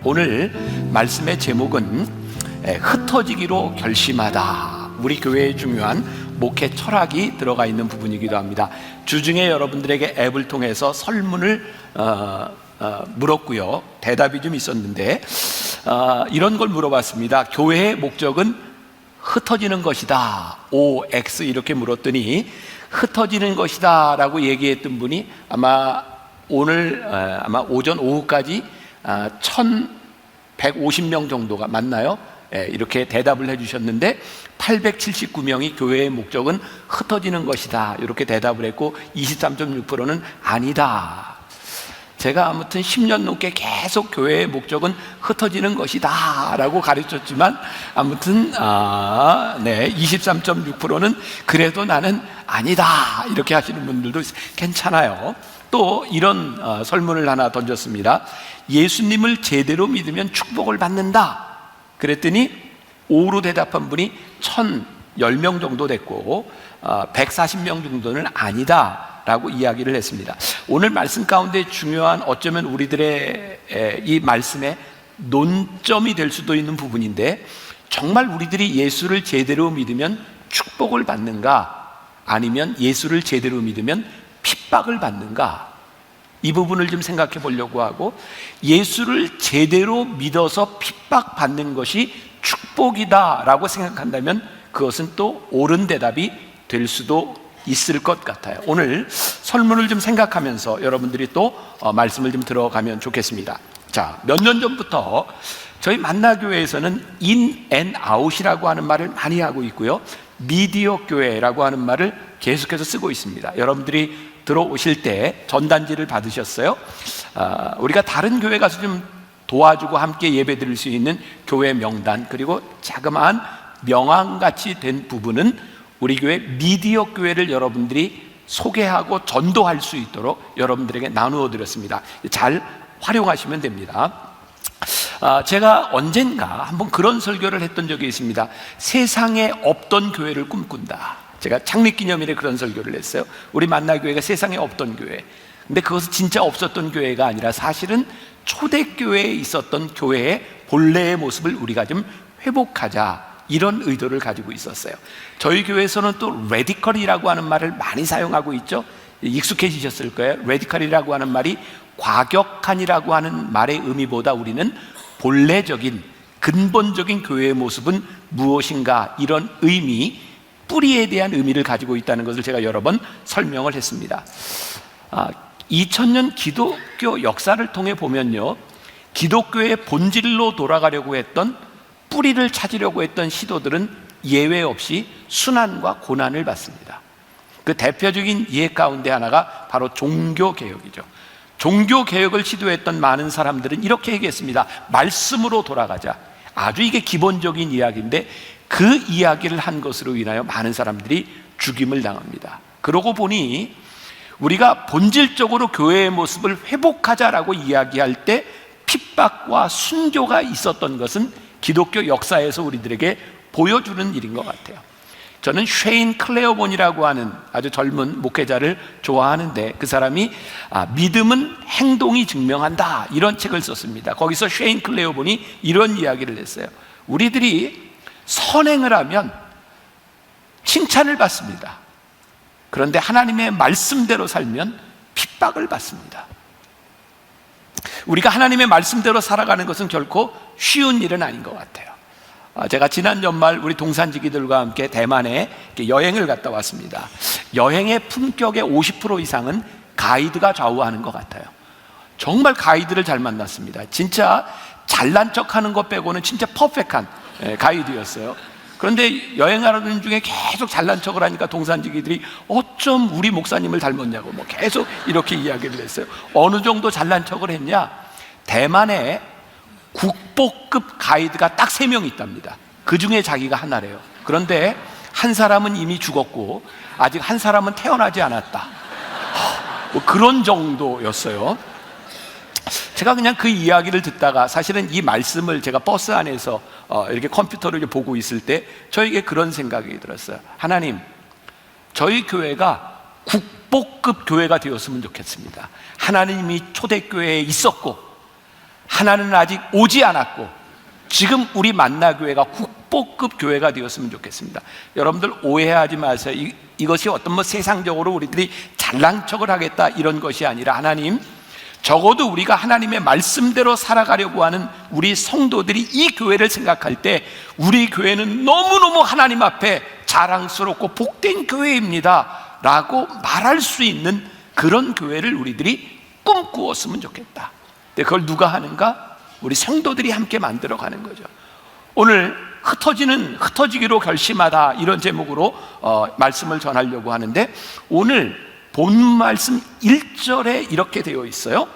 오늘 말씀의 제목은 흩어지기로 결심하다. 우리 교회의 중요한 목회 철학이 들어가 있는 부분이기도 합니다. 주중에 여러분들에게 앱을 통해서 설문을 물었고요. 대답이 좀 있었는데 이런 걸 물어봤습니다. 교회의 목적은 흩어지는 것이다. OX 이렇게 물었더니 흩어지는 것이다 라고 얘기했던 분이 아마 오늘 오전 오후까지 1150명 정도가 맞나요? 이렇게 대답을 해주셨는데 879명이 교회의 목적은 흩어지는 것이다 이렇게 대답을 했고 23.6%는 아니다. 제가 아무튼 10년 넘게 계속 교회의 목적은 흩어지는 것이다 라고 가르쳤지만 아무튼 23.6%는 그래도 나는 아니다 이렇게 하시는 분들도 괜찮아요. 또 이런 설문을 하나 던졌습니다. 예수님을 제대로 믿으면 축복을 받는다. 그랬더니 O로 대답한 분이 1010명 정도 됐고 140명 정도는 아니다 라고 이야기를 했습니다. 오늘 말씀 가운데 중요한 어쩌면 우리들의 이 말씀의 논점이 될 수도 있는 부분인데, 정말 우리들이 예수를 제대로 믿으면 축복을 받는가, 아니면 예수를 제대로 믿으면 핍박을 받는가, 이 부분을 좀 생각해 보려고 하고, 예수를 제대로 믿어서 핍박받는 것이 축복이다 라고 생각한다면 그것은 또 옳은 대답이 될 수도 있을 것 같아요. 오늘 설문을 좀 생각하면서 여러분들이 또 말씀을 좀 들어가면 좋겠습니다. 자, 몇 년 전부터 저희 만나교회에서는 인 앤 아웃이라고 하는 말을 많이 하고 있고요, 미디어 교회라고 하는 말을 계속해서 쓰고 있습니다. 여러분들이 들어오실 때 전단지를 받으셨어요? 우리가 다른 교회 가서 좀 도와주고 함께 예배 드릴 수 있는 교회 명단, 그리고 자그마한 명함같이 된 부분은 우리 교회 미디어 교회를 여러분들이 소개하고 전도할 수 있도록 여러분들에게 나누어 드렸습니다. 잘 활용하시면 됩니다. 제가 언젠가 한번 그런 설교를 했던 적이 있습니다. 세상에 없던 교회를 꿈꾼다. 제가 창립기념일에 그런 설교를 했어요. 우리 만나교회가 세상에 없던 교회, 근데 그것은 진짜 없었던 교회가 아니라 사실은 초대교회에 있었던 교회의 본래의 모습을 우리가 좀 회복하자, 이런 의도를 가지고 있었어요. 저희 교회에서는 또 레디컬이라고 하는 말을 많이 사용하고 있죠. 익숙해지셨을 거예요. 레디컬이라고 하는 말이 과격한이라고 하는 말의 의미보다 우리는 본래적인 근본적인 교회의 모습은 무엇인가, 이런 의미, 뿌리에 대한 의미를 가지고 있다는 것을 제가 여러 번 설명을 했습니다. 2000년 기독교 역사를 통해 보면요, 기독교의 본질로 돌아가려고 했던, 뿌리를 찾으려고 했던 시도들은 예외 없이 순환과 고난을 받습니다. 그 대표적인 예 가운데 하나가 바로 종교개혁이죠. 종교개혁을 시도했던 많은 사람들은 이렇게 얘기했습니다. 말씀으로 돌아가자. 아주 이게 기본적인 이야기인데 그 이야기를 한 것으로 인하여 많은 사람들이 죽임을 당합니다. 그러고 보니 우리가 본질적으로 교회의 모습을 회복하자라고 이야기할 때 핍박과 순교가 있었던 것은 기독교 역사에서 우리들에게 보여주는 일인 것 같아요. 저는 쉐인 클레어본이라고 하는 아주 젊은 목회자를 좋아하는데, 그 사람이 믿음은 행동이 증명한다, 이런 책을 썼습니다. 거기서 쉐인 클레어본이 이런 이야기를 했어요. 우리들이 선행을 하면 칭찬을 받습니다. 그런데 하나님의 말씀대로 살면 핍박을 받습니다. 우리가 하나님의 말씀대로 살아가는 것은 결코 쉬운 일은 아닌 것 같아요. 제가 지난 연말 우리 동산지기들과 함께 대만에 여행을 갔다 왔습니다. 여행의 품격의 50% 이상은 가이드가 좌우하는 것 같아요. 정말 가이드를 잘 만났습니다. 진짜 잘난 척하는 것 빼고는 진짜 퍼펙트한 가이드였어요. 그런데 여행하는 중에 계속 잘난 척을 하니까 동산지기들이 어쩜 우리 목사님을 닮았냐고 계속 이렇게 이야기를 했어요. 어느 정도 잘난 척을 했냐? 대만에 국보급 가이드가 딱 3명 있답니다. 그 중에 자기가 하나래요. 그런데 한 사람은 이미 죽었고 아직 한 사람은 태어나지 않았다. 그런 정도였어요. 제가 그냥 그 이야기를 듣다가, 사실은 이 말씀을 제가 버스 안에서 이렇게 컴퓨터를 보고 있을 때 저에게 그런 생각이 들었어요. 하나님, 저희 교회가 국보급 교회가 되었으면 좋겠습니다. 하나님이 초대교회에 있었고 하나는 아직 오지 않았고 지금 우리 만나교회가 국보급 교회가 되었으면 좋겠습니다. 여러분들 오해하지 마세요. 이것이 어떤 세상적으로 우리들이 잘난 척을 하겠다 이런 것이 아니라, 하나님, 적어도 우리가 하나님의 말씀대로 살아가려고 하는 우리 성도들이 이 교회를 생각할 때 우리 교회는 너무너무 하나님 앞에 자랑스럽고 복된 교회입니다 라고 말할 수 있는 그런 교회를 우리들이 꿈꾸었으면 좋겠다. 근데 그걸 누가 하는가? 우리 성도들이 함께 만들어가는 거죠. 오늘 흩어지기로 결심하다, 이런 제목으로 말씀을 전하려고 하는데, 오늘 본 말씀 1절에 이렇게 되어 있어요.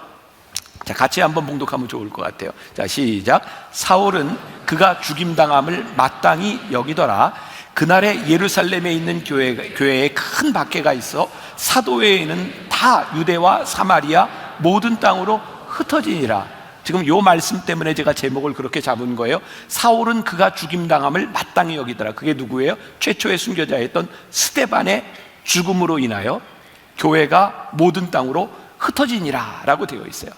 자, 같이 한번 봉독하면 좋을 것 같아요. 자, 시작. 사울은 그가 죽임당함을 마땅히 여기더라. 그날에 예루살렘에 있는 교회에 큰 박해가 있어 사도회에는 다 유대와 사마리아 모든 땅으로 흩어지니라. 지금 요 말씀 때문에 제가 제목을 그렇게 잡은 거예요. 사울은 그가 죽임당함을 마땅히 여기더라. 그게 누구예요? 최초의 순교자였던 스데반의 죽음으로 인하여 교회가 모든 땅으로 흩어지니라 라고 되어 있어요.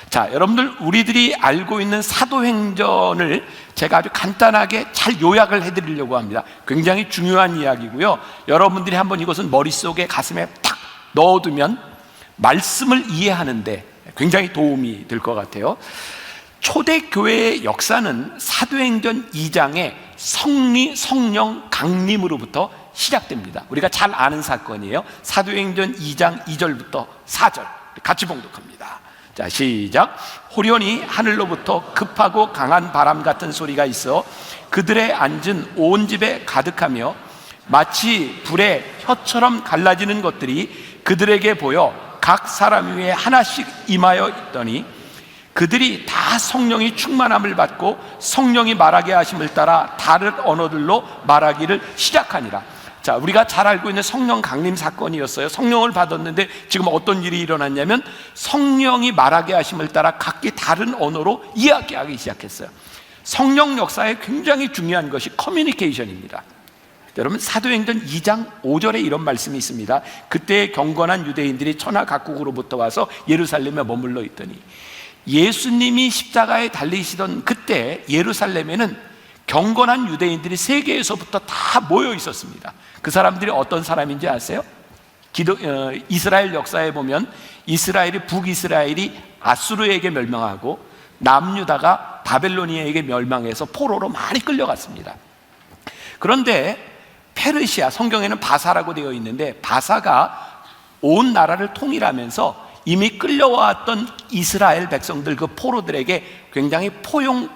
자, 여러분들, 우리들이 알고 있는 사도행전을 제가 아주 간단하게 잘 요약을 해드리려고 합니다. 굉장히 중요한 이야기고요. 여러분들이 한번 이것은 머릿속에, 가슴에 딱 넣어두면 말씀을 이해하는데 굉장히 도움이 될 것 같아요. 초대교회의 역사는 사도행전 2장의 성령 강림으로부터 시작됩니다. 우리가 잘 아는 사건이에요. 사도행전 2장 2절부터 4절 같이 봉독합니다. 자, 시작. 호련히 하늘로부터 급하고 강한 바람 같은 소리가 있어 그들의 앉은 온 집에 가득하며 마치 불에 혀처럼 갈라지는 것들이 그들에게 보여 각 사람 위에 하나씩 임하여 있더니 그들이 다 성령이 충만함을 받고 성령이 말하게 하심을 따라 다른 언어들로 말하기를 시작하니라. 자, 우리가 잘 알고 있는 성령 강림 사건이었어요. 성령을 받았는데 지금 어떤 일이 일어났냐면 성령이 말하게 하심을 따라 각기 다른 언어로 이야기하기 시작했어요. 성령 역사에 굉장히 중요한 것이 커뮤니케이션입니다. 여러분, 사도행전 2장 5절에 이런 말씀이 있습니다. 그때 경건한 유대인들이 천하 각국으로부터 와서 예루살렘에 머물러 있더니, 예수님이 십자가에 달리시던 그때 예루살렘에는 경건한 유대인들이 세계에서부터 다 모여 있었습니다. 그 사람들이 어떤 사람인지 아세요? 이스라엘 역사에 보면 북이스라엘이 아수르에게 멸망하고 남유다가 바벨로니아에게 멸망해서 포로로 많이 끌려갔습니다. 그런데 페르시아, 성경에는 바사라고 되어 있는데 바사가 온 나라를 통일하면서 이미 끌려왔던 이스라엘 백성들, 그 포로들에게 굉장히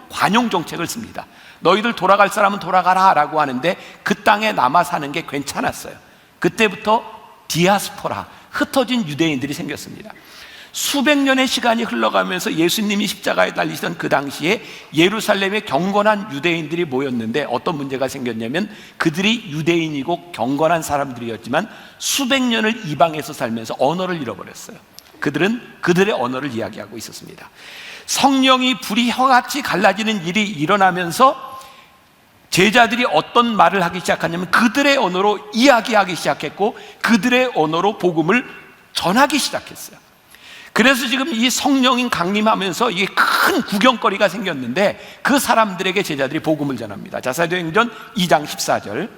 관용 정책을 씁니다. 너희들 돌아갈 사람은 돌아가라 라고 하는데 그 땅에 남아 사는 게 괜찮았어요. 그때부터 디아스포라, 흩어진 유대인들이 생겼습니다. 수백 년의 시간이 흘러가면서 예수님이 십자가에 달리시던 그 당시에 예루살렘에 경건한 유대인들이 모였는데 어떤 문제가 생겼냐면 그들이 유대인이고 경건한 사람들이었지만 수백 년을 이방에서 살면서 언어를 잃어버렸어요. 그들은 그들의 언어를 이야기하고 있었습니다. 성령이 불이 혀같이 갈라지는 일이 일어나면서 제자들이 어떤 말을 하기 시작하냐면 그들의 언어로 이야기하기 시작했고 그들의 언어로 복음을 전하기 시작했어요. 그래서 지금 이 성령이 강림하면서 이게 큰 구경거리가 생겼는데 그 사람들에게 제자들이 복음을 전합니다. 자, 사도행전 2장 14절.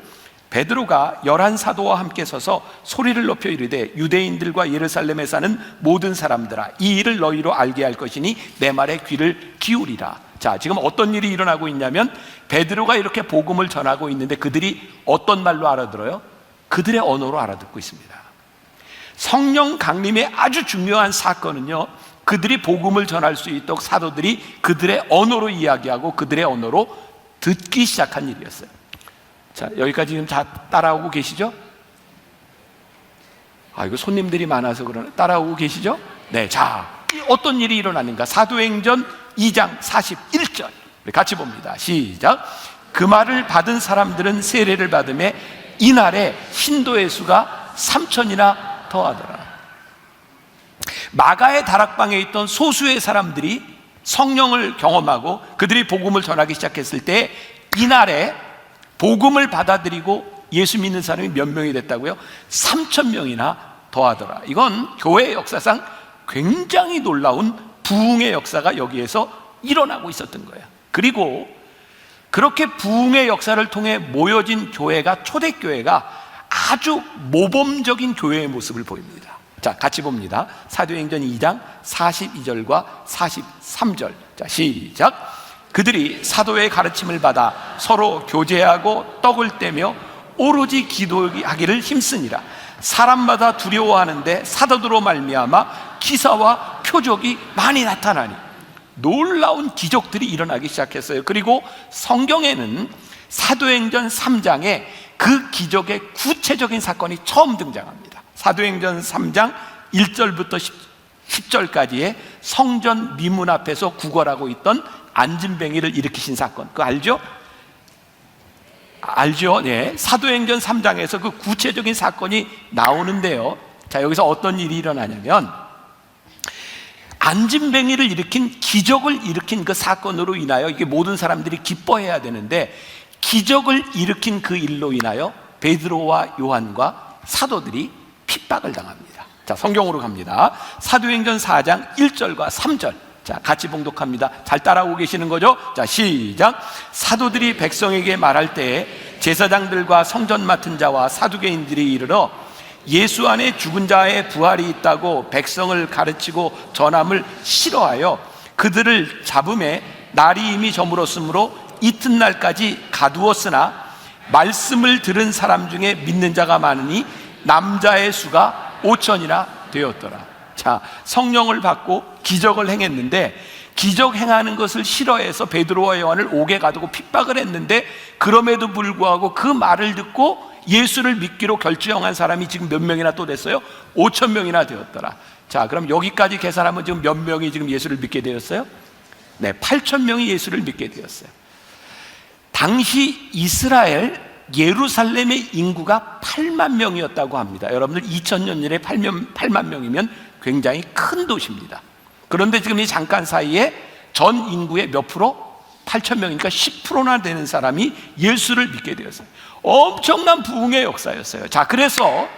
베드로가 11사도와 함께 서서 소리를 높여 이르되 유대인들과 예루살렘에 사는 모든 사람들아, 이 일을 너희로 알게 할 것이니 내 말에 귀를 기울이라. 자, 지금 어떤 일이 일어나고 있냐면 베드로가 이렇게 복음을 전하고 있는데 그들이 어떤 말로 알아들어요? 그들의 언어로 알아듣고 있습니다. 성령 강림의 아주 중요한 사건은요, 그들이 복음을 전할 수 있도록 사도들이 그들의 언어로 이야기하고 그들의 언어로 듣기 시작한 일이었어요. 자, 여기까지 지금 다 따라오고 계시죠? 이거 손님들이 많아서 그러나 따라오고 계시죠? 네, 자, 어떤 일이 일어났는가? 사도행전 2장 41절 같이 봅니다. 시작. 그 말을 받은 사람들은 세례를 받음에 이날에 신도의 수가 3,000이나 더하더라. 마가의 다락방에 있던 소수의 사람들이 성령을 경험하고 그들이 복음을 전하기 시작했을 때 이날에 복음을 받아들이고 예수 믿는 사람이 몇 명이 됐다고요? 3,000명이나 더하더라. 이건 교회 역사상 굉장히 놀라운 부흥의 역사가 여기에서 일어나고 있었던 거예요. 그리고 그렇게 부흥의 역사를 통해 모여진 교회가, 초대교회가 아주 모범적인 교회의 모습을 보입니다. 자, 같이 봅니다. 사도행전 2장 42절과 43절. 자, 시작. 그들이 사도의 가르침을 받아 서로 교제하고 떡을 떼며 오로지 기도하기를 힘쓰니라. 사람마다 두려워하는데 사도들로 말미암아 기사와 표적이 많이 나타나니. 놀라운 기적들이 일어나기 시작했어요. 그리고 성경에는 사도행전 3장에 그 기적의 구체적인 사건이 처음 등장합니다. 사도행전 3장 1절부터 10절까지의 성전 미문 앞에서 구걸하고 있던 안진뱅이를 일으키신 사건, 그거 알죠? 알죠? 네. 사도행전 3장에서 그 구체적인 사건이 나오는데요. 자, 여기서 어떤 일이 일어나냐면, 안진뱅이를 일으킨, 기적을 일으킨 그 사건으로 인하여 이게 모든 사람들이 기뻐해야 되는데, 기적을 일으킨 그 일로 인하여 베드로와 요한과 사도들이 핍박을 당합니다. 자, 성경으로 갑니다. 사도행전 4장 1절과 3절. 자, 같이 봉독합니다. 잘 따라오고 계시는 거죠? 자, 시작. 사도들이 백성에게 말할 때에 제사장들과 성전 맡은 자와 사두개인들이 이르러 예수 안에 죽은 자의 부활이 있다고 백성을 가르치고 전함을 싫어하여 그들을 잡음에 날이 이미 저물었으므로 이튿날까지 가두었으나 말씀을 들은 사람 중에 믿는 자가 많으니 남자의 수가 5천이나 되었더라. 자, 성령을 받고 기적을 행했는데, 기적 행하는 것을 싫어해서 베드로와 요한을 옥에 가두고 핍박을 했는데, 그럼에도 불구하고 그 말을 듣고 예수를 믿기로 결정한 사람이 지금 몇 명이나 또 됐어요? 5천 명이나 되었더라. 자, 그럼 여기까지 계산하면 지금 몇 명이 지금 예수를 믿게 되었어요? 네, 8천 명이 예수를 믿게 되었어요. 당시 이스라엘 예루살렘의 인구가 8만 명이었다고 합니다. 여러분들 2000년 전에 8만 명이면 굉장히 큰 도시입니다. 그런데 지금 이 잠깐 사이에 전 인구의 몇 프로? 8천 명이니까 10%나 되는 사람이 예수를 믿게 되었어요. 엄청난 부흥의 역사였어요. 자, 그래서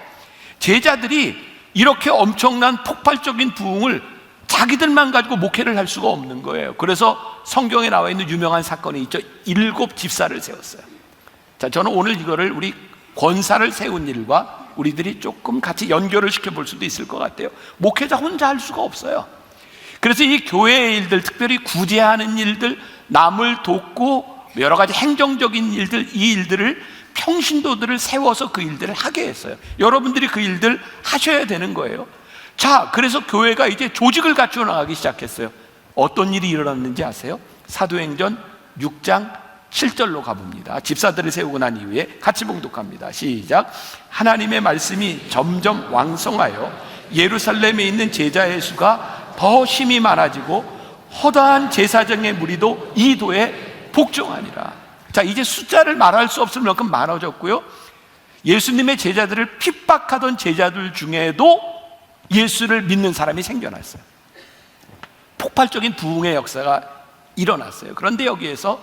제자들이 이렇게 엄청난 폭발적인 부흥을 자기들만 가지고 목회를 할 수가 없는 거예요. 그래서 성경에 나와 있는 유명한 사건이 있죠. 7 집사를 세웠어요. 자, 저는 오늘 이거를 우리 권사를 세운 일과 우리들이 조금 같이 연결을 시켜볼 수도 있을 것 같아요. 목회자 혼자 할 수가 없어요. 그래서 이 교회의 일들, 특별히 구제하는 일들, 남을 돕고 여러 가지 행정적인 일들, 이 일들을 평신도들을 세워서 그 일들을 하게 했어요. 여러분들이 그 일들 하셔야 되는 거예요. 자, 그래서 교회가 이제 조직을 갖추어 나가기 시작했어요. 어떤 일이 일어났는지 아세요? 사도행전 6장 7절로 가봅니다. 집사들을 세우고 난 이후에 같이 봉독합니다. 시작. 하나님의 말씀이 점점 왕성하여 예루살렘에 있는 제자의 수가 더 힘이 많아지고 허다한 제사장의 무리도 이 도에 복종하니라. 자, 이제 숫자를 말할 수 없을 만큼 많아졌고요. 예수님의 제자들을 핍박하던 제자들 중에도 예수를 믿는 사람이 생겨났어요. 폭발적인 부흥의 역사가 일어났어요. 그런데 여기에서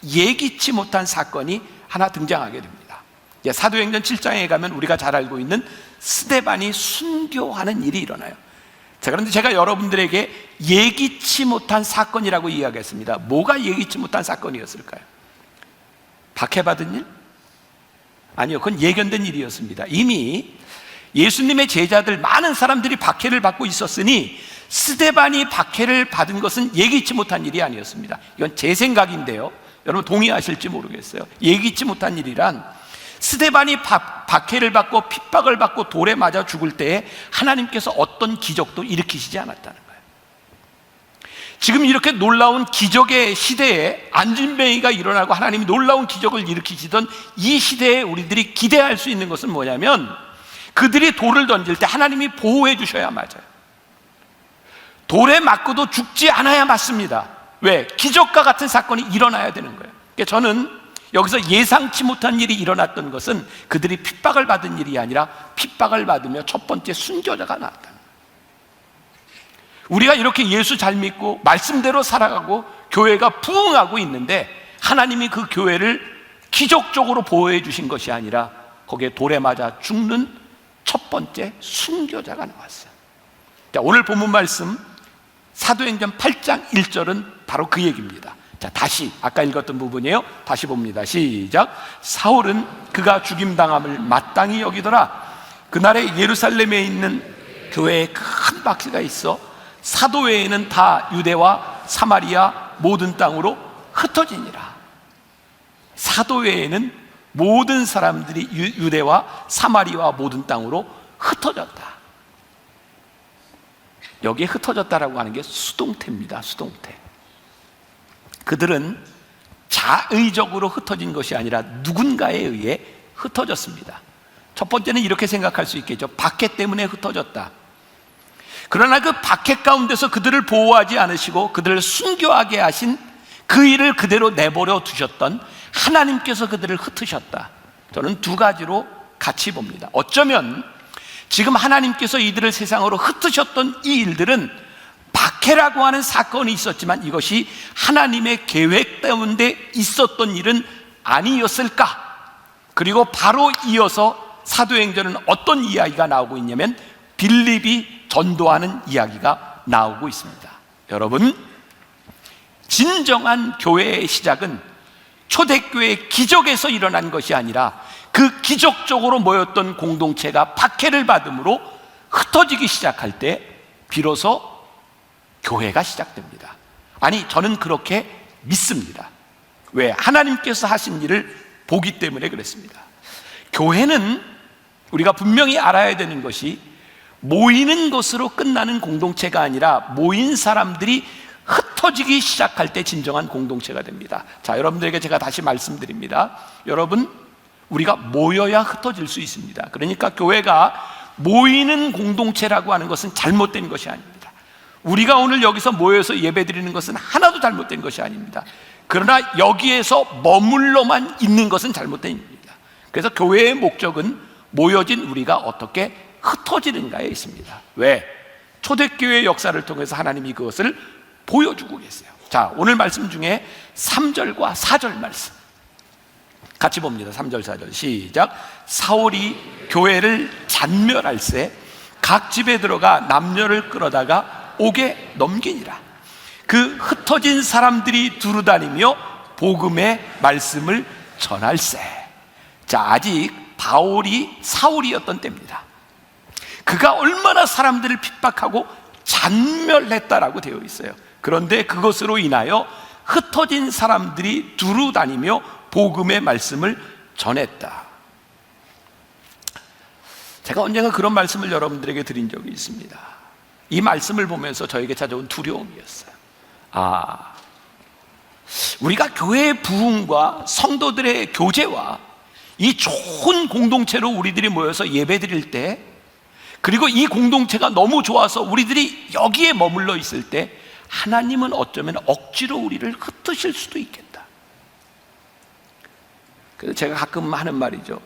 예기치 못한 사건이 하나 등장하게 됩니다. 사도행전 7장에 가면 우리가 잘 알고 있는 스데반이 순교하는 일이 일어나요. 자, 그런데 제가 여러분들에게 예기치 못한 사건이라고 이야기했습니다. 뭐가 예기치 못한 사건이었을까요? 박해받은 일? 아니요, 그건 예견된 일이었습니다. 이미 예수님의 제자들 많은 사람들이 박해를 받고 있었으니 스데반이 박해를 받은 것은 예기치 못한 일이 아니었습니다. 이건 제 생각인데요, 여러분 동의하실지 모르겠어요. 예기치 못한 일이란 스데반이 박해를 받고 핍박을 받고 돌에 맞아 죽을 때에 하나님께서 어떤 기적도 일으키시지 않았다는 거예요. 지금 이렇게 놀라운 기적의 시대에 안진뱅이가 일어나고 하나님이 놀라운 기적을 일으키시던 이 시대에 우리들이 기대할 수 있는 것은 뭐냐면, 그들이 돌을 던질 때 하나님이 보호해 주셔야 맞아요. 돌에 맞고도 죽지 않아야 맞습니다. 왜? 기적과 같은 사건이 일어나야 되는 거예요. 그러니까 저는 여기서 예상치 못한 일이 일어났던 것은 그들이 핍박을 받은 일이 아니라 핍박을 받으며 첫 번째 순교자가 나왔다는 거예요. 우리가 이렇게 예수 잘 믿고 말씀대로 살아가고 교회가 부흥하고 있는데 하나님이 그 교회를 기적적으로 보호해 주신 것이 아니라 거기에 돌에 맞아 죽는 첫 번째 순교자가 나왔어요. 자, 오늘 본문 말씀 사도행전 8장 1절은 바로 그 얘기입니다. 자, 다시 아까 읽었던 부분이에요. 다시 봅니다. 시작. 사울은 그가 죽임당함을 마땅히 여기더라. 그날에 예루살렘에 있는 교회에 큰 박해가 있어 사도 외에는 다 유대와 사마리아 모든 땅으로 흩어지니라. 사도 외에는 모든 사람들이 유대와 사마리아 모든 땅으로 흩어졌다. 여기에 흩어졌다라고 하는 게 수동태입니다. 수동태. 그들은 자의적으로 흩어진 것이 아니라 누군가에 의해 흩어졌습니다. 첫 번째는 이렇게 생각할 수 있겠죠. 박해 때문에 흩어졌다. 그러나 그 박해 가운데서 그들을 보호하지 않으시고 그들을 순교하게 하신 그 일을 그대로 내버려 두셨던 하나님께서 그들을 흩으셨다. 저는 두 가지로 같이 봅니다. 어쩌면 지금 하나님께서 이들을 세상으로 흩으셨던 이 일들은 박해라고 하는 사건이 있었지만 이것이 하나님의 계획 때문에 있었던 일은 아니었을까? 그리고 바로 이어서 사도행전은 어떤 이야기가 나오고 있냐면 빌립이 전도하는 이야기가 나오고 있습니다. 여러분, 진정한 교회의 시작은 초대교회의 기적에서 일어난 것이 아니라 그 기적적으로 모였던 공동체가 박해를 받음으로 흩어지기 시작할 때 비로소 교회가 시작됩니다. 아니, 저는 그렇게 믿습니다. 왜? 하나님께서 하신 일을 보기 때문에 그랬습니다. 교회는 우리가 분명히 알아야 되는 것이 모이는 것으로 끝나는 공동체가 아니라 모인 사람들이 흩어지기 시작할 때 진정한 공동체가 됩니다. 자, 여러분들에게 제가 다시 말씀드립니다. 여러분, 우리가 모여야 흩어질 수 있습니다. 그러니까 교회가 모이는 공동체라고 하는 것은 잘못된 것이 아닙니다. 우리가 오늘 여기서 모여서 예배드리는 것은 하나도 잘못된 것이 아닙니다. 그러나 여기에서 머물러만 있는 것은 잘못된 일입니다. 그래서 교회의 목적은 모여진 우리가 어떻게 흩어지는가에 있습니다. 왜? 초대교회의 역사를 통해서 하나님이 그것을 보여주고 계세요. 자, 오늘 말씀 중에 3절과 4절 말씀 같이 봅니다. 3절 4절 시작. 사울이 교회를 잔멸할세 각 집에 들어가 남녀를 끌어다가 옥에 넘기니라. 그 흩어진 사람들이 두루다니며 복음의 말씀을 전할세. 자, 아직 바울이 사울이었던 때입니다. 그가 얼마나 사람들을 핍박하고 잔멸했다라고 되어 있어요. 그런데 그것으로 인하여 흩어진 사람들이 두루 다니며 복음의 말씀을 전했다. 제가 언젠가 그런 말씀을 여러분들에게 드린 적이 있습니다. 이 말씀을 보면서 저에게 찾아온 두려움이었어요. 우리가 교회의 부흥과 성도들의 교제와 이 좋은 공동체로 우리들이 모여서 예배드릴 때, 그리고 이 공동체가 너무 좋아서 우리들이 여기에 머물러 있을 때 하나님은 어쩌면 억지로 우리를 흩으실 수도 있겠다. 그래서 제가 가끔 하는 말이죠.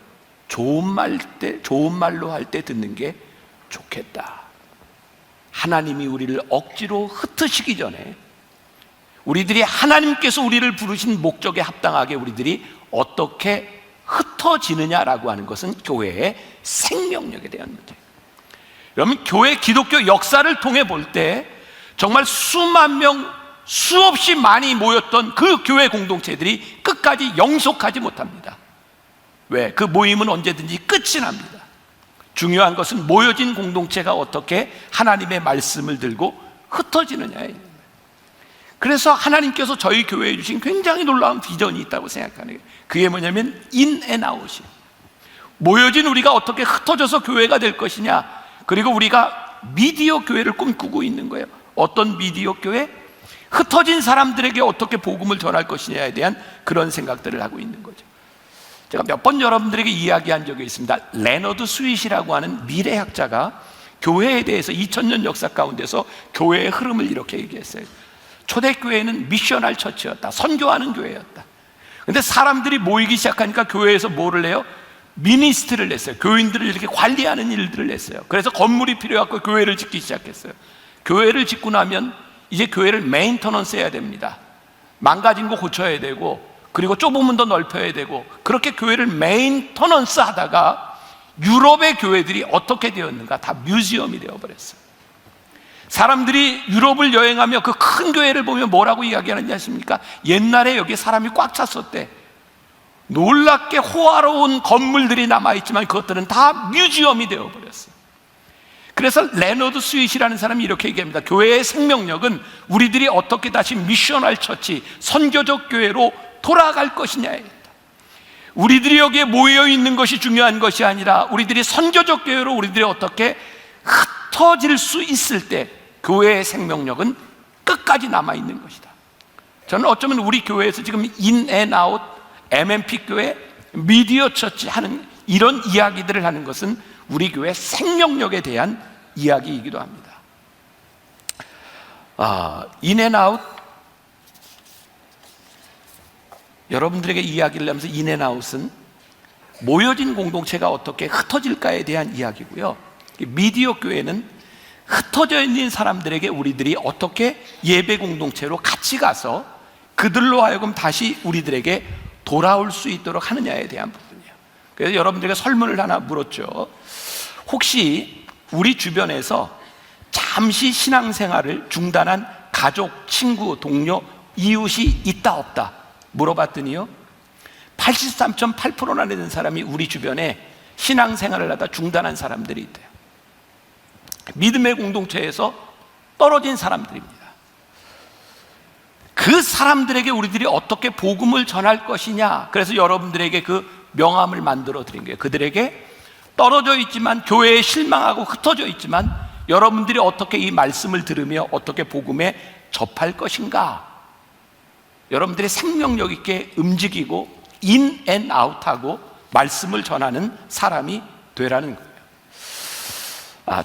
좋은 말로 할 때 듣는 게 좋겠다. 하나님이 우리를 억지로 흩으시기 전에 우리들이 하나님께서 우리를 부르신 목적에 합당하게 우리들이 어떻게 흩어지느냐라고 하는 것은 교회의 생명력에 대한 문제예요. 여러분, 교회 기독교 역사를 통해 볼 때 정말 수만 명, 수없이 많이 모였던 그 교회 공동체들이 끝까지 영속하지 못합니다. 왜? 그 모임은 언제든지 끝이 납니다. 중요한 것은 모여진 공동체가 어떻게 하나님의 말씀을 들고 흩어지느냐예요. 그래서 하나님께서 저희 교회에 주신 굉장히 놀라운 비전이 있다고 생각하는 거예요. 그게 뭐냐면 인 앤 아웃이에요. 모여진 우리가 어떻게 흩어져서 교회가 될 것이냐, 그리고 우리가 미디어 교회를 꿈꾸고 있는 거예요. 어떤 미디어 교회? 흩어진 사람들에게 어떻게 복음을 전할 것이냐에 대한 그런 생각들을 하고 있는 거죠. 제가 몇 번 여러분들에게 이야기한 적이 있습니다. 레너드 스윗이라고 하는 미래학자가 교회에 대해서 2000년 역사 가운데서 교회의 흐름을 이렇게 얘기했어요. 초대교회는 미셔널 처치였다. 선교하는 교회였다. 근데 사람들이 모이기 시작하니까 교회에서 뭐를 해요? 미니스트를 냈어요. 교인들을 이렇게 관리하는 일들을 냈어요. 그래서 건물이 필요해서 교회를 짓기 시작했어요. 교회를 짓고 나면 이제 교회를 메인터넌스 해야 됩니다. 망가진 거 고쳐야 되고, 그리고 좁으면 더 넓혀야 되고, 그렇게 교회를 메인터넌스 하다가 유럽의 교회들이 어떻게 되었는가? 다 뮤지엄이 되어버렸어요. 사람들이 유럽을 여행하며 그 큰 교회를 보면 뭐라고 이야기하는지 아십니까? 옛날에 여기 사람이 꽉 찼었대. 놀랍게 호화로운 건물들이 남아있지만 그것들은 다 뮤지엄이 되어버렸어. 그래서 레너드 스윗이라는 사람이 이렇게 얘기합니다. 교회의 생명력은 우리들이 어떻게 다시 미셔널 처치, 선교적 교회로 돌아갈 것이냐에 있다. 우리들이 여기에 모여 있는 것이 중요한 것이 아니라 우리들이 선교적 교회로 우리들이 어떻게 흩어질 수 있을 때 교회의 생명력은 끝까지 남아있는 것이다. 저는 어쩌면 우리 교회에서 지금 인앤아웃, MMP 교회, 미디어 처치 하는 이런 이야기들을 하는 것은 우리 교회 생명력에 대한 이야기이기도 합니다. 인앤아웃, 여러분들에게 이야기를 하면서 인앤아웃은 모여진 공동체가 어떻게 흩어질까에 대한 이야기고요. 미디어 교회는 흩어져 있는 사람들에게 우리들이 어떻게 예배 공동체로 같이 가서 그들로 하여금 다시 우리들에게 돌아올 수 있도록 하느냐에 대한 부분이에요. 그래서 여러분들에게 설문을 하나 물었죠. 혹시 우리 주변에서 잠시 신앙생활을 중단한 가족, 친구, 동료, 이웃이 있다 없다 물어봤더니요, 83.8%나 되는 사람이 우리 주변에 신앙생활을 하다 중단한 사람들이 있대요. 믿음의 공동체에서 떨어진 사람들입니다. 그 사람들에게 우리들이 어떻게 복음을 전할 것이냐, 그래서 여러분들에게 그 명함을 만들어 드린 거예요. 그들에게 떨어져 있지만, 교회에 실망하고 흩어져 있지만 여러분들이 어떻게 이 말씀을 들으며 어떻게 복음에 접할 것인가, 여러분들이 생명력 있게 움직이고 인 앤 아웃하고 말씀을 전하는 사람이 되라는 거예요.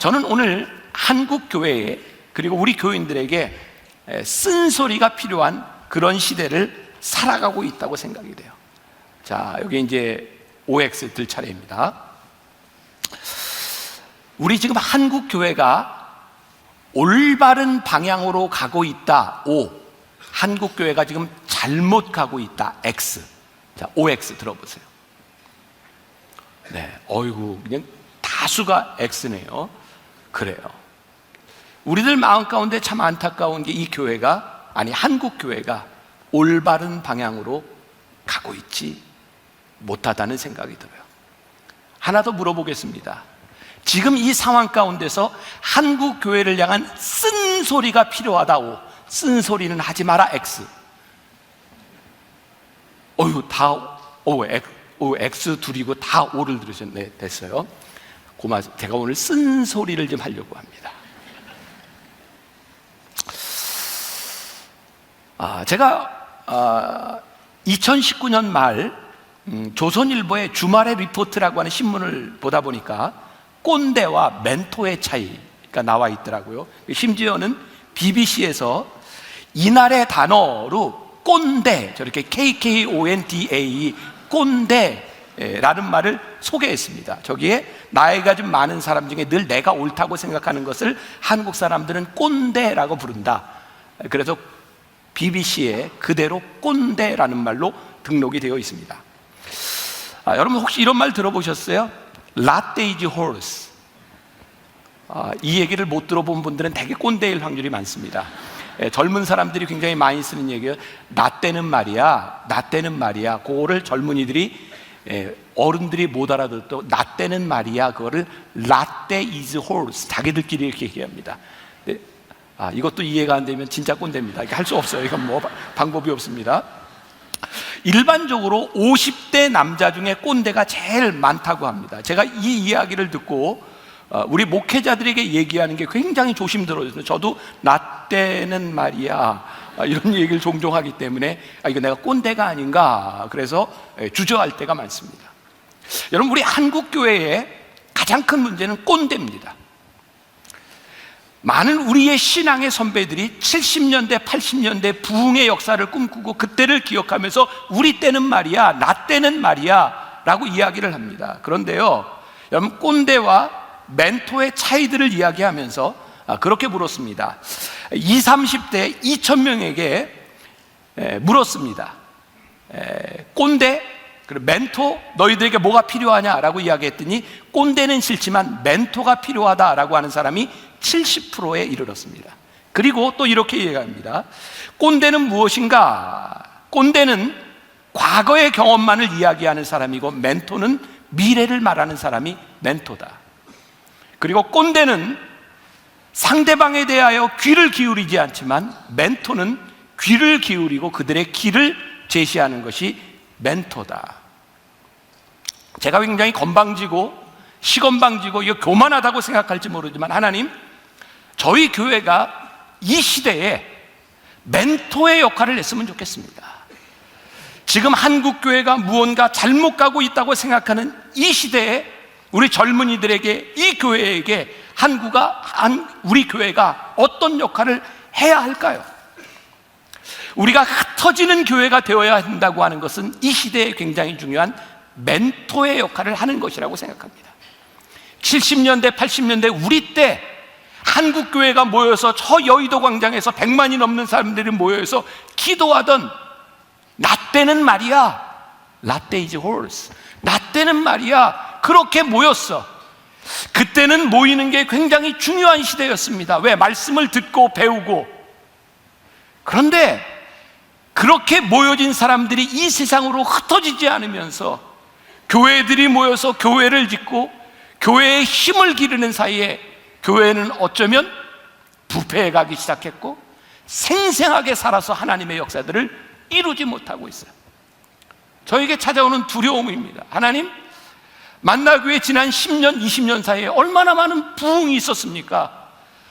저는 오늘 한국 교회에, 그리고 우리 교인들에게 쓴소리가 필요한 그런 시대를 살아가고 있다고 생각이 돼요. 자, 여기 이제 OX 들 차례입니다. 우리 지금 한국 교회가 올바른 방향으로 가고 있다, O. 한국 교회가 지금 잘못 가고 있다, X. 자, OX 들어보세요. 네, 어이구, 그냥 다수가 X네요. 그래요. 우리들 마음 가운데 참 안타까운 게 이 교회가, 아니 한국 교회가 올바른 방향으로 가고 있지 못하다는 생각이 들어요. 하나 더 물어보겠습니다. 지금 이 상황 가운데서 한국 교회를 향한 쓴소리가 필요하다, O. 쓴소리는 하지 마라, X. X 둘이고 다 O를 들으셨네. 됐어요. 고맙습니다. 제가 오늘 쓴소리를 좀 하려고 합니다. 제가 2019년 말 조선일보의 주말의 리포트라고 하는 신문을 보다 보니까 꼰대와 멘토의 차이가 나와 있더라고요. 심지어는 BBC에서 이날의 단어로 꼰대, 저렇게 KKONDA, 꼰대라는 말을 소개했습니다. 저기에 나이가 좀 많은 사람 중에 늘 내가 옳다고 생각하는 것을 한국 사람들은 꼰대라고 부른다. 그래서 BBC에 그대로 꼰대라는 말로 등록이 되어 있습니다. 여러분 혹시 이런 말 들어보셨어요? 라떼이지 호르스. 이 얘기를 못 들어본 분들은 되게 꼰대일 확률이 많습니다. 젊은 사람들이 굉장히 많이 쓰는 얘기예요. 나 때는 말이야, 나 때는 말이야. 그거를 젊은이들이, 어른들이 못 알아듣도 나 때는 말이야, 그거를 라떼 is horse, 자기들끼리 이렇게 얘기합니다. 이것도 이해가 안 되면 진짜 꼰대입니다. 할 수 없어요. 이건 뭐 방법이 없습니다. 일반적으로 50대 남자 중에 꼰대가 제일 많다고 합니다. 제가 이 이야기를 듣고 우리 목회자들에게 얘기하는 게 굉장히 조심스러워요. 저도 나 때는 말이야, 이런 얘기를 종종 하기 때문에 이거 내가 꼰대가 아닌가, 그래서 주저할 때가 많습니다. 여러분, 우리 한국 교회의 가장 큰 문제는 꼰대입니다. 많은 우리의 신앙의 선배들이 70년대, 80년대 부흥의 역사를 꿈꾸고 그때를 기억하면서 우리 때는 말이야, 나 때는 말이야 라고 이야기를 합니다. 그런데요, 여러분, 꼰대와 멘토의 차이들을 이야기하면서 그렇게 물었습니다. 20, 30대 2,000명에게 물었습니다. 꼰대, 그리고 멘토, 너희들에게 뭐가 필요하냐라고 이야기했더니 꼰대는 싫지만 멘토가 필요하다라고 하는 사람이 70%에 이르렀습니다. 그리고 또 이렇게 얘기합니다. 꼰대는 무엇인가? 꼰대는 과거의 경험만을 이야기하는 사람이고 멘토는 미래를 말하는 사람이 멘토다. 그리고 꼰대는 상대방에 대하여 귀를 기울이지 않지만 멘토는 귀를 기울이고 그들의 길을 제시하는 것이 멘토다. 제가 굉장히 건방지고 시건방지고 이거 교만하다고 생각할지 모르지만 하나님, 저희 교회가 이 시대에 멘토의 역할을 했으면 좋겠습니다. 지금 한국 교회가 무언가 잘못 가고 있다고 생각하는 이 시대에 우리 젊은이들에게, 이 교회에게 우리 교회가 어떤 역할을 해야 할까요? 우리가 흩어지는 교회가 되어야 한다고 하는 것은 이 시대에 굉장히 중요한 멘토의 역할을 하는 것이라고 생각합니다. 70년대, 80년대 우리 때 한국 교회가 모여서 저 여의도 광장에서 100만이 넘는 사람들이 모여서 기도하던 나 때는 말이야, 라떼 이즈 홀스, 나 때는 말이야 그렇게 모였어. 그때는 모이는 게 굉장히 중요한 시대였습니다. 왜? 말씀을 듣고 배우고. 그런데 그렇게 모여진 사람들이 이 세상으로 흩어지지 않으면서 교회들이 모여서 교회를 짓고 교회의 힘을 기르는 사이에 교회는 어쩌면 부패해 가기 시작했고 생생하게 살아서 하나님의 역사들을 이루지 못하고 있어요. 저에게 찾아오는 두려움입니다. 하나님, 만나교회 지난 10년, 20년 사이에 얼마나 많은 부흥이 있었습니까?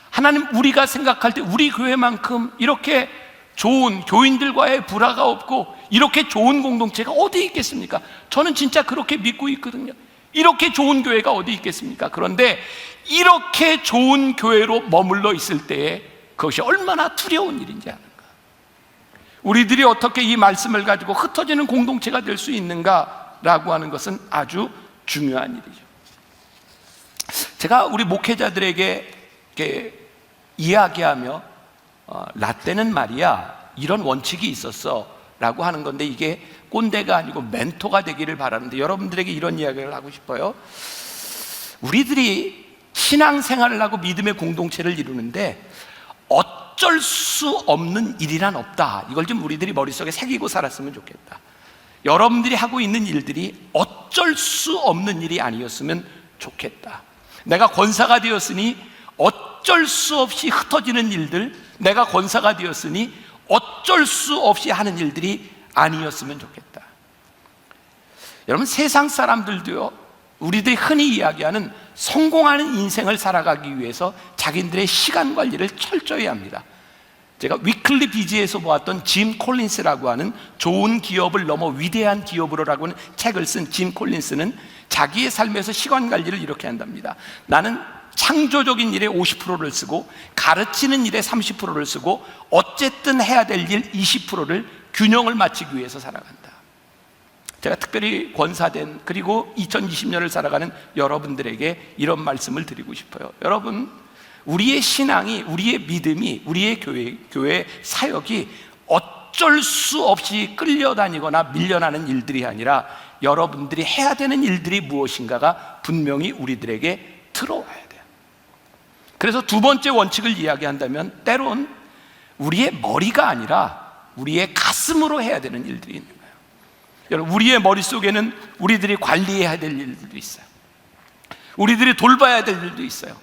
하나님, 우리가 생각할 때 우리 교회만큼 이렇게 좋은 교인들과의 불화가 없고 이렇게 좋은 공동체가 어디 있겠습니까? 저는 진짜 그렇게 믿고 있거든요. 이렇게 좋은 교회가 어디 있겠습니까? 그런데 이렇게 좋은 교회로 머물러 있을 때에 그것이 얼마나 두려운 일인지 아는가? 우리들이 어떻게 이 말씀을 가지고 흩어지는 공동체가 될 수 있는가라고 하는 것은 아주 중요한 일이죠. 제가 우리 목회자들에게 이렇게 이야기하며 라떼는 말이야 이런 원칙이 있었어 라고 하는 건데, 이게 꼰대가 아니고 멘토가 되기를 바라는데 여러분들에게 이런 이야기를 하고 싶어요. 우리들이 신앙생활을 하고 믿음의 공동체를 이루는데 어쩔 수 없는 일이란 없다. 이걸 좀 우리들이 머릿속에 새기고 살았으면 좋겠다. 여러분들이 하고 있는 일들이 어쩔 수 없는 일이 아니었으면 좋겠다. 내가 권사가 되었으니 어쩔 수 없이 흩어지는 일들, 내가 권사가 되었으니 어쩔 수 없이 하는 일들이 아니었으면 좋겠다. 여러분, 세상 사람들도요, 우리들이 흔히 이야기하는 성공하는 인생을 살아가기 위해서 자기들의 시간 관리를 철저히 합니다. 제가 위클리 비즈에서 보았던 짐 콜린스라고 하는 좋은 기업을 넘어 위대한 기업으로라고 하는 책을 쓴 짐 콜린스는 자기의 삶에서 시간 관리를 이렇게 한답니다. 나는 창조적인 일에 50%를 쓰고 가르치는 일에 30%를 쓰고 어쨌든 해야 될 일 20%를 균형을 맞추기 위해서 살아간다. 제가 특별히 권사된 그리고 2020년을 살아가는 여러분들에게 이런 말씀을 드리고 싶어요. 여러분, 우리의 신앙이, 우리의 믿음이, 우리의 교회 사역이 어쩔 수 없이 끌려다니거나 밀려나는 일들이 아니라 여러분들이 해야 되는 일들이 무엇인가가 분명히 우리들에게 들어와야 돼요. 그래서 두 번째 원칙을 이야기한다면 때론 우리의 머리가 아니라 우리의 가슴으로 해야 되는 일들이 있는 거예요. 여러분, 우리의 머릿속에는 우리들이 관리해야 될 일들도 있어요. 우리들이 돌봐야 될 일도 있어요.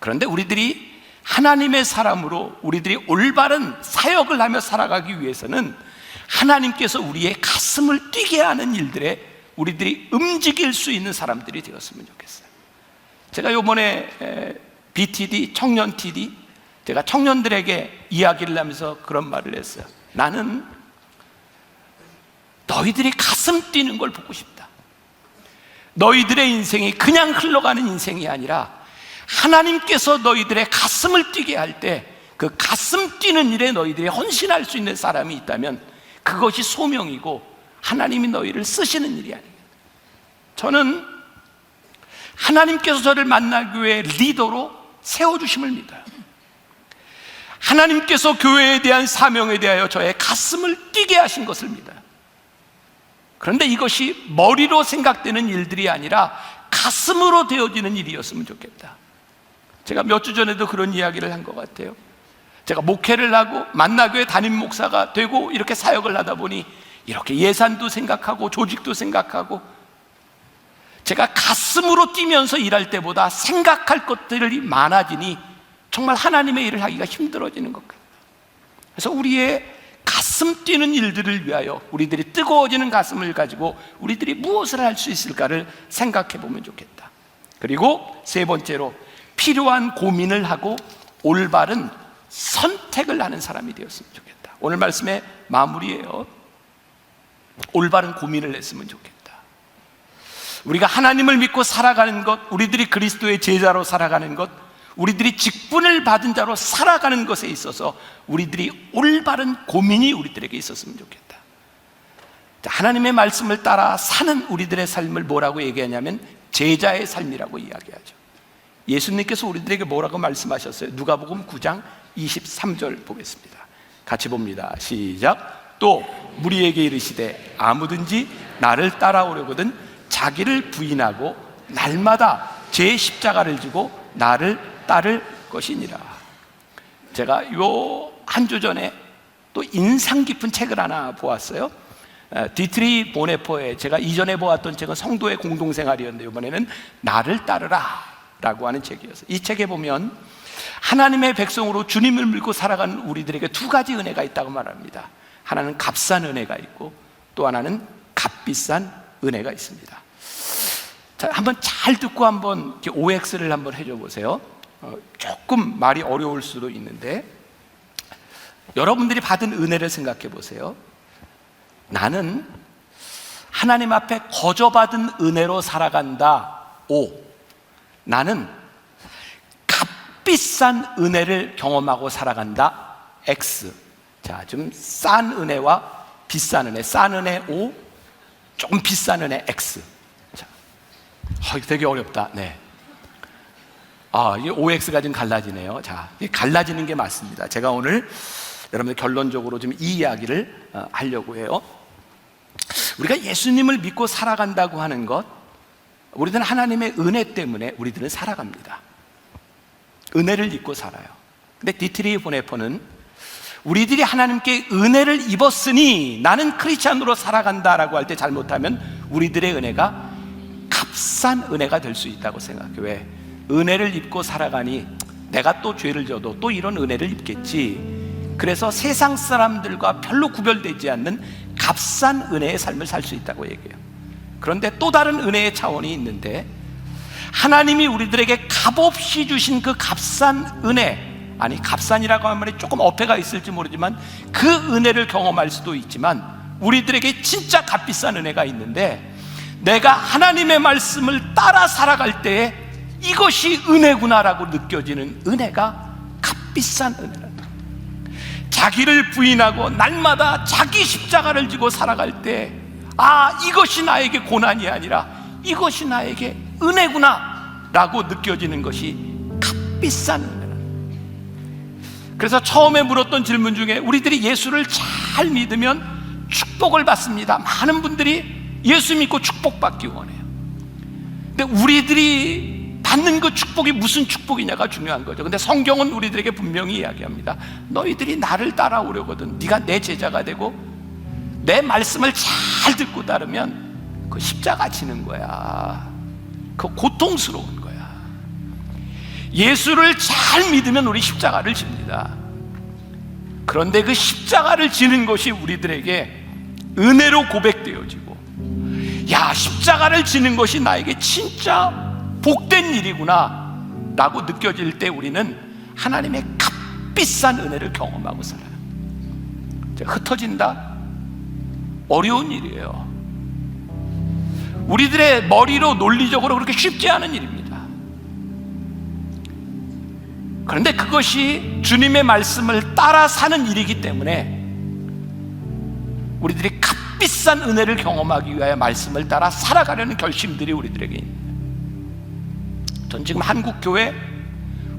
그런데 우리들이 하나님의 사람으로 우리들이 올바른 사역을 하며 살아가기 위해서는 하나님께서 우리의 가슴을 뛰게 하는 일들에 우리들이 움직일 수 있는 사람들이 되었으면 좋겠어요. 제가 이번에 BTD, 청년 TD, 제가 청년들에게 이야기를 하면서 그런 말을 했어요. 나는 너희들이 가슴 뛰는 걸 보고 싶다. 너희들의 인생이 그냥 흘러가는 인생이 아니라 하나님께서 너희들의 가슴을 뛰게 할 때 그 가슴 뛰는 일에 너희들이 헌신할 수 있는 사람이 있다면 그것이 소명이고 하나님이 너희를 쓰시는 일이 아니에요. 저는 하나님께서 저를 만나교회 리더로 세워주심을 믿어요. 하나님께서 교회에 대한 사명에 대하여 저의 가슴을 뛰게 하신 것을 믿어요. 그런데 이것이 머리로 생각되는 일들이 아니라 가슴으로 되어지는 일이었으면 좋겠다. 제가 몇 주 전에도 그런 이야기를 한 것 같아요. 제가 목회를 하고 만나교회 담임 목사가 되고 이렇게 사역을 하다 보니 이렇게 예산도 생각하고 조직도 생각하고 제가 가슴으로 뛰면서 일할 때보다 생각할 것들이 많아지니 정말 하나님의 일을 하기가 힘들어지는 것 같아요. 그래서 우리의 가슴 뛰는 일들을 위하여 우리들이 뜨거워지는 가슴을 가지고 우리들이 무엇을 할 수 있을까를 생각해 보면 좋겠다. 그리고 세 번째로 필요한 고민을 하고 올바른 선택을 하는 사람이 되었으면 좋겠다. 오늘 말씀의 마무리예요. 올바른 고민을 했으면 좋겠다. 우리가 하나님을 믿고 살아가는 것, 우리들이 그리스도의 제자로 살아가는 것, 우리들이 직분을 받은 자로 살아가는 것에 있어서 우리들이 올바른 고민이 우리들에게 있었으면 좋겠다. 하나님의 말씀을 따라 사는 우리들의 삶을 뭐라고 얘기하냐면 제자의 삶이라고 이야기하죠. 예수님께서 우리들에게 뭐라고 말씀하셨어요? 누가복음 9장 23절 보겠습니다. 같이 봅니다. 시작. 또 무리에게 이르시되 아무든지 나를 따라오려거든 자기를 부인하고 날마다 제 십자가를 지고 나를 따를 것이니라. 제가 요 한 주 전에 또 인상 깊은 책을 하나 보았어요. 디트리 보네포의, 제가 이전에 보았던 책은 성도의 공동생활이었는데 이번에는 나를 따르라 라고 하는 책이었어요. 이 책에 보면 하나님의 백성으로 주님을 믿고 살아가는 우리들에게 두 가지 은혜가 있다고 말합니다. 하나는 값싼 은혜가 있고 또 하나는 값비싼 은혜가 있습니다. 자, 한번 잘 듣고 한번 OX를 한번 해줘 보세요. 조금 말이 어려울 수도 있는데 여러분들이 받은 은혜를 생각해 보세요. 나는 하나님 앞에 거저받은 은혜로 살아간다. O. 나는 값비싼 은혜를 경험하고 살아간다. X. 자, 좀 싼 은혜와 비싼 은혜. 싼 은혜 O, 조금 비싼 은혜 X. 자, 되게 어렵다. 네. 이 OX가 좀 갈라지네요. 자, 갈라지는 게 맞습니다. 제가 오늘 여러분들 결론적으로 좀 이 이야기를 하려고 해요. 우리가 예수님을 믿고 살아간다고 하는 것, 우리들은 하나님의 은혜 때문에 우리들은 살아갑니다. 은혜를 입고 살아요. 근데 디트리 보네포는 우리들이 하나님께 은혜를 입었으니 나는 크리스찬으로 살아간다라고 할 때 잘못하면 우리들의 은혜가 값싼 은혜가 될 수 있다고 생각해요. 왜? 은혜를 입고 살아가니 내가 또 죄를 져도 또 이런 은혜를 입겠지. 그래서 세상 사람들과 별로 구별되지 않는 값싼 은혜의 삶을 살 수 있다고 얘기해요. 그런데 또 다른 은혜의 차원이 있는데 하나님이 우리들에게 값없이 주신 그 값싼 은혜, 아니 값싼이라고 하는 말이 조금 어폐가 있을지 모르지만 그 은혜를 경험할 수도 있지만 우리들에게 진짜 값비싼 은혜가 있는데 내가 하나님의 말씀을 따라 살아갈 때에 이것이 은혜구나라고 느껴지는 은혜가 값비싼 은혜랍니다. 자기를 부인하고 날마다 자기 십자가를 지고 살아갈 때 이것이 나에게 고난이 아니라 이것이 나에게 은혜구나 라고 느껴지는 것이 값비싼 은혜랍니다. 그래서 처음에 물었던 질문 중에 우리들이 예수를 잘 믿으면 축복을 받습니다. 많은 분들이 예수 믿고 축복받기 원해요. 근데 우리들이 받는 그 축복이 무슨 축복이냐가 중요한 거죠. 근데 성경은 우리들에게 분명히 이야기합니다. 너희들이 나를 따라오려거든 네가 내 제자가 되고 내 말씀을 잘 듣고 따르면 그 십자가 지는 거야. 그 고통스러운 거야. 예수를 잘 믿으면 우리 십자가를 집니다. 그런데 그 십자가를 지는 것이 우리들에게 은혜로 고백되어지고, 야, 십자가를 지는 것이 나에게 진짜 복된 일이구나 라고 느껴질 때 우리는 하나님의 값비싼 은혜를 경험하고 살아요. 흩어진다? 어려운 일이에요. 우리들의 머리로 논리적으로 그렇게 쉽지 않은 일입니다. 그런데 그것이 주님의 말씀을 따라 사는 일이기 때문에 우리들이 값비싼 은혜를 경험하기 위하여 말씀을 따라 살아가려는 결심들이 우리들에게 있습니다. 전 지금 한국교회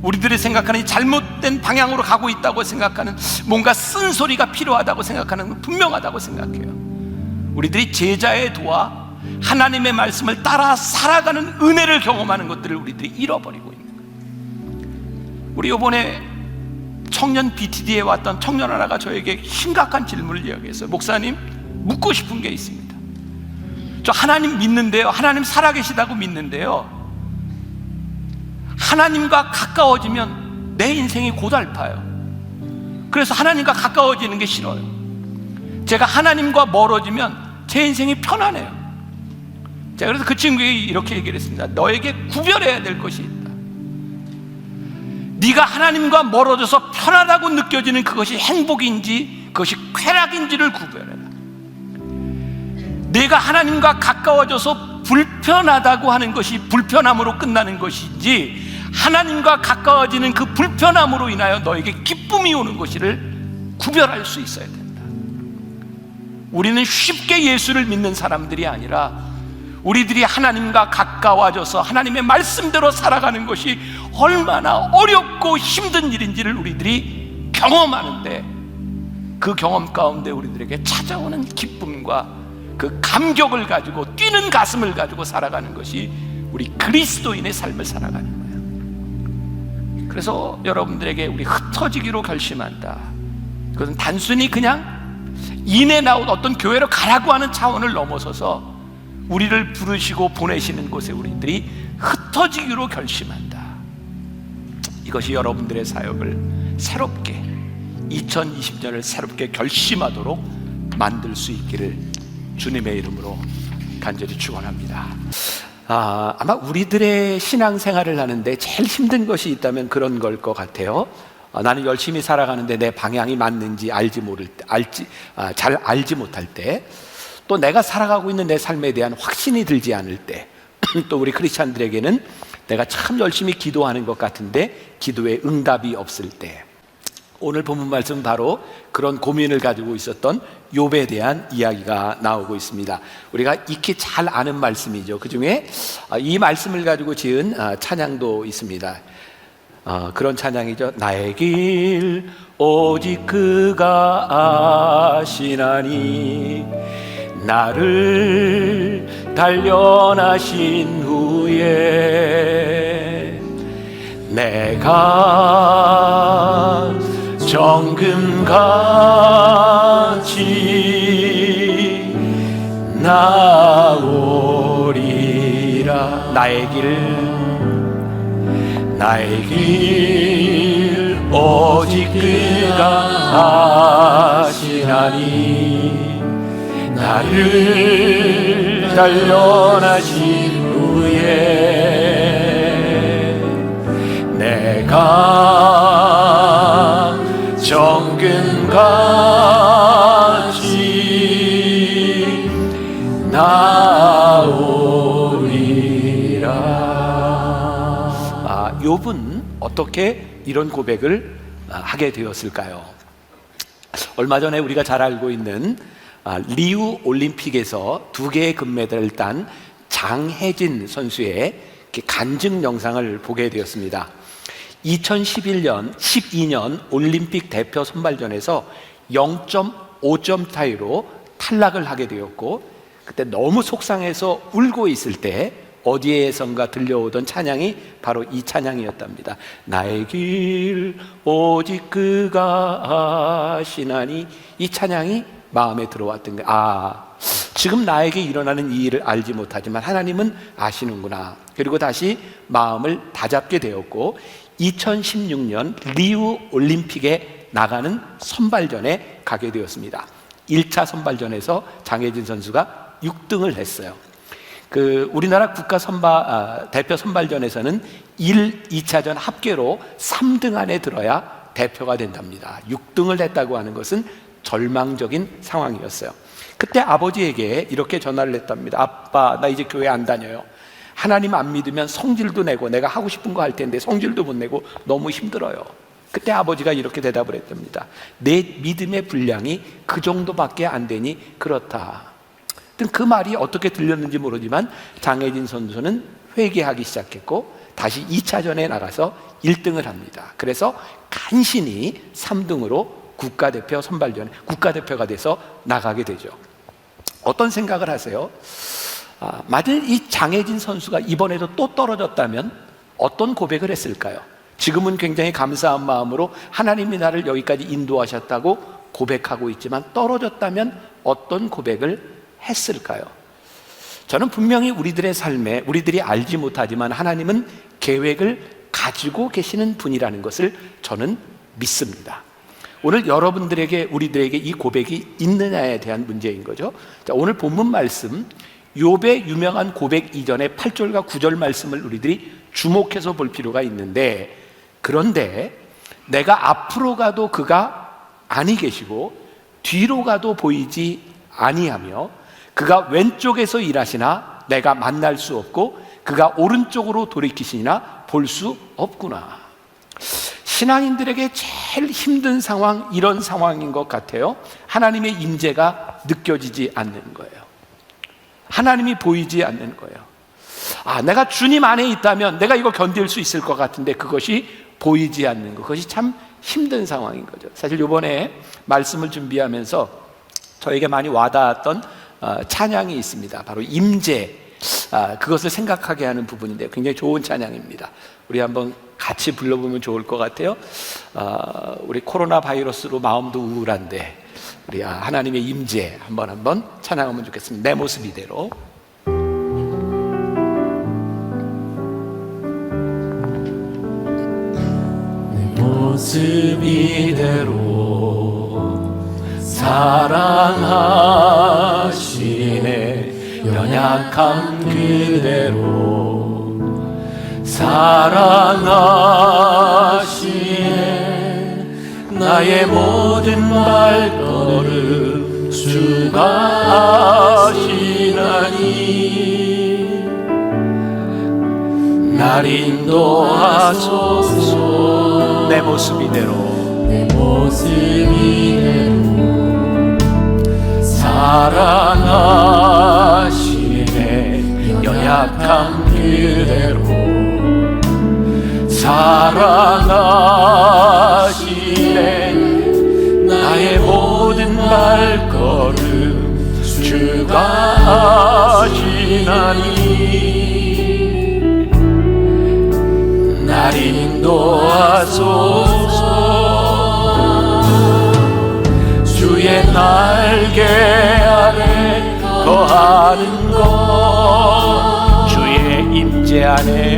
우리들이 생각하는 이 잘못된 방향으로 가고 있다고 생각하는, 뭔가 쓴소리가 필요하다고 생각하는 건 분명하다고 생각해요. 우리들이 제자의 도와 하나님의 말씀을 따라 살아가는 은혜를 경험하는 것들을 우리들이 잃어버리고 있는 거예요. 우리 이번에 청년 BTD에 왔던 청년 하나가 저에게 심각한 질문을 이야기했어요. 목사님, 묻고 싶은 게 있습니다. 저 하나님 믿는데요, 하나님 살아계시다고 믿는데요, 하나님과 가까워지면 내 인생이 고달파요. 그래서 하나님과 가까워지는 게 싫어요. 제가 하나님과 멀어지면 제 인생이 편안해요. 제가 그래서 그 친구에게 이렇게 얘기를 했습니다. 너에게 구별해야 될 것이 있다. 네가 하나님과 멀어져서 편하다고 느껴지는 그것이 행복인지 그것이 쾌락인지를 구별해라. 내가 하나님과 가까워져서 불편하다고 하는 것이 불편함으로 끝나는 것인지, 하나님과 가까워지는 그 불편함으로 인하여 너에게 기쁨이 오는 것을 구별할 수 있어야 된다. 우리는 쉽게 예수를 믿는 사람들이 아니라 우리들이 하나님과 가까워져서 하나님의 말씀대로 살아가는 것이 얼마나 어렵고 힘든 일인지를 우리들이 경험하는데, 그 경험 가운데 우리들에게 찾아오는 기쁨과 그 감격을 가지고 뛰는 가슴을 가지고 살아가는 것이 우리 그리스도인의 삶을 살아가는 거예요. 그래서 여러분들에게 우리 흩어지기로 결심한다. 그것은 단순히 그냥 인해 나온 어떤 교회로 가라고 하는 차원을 넘어서서 우리를 부르시고 보내시는 곳에 우리들이 흩어지기로 결심한다. 이것이 여러분들의 사역을 새롭게 2020년을 새롭게 결심하도록 만들 수 있기를 주님의 이름으로 간절히 축원합니다. 아마 우리들의 신앙생활을 하는데 제일 힘든 것이 있다면 그런 걸 것 같아요. 나는 열심히 살아가는데 내 방향이 맞는지 잘 알지 못할 때, 또 내가 살아가고 있는 내 삶에 대한 확신이 들지 않을 때, 또 우리 크리스찬들에게는 내가 참 열심히 기도하는 것 같은데 기도에 응답이 없을 때, 오늘 본문 말씀 바로 그런 고민을 가지고 있었던 욥에 대한 이야기가 나오고 있습니다. 우리가 익히 잘 아는 말씀이죠. 그 중에 이 말씀을 가지고 지은 찬양도 있습니다. 그런 찬양이죠. 나의 길 오직 그가 아시나니, 나를 단련하신 후에 내가 정금같이 나오리라. 나의 길 오직 그가 아시나니, 나를 단련하신 후에 내가 정금같이 나오리라. 욥은 어떻게 이런 고백을 하게 되었을까요? 얼마 전에 우리가 잘 알고 있는 리우 올림픽에서 2개의 금메달을 딴 장혜진 선수의 간증 영상을 보게 되었습니다. 2011년, 12년 올림픽 대표 선발전에서 0.5점 차이로 탈락을 하게 되었고, 그때 너무 속상해서 울고 있을 때 어디에선가 들려오던 찬양이 바로 이 찬양이었답니다. 나의 길 오직 그가 아시나니. 이 찬양이 마음에 들어왔던 거예요. 지금 나에게 일어나는 이 일을 알지 못하지만 하나님은 아시는구나. 그리고 다시 마음을 다잡게 되었고, 2016년 리우 올림픽에 나가는 선발전에 가게 되었습니다. 1차 선발전에서 장혜진 선수가 6등을 했어요. 우리나라 대표 선발전에서는 1, 2차전 합계로 3등 안에 들어야 대표가 된답니다. 6등을 했다고 하는 것은 절망적인 상황이었어요. 그때 아버지에게 이렇게 전화를 했답니다. 아빠, 나 이제 교회 안 다녀요. 하나님 안 믿으면 성질도 내고 내가 하고 싶은 거 할 텐데 성질도 못 내고 너무 힘들어요. 그때 아버지가 이렇게 대답을 했답니다. 내 믿음의 분량이 그 정도밖에 안 되니 그렇다. 그 말이 어떻게 들렸는지 모르지만 장혜진 선수는 회개하기 시작했고 다시 2차전에 나가서 1등을 합니다. 그래서 간신히 3등으로 국가대표 선발전에 국가대표가 돼서 나가게 되죠. 어떤 생각을 하세요? 만일 이 장혜진 선수가 이번에도 또 떨어졌다면 어떤 고백을 했을까요? 지금은 굉장히 감사한 마음으로 하나님이 나를 여기까지 인도하셨다고 고백하고 있지만, 떨어졌다면 어떤 고백을 했을까요? 저는 분명히 우리들의 삶에, 우리들이 알지 못하지만 하나님은 계획을 가지고 계시는 분이라는 것을 저는 믿습니다. 오늘 여러분들에게, 우리들에게 이 고백이 있느냐에 대한 문제인 거죠. 자, 오늘 본문 말씀, 욥의 유명한 고백 이전의 8절과 9절 말씀을 우리들이 주목해서 볼 필요가 있는데, 그런데 내가 앞으로 가도 그가 아니 계시고 뒤로 가도 보이지 아니하며 그가 왼쪽에서 일하시나 내가 만날 수 없고 그가 오른쪽으로 돌이키시나 볼 수 없구나. 신앙인들에게 제일 힘든 상황, 이런 상황인 것 같아요. 하나님의 임재가 느껴지지 않는 거예요. 하나님이 보이지 않는 거예요. 내가 주님 안에 있다면 내가 이거 견딜 수 있을 것 같은데 그것이 보이지 않는 것, 그것이 참 힘든 상황인 거죠. 사실 이번에 말씀을 준비하면서 저에게 많이 와닿았던 찬양이 있습니다. 바로 임재, 그것을 생각하게 하는 부분인데요. 굉장히 좋은 찬양입니다. 우리 한번 같이 불러보면 좋을 것 같아요. 우리 코로나 바이러스로 마음도 우울한데 우리 하나님의 임재 한번 찬양하면 좋겠습니다. 내 모습 이대로. 내 모습 이대로 사랑하시네. 연약한 그대로 사랑하시네. 나의 모든 발걸음 주가 아시나니 날 인도하소서. 내 모습 이대로, 내 모습 이대로 사랑하시네. 연약한 그대로 사랑하시네. 나의 모든 발걸음 주가 아시나니 날 인도하소서. 주의 날개 아래 거하는 것, 주의 임재 안에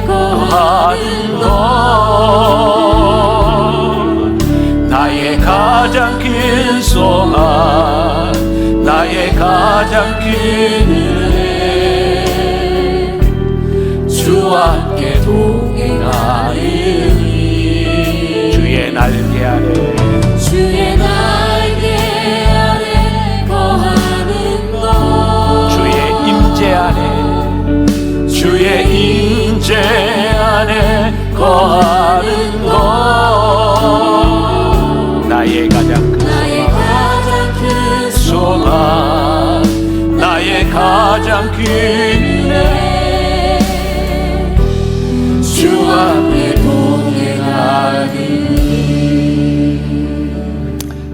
거하는 것, 나의 가장 큰 소망, 나의 가장 큰 은혜, 주와 함께 동행하리니. 주의 날개 아래, 주의 날개 아래 거하는 것, 주의 임재 안에, 주의 임재 안에 거하는 것, 나의 가장 큰 소망, 나의 가장 큰 은혜, 주와 함께 동행하니.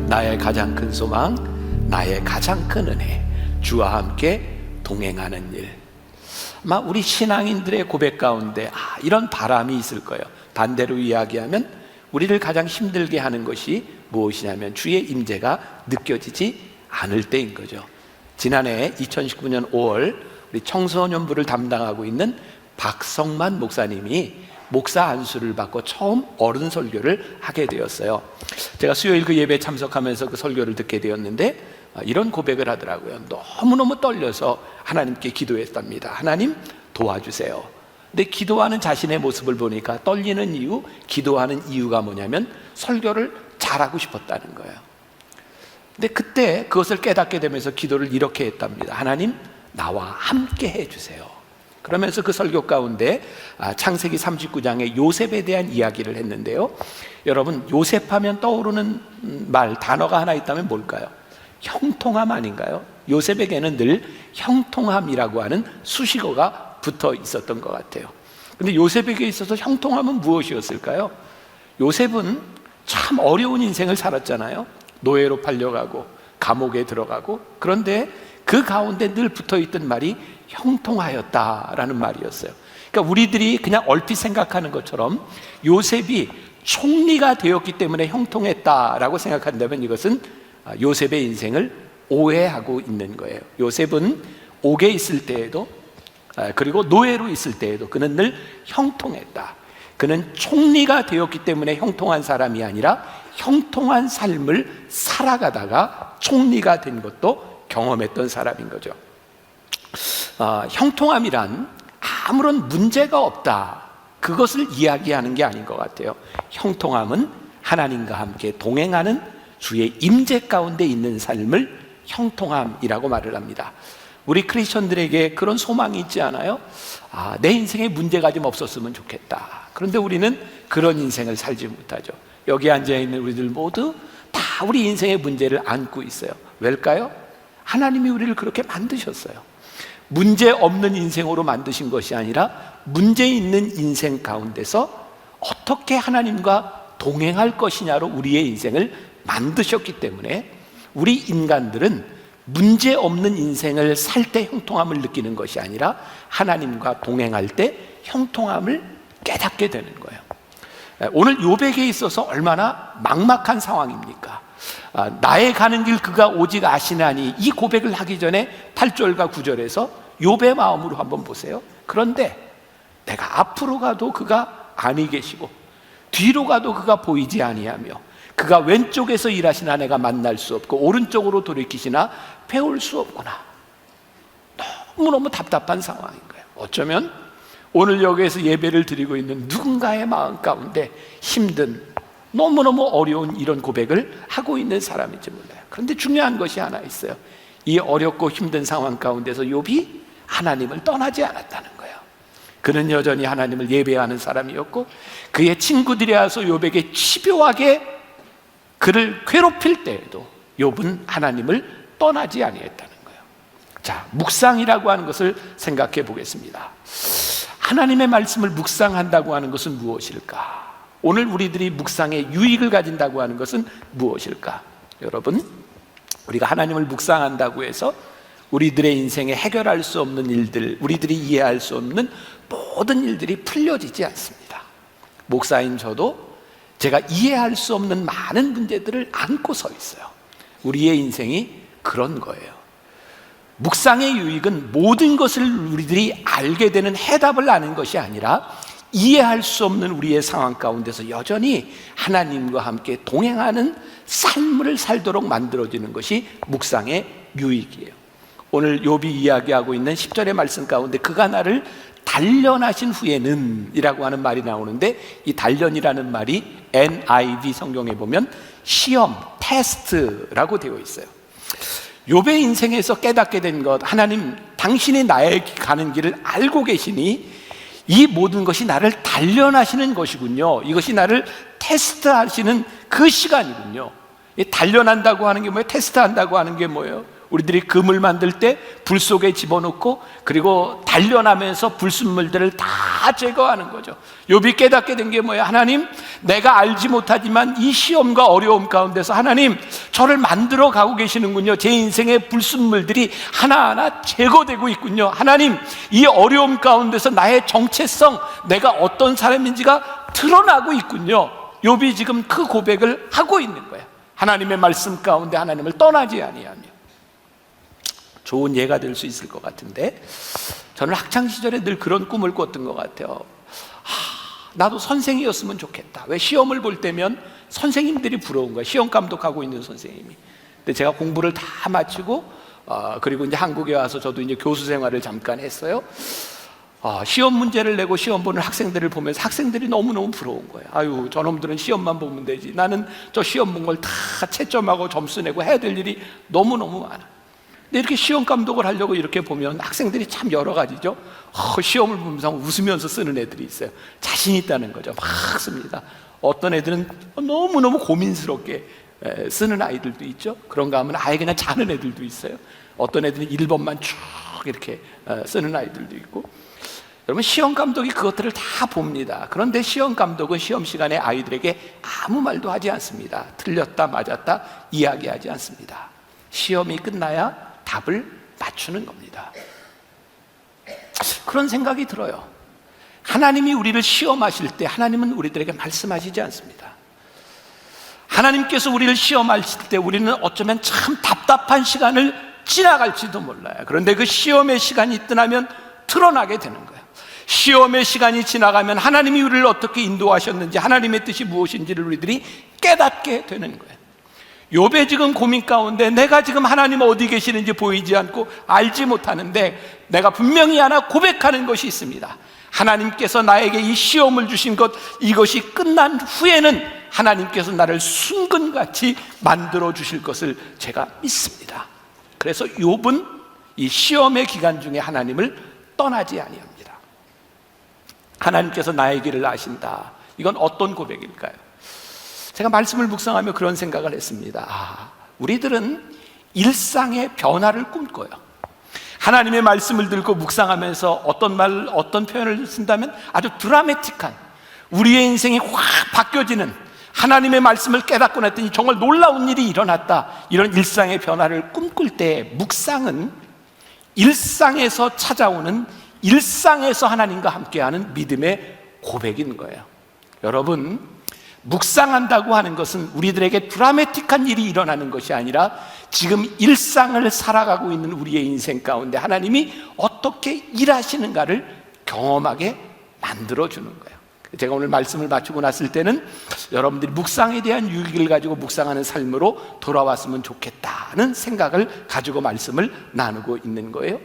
나의 가장 큰 소망, 나의 가장 큰 은혜, 주와 함께 동행하는 일. 아마 우리 신앙인들의 고백 가운데 이런 바람이 있을 거예요. 반대로 이야기하면 우리를 가장 힘들게 하는 것이 무엇이냐면 주의 임재가 느껴지지 않을 때인 거죠. 지난해 2019년 5월 우리 청소년부를 담당하고 있는 박성만 목사님이 목사 안수를 받고 처음 어른 설교를 하게 되었어요. 제가 수요일 그 예배에 참석하면서 그 설교를 듣게 되었는데 이런 고백을 하더라고요. 너무너무 떨려서 하나님께 기도했답니다. 하나님 도와주세요. 근데 기도하는 자신의 모습을 보니까 떨리는 이유, 기도하는 이유가 뭐냐면 설교를 잘하고 싶었다는 거예요. 근데 그때 그것을 깨닫게 되면서 기도를 이렇게 했답니다. 하나님 나와 함께 해주세요. 그러면서 그 설교 가운데 창세기 39장의 요셉에 대한 이야기를 했는데요. 여러분, 요셉하면 떠오르는 단어가 하나 있다면 뭘까요? 형통함 아닌가요? 요셉에게는 늘 형통함이라고 하는 수식어가 붙어 있었던 것 같아요. 근데 요셉에게 있어서 형통함은 무엇이었을까요? 요셉은 참 어려운 인생을 살았잖아요. 노예로 팔려가고 감옥에 들어가고. 그런데 그 가운데 늘 붙어있던 말이 형통하였다라는 말이었어요. 그러니까 우리들이 그냥 얼핏 생각하는 것처럼 요셉이 총리가 되었기 때문에 형통했다라고 생각한다면 이것은 요셉의 인생을 오해하고 있는 거예요. 요셉은 옥에 있을 때에도 그리고 노예로 있을 때에도 그는 늘 형통했다. 그는 총리가 되었기 때문에 형통한 사람이 아니라 형통한 삶을 살아가다가 총리가 된 것도 경험했던 사람인 거죠. 형통함이란 아무런 문제가 없다, 그것을 이야기하는 게 아닌 것 같아요. 형통함은 하나님과 함께 동행하는 주의 임재 가운데 있는 삶을 형통함이라고 말을 합니다. 우리 크리스천들에게 그런 소망이 있지 않아요? 내 인생에 문제가 좀 없었으면 좋겠다. 그런데 우리는 그런 인생을 살지 못하죠. 여기 앉아있는 우리들 모두 다 우리 인생의 문제를 안고 있어요. 왜일까요? 하나님이 우리를 그렇게 만드셨어요. 문제 없는 인생으로 만드신 것이 아니라 문제 있는 인생 가운데서 어떻게 하나님과 동행할 것이냐로 우리의 인생을 만드셨기 때문에 우리 인간들은 문제 없는 인생을 살 때 형통함을 느끼는 것이 아니라 하나님과 동행할 때 형통함을 깨닫게 되는 거예요. 오늘 욥에게 있어서 얼마나 막막한 상황입니까? 나의 가는 길 그가 오직 아시나니, 이 고백을 하기 전에 8절과 9절에서 욥의 마음으로 한번 보세요. 그런데 내가 앞으로 가도 그가 아니 계시고 뒤로 가도 그가 보이지 아니하며 그가 왼쪽에서 일하시나 내가 만날 수 없고 오른쪽으로 돌이키시나 배울 수 없구나. 너무너무 답답한 상황인 거예요. 어쩌면 오늘 여기에서 예배를 드리고 있는 누군가의 마음 가운데 힘든, 너무너무 어려운 이런 고백을 하고 있는 사람인지 몰라요. 그런데 중요한 것이 하나 있어요. 이 어렵고 힘든 상황 가운데서 욥이 하나님을 떠나지 않았다는 거예요. 그는 여전히 하나님을 예배하는 사람이었고 그의 친구들이 와서 욥에게 집요하게 그를 괴롭힐 때에도 욥은 하나님을 떠나지 아니했다는 거예요. 자, 묵상이라고 하는 것을 생각해 보겠습니다. 하나님의 말씀을 묵상한다고 하는 것은 무엇일까? 오늘 우리들이 묵상에 유익을 가진다고 하는 것은 무엇일까? 여러분, 우리가 하나님을 묵상한다고 해서 우리들의 인생에 해결할 수 없는 일들, 우리들이 이해할 수 없는 모든 일들이 풀려지지 않습니다. 목사인 저도 제가 이해할 수 없는 많은 문제들을 안고 서 있어요. 우리의 인생이 그런 거예요. 묵상의 유익은 모든 것을 우리들이 알게 되는 해답을 아는 것이 아니라 이해할 수 없는 우리의 상황 가운데서 여전히 하나님과 함께 동행하는 삶을 살도록 만들어지는 것이 묵상의 유익이에요. 오늘 욥이 이야기하고 있는 10절의 말씀 가운데 그가 나를 단련하신 후에는 이라고 하는 말이 나오는데, 이 단련이라는 말이 NIV 성경에 보면 시험, 테스트라고 되어 있어요. 욥의 인생에서 깨닫게 된 것, 하나님 당신이 나의 가는 길을 알고 계시니 이 모든 것이 나를 단련하시는 것이군요. 이것이 나를 테스트하시는 그 시간이군요. 단련한다고 하는 게 뭐예요? 테스트한다고 하는 게 뭐예요? 우리들이 금을 만들 때 불 속에 집어넣고 그리고 단련하면서 불순물들을 다 제거하는 거죠. 욥이 깨닫게 된 게 뭐예요? 하나님, 내가 알지 못하지만 이 시험과 어려움 가운데서 하나님 저를 만들어 가고 계시는군요. 제 인생의 불순물들이 하나하나 제거되고 있군요. 하나님, 이 어려움 가운데서 나의 정체성, 내가 어떤 사람인지가 드러나고 있군요. 욥이 지금 그 고백을 하고 있는 거예요. 하나님의 말씀 가운데 하나님을 떠나지 아니하며. 좋은 예가 될 수 있을 것 같은데, 저는 학창시절에 늘 그런 꿈을 꿨던 것 같아요. 나도 선생이었으면 좋겠다. 왜? 시험을 볼 때면 선생님들이 부러운 거예요. 시험 감독하고 있는 선생님이. 근데 제가 공부를 다 마치고 그리고 이제 한국에 와서 저도 이제 교수 생활을 잠깐 했어요. 시험 문제를 내고 시험 보는 학생들을 보면서 학생들이 너무너무 부러운 거예요. 아유, 저놈들은 시험만 보면 되지. 나는 저 시험 본 걸 다 채점하고 점수 내고 해야 될 일이 너무너무 많아. 근데 이렇게 시험 감독을 하려고 이렇게 보면 학생들이 참 여러 가지죠. 시험을 보면서 웃으면서 쓰는 애들이 있어요. 자신 있다는 거죠. 막 씁니다. 어떤 애들은 너무너무 고민스럽게 쓰는 아이들도 있죠. 그런가 하면 아예 그냥 자는 애들도 있어요. 어떤 애들은 1번만 쭉 이렇게 쓰는 아이들도 있고. 여러분, 시험 감독이 그것들을 다 봅니다. 그런데 시험 감독은 시험 시간에 아이들에게 아무 말도 하지 않습니다. 틀렸다 맞았다 이야기하지 않습니다. 시험이 끝나야 답을 맞추는 겁니다. 그런 생각이 들어요. 하나님이 우리를 시험하실 때 하나님은 우리들에게 말씀하시지 않습니다. 하나님께서 우리를 시험하실 때 우리는 어쩌면 참 답답한 시간을 지나갈지도 몰라요. 그런데 그 시험의 시간이 떠나면 드러나게 되는 거예요. 시험의 시간이 지나가면 하나님이 우리를 어떻게 인도하셨는지, 하나님의 뜻이 무엇인지를 우리들이 깨닫게 되는 거예요. 욥의 지금 고민 가운데 내가 지금 하나님 어디 계시는지 보이지 않고 알지 못하는데 내가 분명히 하나 고백하는 것이 있습니다. 하나님께서 나에게 이 시험을 주신 것, 이것이 끝난 후에는 하나님께서 나를 순금같이 만들어 주실 것을 제가 믿습니다. 그래서 욥은 이 시험의 기간 중에 하나님을 떠나지 아니합니다. 하나님께서 나의 길을 아신다. 이건 어떤 고백일까요? 제가 말씀을 묵상하며 그런 생각을 했습니다. 우리들은 일상의 변화를 꿈꿔요. 하나님의 말씀을 듣고 묵상하면서 어떤 표현을 쓴다면 아주 드라마틱한, 우리의 인생이 확 바뀌어지는, 하나님의 말씀을 깨닫고 났더니 정말 놀라운 일이 일어났다, 이런 일상의 변화를 꿈꿀 때 묵상은 일상에서 찾아오는, 일상에서 하나님과 함께하는 믿음의 고백인 거예요. 여러분, 묵상한다고 하는 것은 우리들에게 드라마틱한 일이 일어나는 것이 아니라 지금 일상을 살아가고 있는 우리의 인생 가운데 하나님이 어떻게 일하시는가를 경험하게 만들어주는 거예요. 제가 오늘 말씀을 마치고 났을 때는 여러분들이 묵상에 대한 유익을 가지고 묵상하는 삶으로 돌아왔으면 좋겠다는 생각을 가지고 말씀을 나누고 있는 거예요.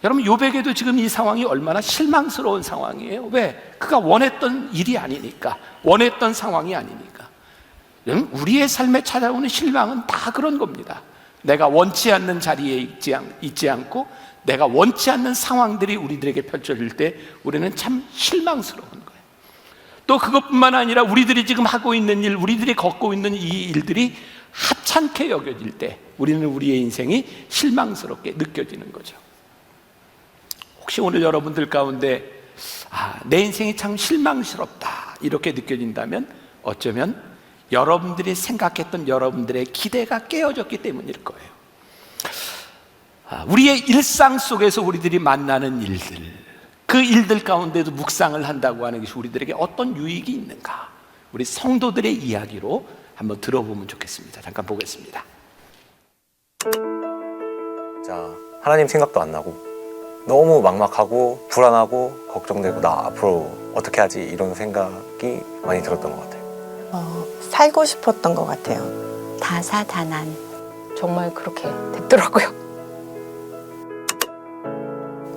여러분, 욥에게도 지금 이 상황이 얼마나 실망스러운 상황이에요. 왜? 그가 원했던 일이 아니니까, 원했던 상황이 아니니까. 여러분, 우리의 삶에 찾아오는 실망은 다 그런 겁니다. 내가 원치 않는 자리에 있지 않고 내가 원치 않는 상황들이 우리들에게 펼쳐질 때 우리는 참 실망스러운 거예요. 또 그것뿐만 아니라 우리들이 지금 하고 있는 일, 우리들이 걷고 있는 이 일들이 하찮게 여겨질 때 우리는 우리의 인생이 실망스럽게 느껴지는 거죠. 혹시 오늘 여러분들 가운데 내 인생이 참 실망스럽다 이렇게 느껴진다면 어쩌면 여러분들이 생각했던 여러분들의 기대가 깨어졌기 때문일 거예요. 우리의 일상 속에서 우리들이 만나는 일들, 그 일들 가운데도 묵상을 한다고 하는 것이 우리들에게 어떤 유익이 있는가, 우리 성도들의 이야기로 한번 들어보면 좋겠습니다. 잠깐 보겠습니다. 자, 하나님 생각도 안 나고 너무 막막하고 불안하고 걱정되고 나 앞으로 어떻게 하지, 이런 생각이 많이 들었던 것 같아요. 살고 싶었던 것 같아요. 다사다난. 정말 그렇게 됐더라고요.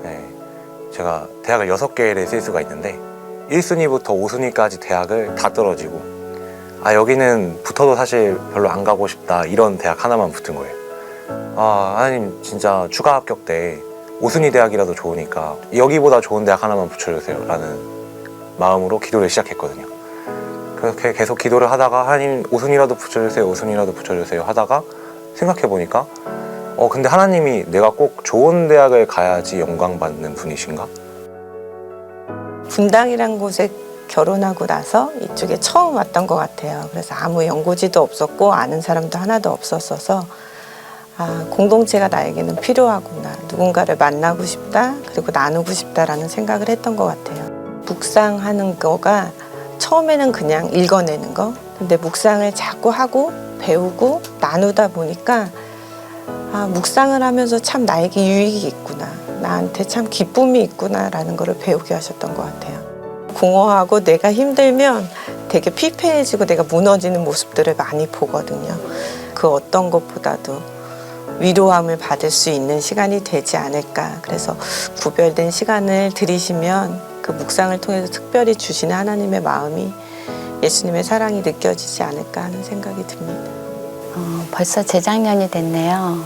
네, 제가 대학을 6개를 쓸 수가 있는데 1순위부터 5순위까지 대학을 다 떨어지고 여기는 붙어도 사실 별로 안 가고 싶다, 이런 대학 하나만 붙은 거예요. 하나님 진짜 추가 합격 때 5순위 대학이라도 좋으니까 여기보다 좋은 대학 하나만 붙여주세요 라는 마음으로 기도를 시작했거든요. 그렇게 계속 기도를 하다가 하나님 5순위라도 붙여주세요, 5순위라도 붙여주세요 하다가 생각해보니까 근데 하나님이 내가 꼭 좋은 대학을 가야지 영광받는 분이신가? 분당이란 곳에 결혼하고 나서 이쪽에 처음 왔던 것 같아요. 그래서 아무 연고지도 없었고 아는 사람도 하나도 없었어서 공동체가 나에게는 필요하구나, 누군가를 만나고 싶다, 그리고 나누고 싶다라는 생각을 했던 것 같아요. 묵상하는 거가 처음에는 그냥 읽어내는 거, 근데 묵상을 자꾸 하고 배우고 나누다 보니까 묵상을 하면서 참 나에게 유익이 있구나, 나한테 참 기쁨이 있구나라는 거를 배우게 하셨던 것 같아요. 공허하고 내가 힘들면 되게 피폐해지고 내가 무너지는 모습들을 많이 보거든요. 그 어떤 것보다도 위로함을 받을 수 있는 시간이 되지 않을까. 그래서 구별된 시간을 들이시면 그 묵상을 통해서 특별히 주시는 하나님의 마음이, 예수님의 사랑이 느껴지지 않을까 하는 생각이 듭니다. 벌써 재작년이 됐네요.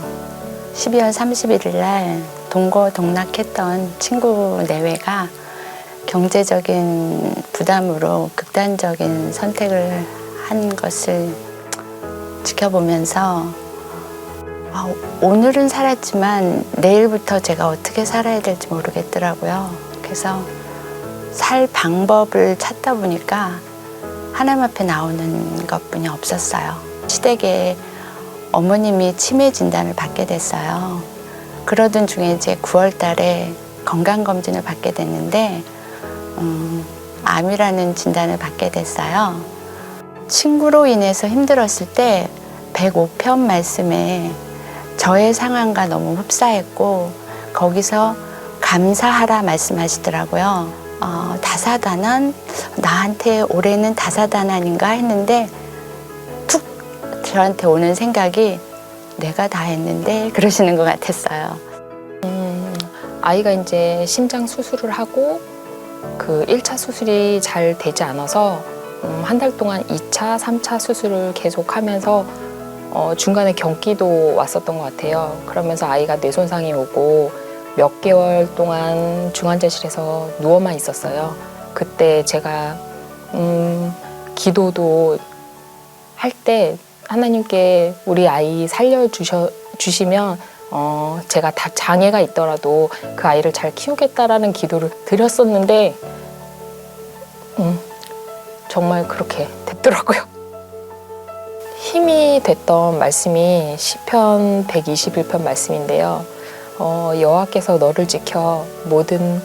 12월 31일 날 동거동락했던 친구 내외가 경제적인 부담으로 극단적인 선택을 한 것을 지켜보면서 오늘은 살았지만 내일부터 제가 어떻게 살아야 될지 모르겠더라고요. 그래서 살 방법을 찾다 보니까 하나님 앞에 나오는 것뿐이 없었어요. 시댁에 어머님이 치매 진단을 받게 됐어요. 그러던 중에 이제 9월 달에 건강검진을 받게 됐는데 암이라는 진단을 받게 됐어요. 친구로 인해서 힘들었을 때 105편 말씀에 저의 상황과 너무 흡사했고 거기서 감사하라 말씀하시더라고요. 다사다난, 나한테 올해는 다사다난인가 했는데 툭 저한테 오는 생각이 내가 다 했는데 그러시는 것 같았어요. 아이가 이제 심장 수술을 하고 그 1차 수술이 잘 되지 않아서 한 달 동안 2차, 3차 수술을 계속하면서 중간에 경기도 왔었던 것 같아요. 그러면서 아이가 뇌 손상이 오고 몇 개월 동안 중환자실에서 누워만 있었어요. 그때 제가 기도도 할 때 하나님께 우리 아이 살려주시면 제가 다 장애가 있더라도 그 아이를 잘 키우겠다라는 기도를 드렸었는데 정말 그렇게 됐더라고요. 힘이 됐던 말씀이 시편 121편 말씀인데요. 여호와께서 너를 지켜 모든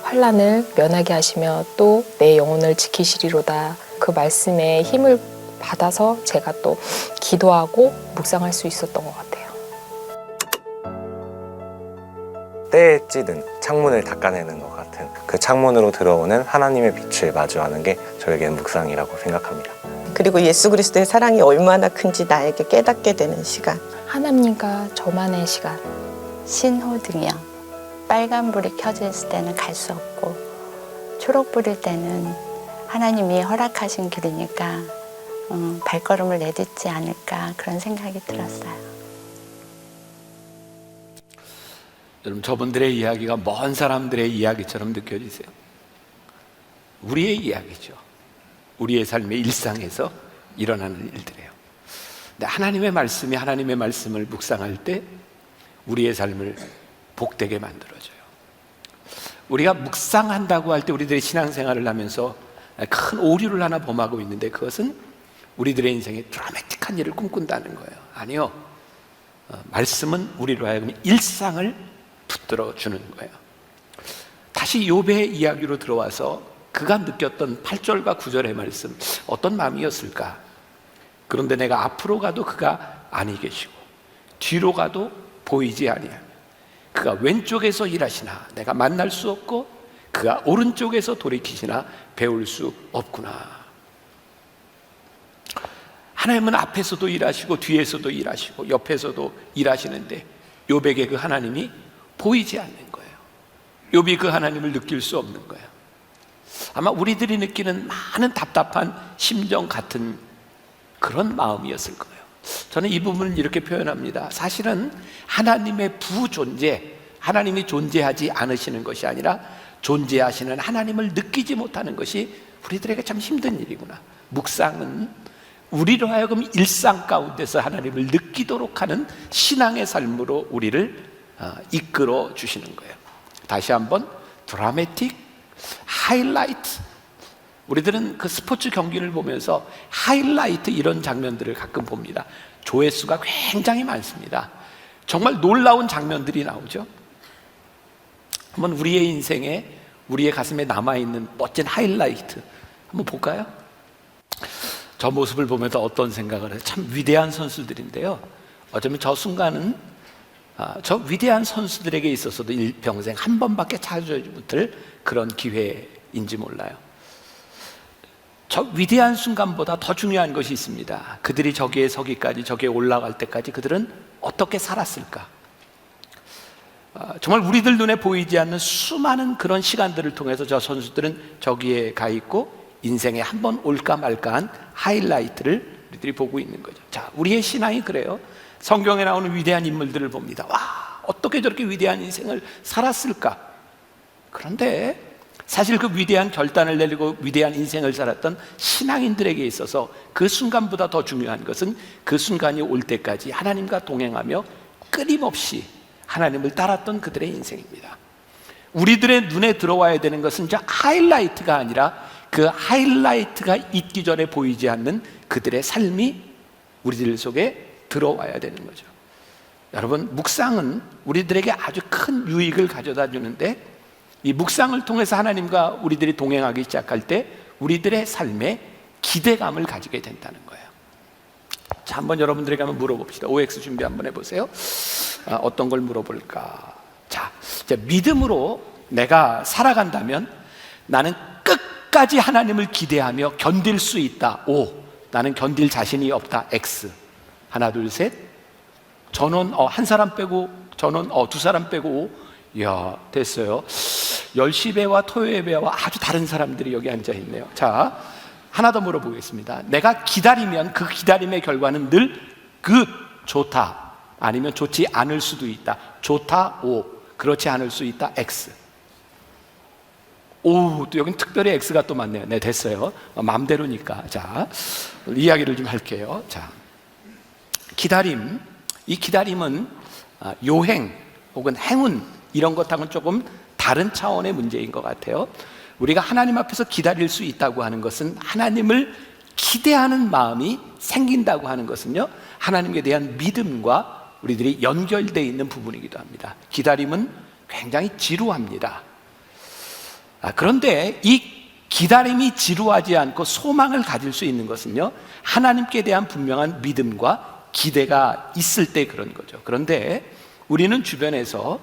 환난을 면하게 하시며 또 내 영혼을 지키시리로다. 그 말씀에 힘을 받아서 제가 또 기도하고 묵상할 수 있었던 것 같아요. 때에 찌든 창문을 닦아내는 것 같은 그 창문으로 들어오는 하나님의 빛을 마주하는 게 저에게는 묵상이라고 생각합니다. 그리고 예수 그리스도의 사랑이 얼마나 큰지 나에게 깨닫게 되는 시간. 하나님과 저만의 시간. 신호등이요. 빨간불이 켜져 있을 때는 갈 수 없고 초록불일 때는 하나님이 허락하신 길이니까 발걸음을 내딛지 않을까 그런 생각이 들었어요. 여러분, 저분들의 이야기가 먼 사람들의 이야기처럼 느껴지세요? 우리의 이야기죠. 우리의 삶의 일상에서 일어나는 일들이에요. 근데 하나님의 말씀을 묵상할 때 우리의 삶을 복되게 만들어줘요. 우리가 묵상한다고 할 때 우리들의 신앙생활을 하면서 큰 오류를 하나 범하고 있는데 그것은 우리들의 인생에 드라마틱한 일을 꿈꾼다는 거예요. 아니요. 말씀은 우리로 하여금 일상을 붙들어 주는 거예요. 다시 욥의 이야기로 들어와서 그가 느꼈던 8절과 9절의 말씀, 어떤 마음이었을까? 그런데 내가 앞으로 가도 그가 아니 계시고 뒤로 가도 보이지 아니하며 그가 왼쪽에서 일하시나 내가 만날 수 없고 그가 오른쪽에서 돌이키시나 배울 수 없구나. 하나님은 앞에서도 일하시고 뒤에서도 일하시고 옆에서도 일하시는데 욥에게 그 하나님이 보이지 않는 거예요. 욥이 그 하나님을 느낄 수 없는 거예요. 아마 우리들이 느끼는 많은 답답한 심정 같은 그런 마음이었을 거예요. 저는 이 부분을 이렇게 표현합니다. 사실은 하나님의 부존재, 하나님이 존재하지 않으시는 것이 아니라 존재하시는 하나님을 느끼지 못하는 것이 우리들에게 참 힘든 일이구나. 묵상은 우리로 하여금 일상 가운데서 하나님을 느끼도록 하는 신앙의 삶으로 우리를 이끌어 주시는 거예요. 다시 한번 드라마틱, 하이라이트. 우리들은 그 스포츠 경기를 보면서 하이라이트 이런 장면들을 가끔 봅니다. 조회수가 굉장히 많습니다. 정말 놀라운 장면들이 나오죠. 한번 우리의 인생에, 우리의 가슴에 남아있는 멋진 하이라이트 한번 볼까요? 저 모습을 보면서 어떤 생각을 해요? 참 위대한 선수들인데요. 어쩌면 저 순간은 저 위대한 선수들에게 있어서도 일평생 한 번밖에 찾아주지 못할 그런 기회인지 몰라요. 저 위대한 순간보다 더 중요한 것이 있습니다. 그들이 저기에 서기까지, 저기에 올라갈 때까지 그들은 어떻게 살았을까? 정말 우리들 눈에 보이지 않는 수많은 그런 시간들을 통해서 저 선수들은 저기에 가 있고 인생에 한 번 올까 말까한 하이라이트를 우리들이 보고 있는 거죠. 자, 우리의 신앙이 그래요. 성경에 나오는 위대한 인물들을 봅니다. 와, 어떻게 저렇게 위대한 인생을 살았을까? 그런데 사실 그 위대한 결단을 내리고 위대한 인생을 살았던 신앙인들에게 있어서 그 순간보다 더 중요한 것은 그 순간이 올 때까지 하나님과 동행하며 끊임없이 하나님을 따랐던 그들의 인생입니다. 우리들의 눈에 들어와야 되는 것은 저 하이라이트가 아니라 그 하이라이트가 있기 전에 보이지 않는 그들의 삶이 우리들 속에 들어와야 되는 거죠. 여러분, 묵상은 우리들에게 아주 큰 유익을 가져다 주는데, 이 묵상을 통해서 하나님과 우리들이 동행하기 시작할 때 우리들의 삶에 기대감을 가지게 된다는 거예요. 자, 한번 여러분들에게 한번 물어봅시다. OX 준비 한번 해보세요. 어떤 걸 물어볼까? 자, 믿음으로 내가 살아간다면 나는 끝까지 하나님을 기대하며 견딜 수 있다. O. 나는 견딜 자신이 없다. X. 하나, 둘, 셋. 저는 한 사람 빼고, 저는 두 사람 빼고 O. 이야, 됐어요. 10시 배와 토요일 배와 아주 다른 사람들이 여기 앉아 있네요. 자, 하나 더 물어보겠습니다. 내가 기다리면 그 기다림의 결과는 늘 good, 좋다. 아니면 좋지 않을 수도 있다. 좋다, O. 그렇지 않을 수 있다, X. 오, 또 여긴 특별히 X가 또 많네요. 네, 됐어요. 마음대로니까. 자, 이야기를 좀 할게요. 자, 기다림. 이 기다림은 요행 혹은 행운 이런 것하고는 조금 다른 차원의 문제인 것 같아요. 우리가 하나님 앞에서 기다릴 수 있다고 하는 것은 하나님을 기대하는 마음이 생긴다고 하는 것은요, 하나님에 대한 믿음과 우리들이 연결되어 있는 부분이기도 합니다. 기다림은 굉장히 지루합니다. 그런데 이 기다림이 지루하지 않고 소망을 가질 수 있는 것은요, 하나님께 대한 분명한 믿음과 기대가 있을 때 그런 거죠. 그런데 우리는 주변에서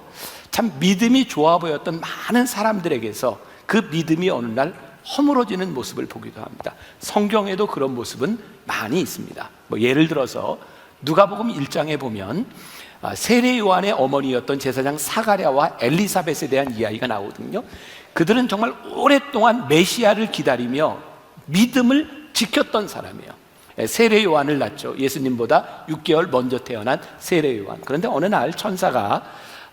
참 믿음이 좋아 보였던 많은 사람들에게서 그 믿음이 어느 날 허물어지는 모습을 보기도 합니다. 성경에도 그런 모습은 많이 있습니다. 예를 들어서 누가복음 1장에 보면 세례 요한의 어머니였던 제사장 사가랴와 엘리사벳에 대한 이야기가 나오거든요. 그들은 정말 오랫동안 메시아를 기다리며 믿음을 지켰던 사람이에요. 세례 요한을 낳죠. 예수님보다 6개월 먼저 태어난 세례 요한. 그런데 어느 날 천사가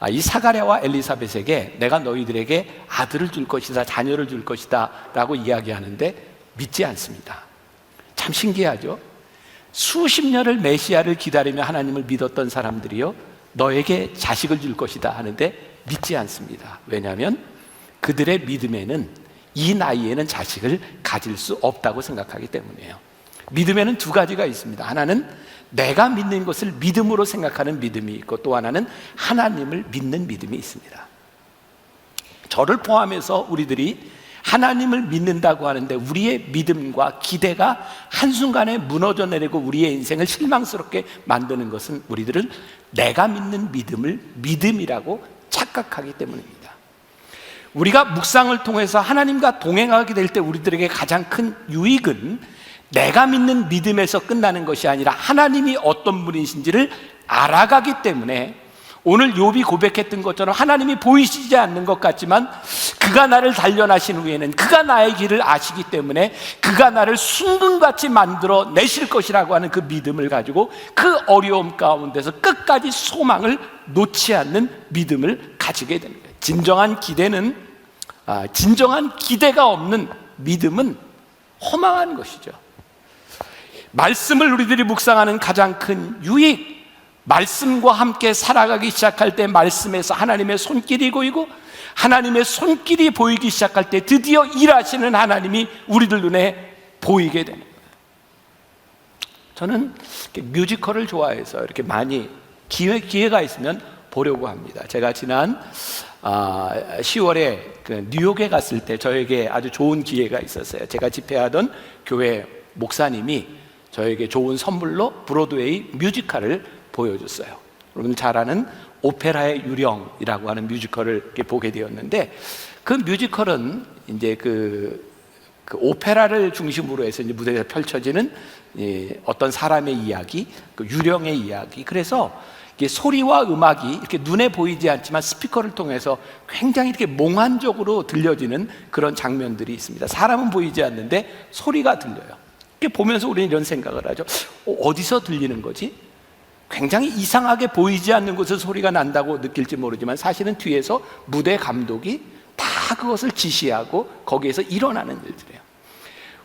이 사가랴와 엘리사벳에게 내가 너희들에게 아들을 줄 것이다, 자녀를 줄 것이다 라고 이야기하는데 믿지 않습니다. 참 신기하죠. 수십 년을 메시아를 기다리며 하나님을 믿었던 사람들이요, 너에게 자식을 줄 것이다 하는데 믿지 않습니다. 왜냐하면 그들의 믿음에는 이 나이에는 자식을 가질 수 없다고 생각하기 때문이에요. 믿음에는 두 가지가 있습니다. 하나는 내가 믿는 것을 믿음으로 생각하는 믿음이 있고, 또 하나는 하나님을 믿는 믿음이 있습니다. 저를 포함해서 우리들이 하나님을 믿는다고 하는데 우리의 믿음과 기대가 한순간에 무너져 내리고 우리의 인생을 실망스럽게 만드는 것은 우리들은 내가 믿는 믿음을 믿음이라고 착각하기 때문입니다. 우리가 묵상을 통해서 하나님과 동행하게 될 때 우리들에게 가장 큰 유익은 내가 믿는 믿음에서 끝나는 것이 아니라 하나님이 어떤 분이신지를 알아가기 때문에, 오늘 욥이 고백했던 것처럼 하나님이 보이시지 않는 것 같지만 그가 나를 단련하신 후에는 그가 나의 길을 아시기 때문에 그가 나를 순금같이 만들어 내실 것이라고 하는 그 믿음을 가지고 그 어려움 가운데서 끝까지 소망을 놓지 않는 믿음을 가지게 되는 거예요. 진정한 기대가 없는 믿음은 허망한 것이죠. 말씀을 우리들이 묵상하는 가장 큰 유익, 말씀과 함께 살아가기 시작할 때 말씀에서 하나님의 손길이 보이고, 하나님의 손길이 보이기 시작할 때 드디어 일하시는 하나님이 우리들 눈에 보이게 되는 거예요. 저는 뮤지컬을 좋아해서 이렇게 많이 기회가 있으면 보려고 합니다. 제가 지난 10월에 뉴욕에 갔을 때 저에게 아주 좋은 기회가 있었어요. 제가 집회하던 교회 목사님이 저에게 좋은 선물로 브로드웨이 뮤지컬을 보여줬어요. 여러분 잘 아는 오페라의 유령이라고 하는 뮤지컬을 이렇게 보게 되었는데, 그 뮤지컬은 이제 그 오페라를 중심으로 해서 이제 무대에서 펼쳐지는 어떤 사람의 이야기, 그 유령의 이야기. 그래서 이게 소리와 음악이 이렇게 눈에 보이지 않지만 스피커를 통해서 굉장히 이렇게 몽환적으로 들려지는 그런 장면들이 있습니다. 사람은 보이지 않는데 소리가 들려요. 이렇게 보면서 우리는 이런 생각을 하죠. 어디서 들리는 거지? 굉장히 이상하게 보이지 않는 곳에서 소리가 난다고 느낄지 모르지만 사실은 뒤에서 무대 감독이 다 그것을 지시하고 거기에서 일어나는 일들이에요.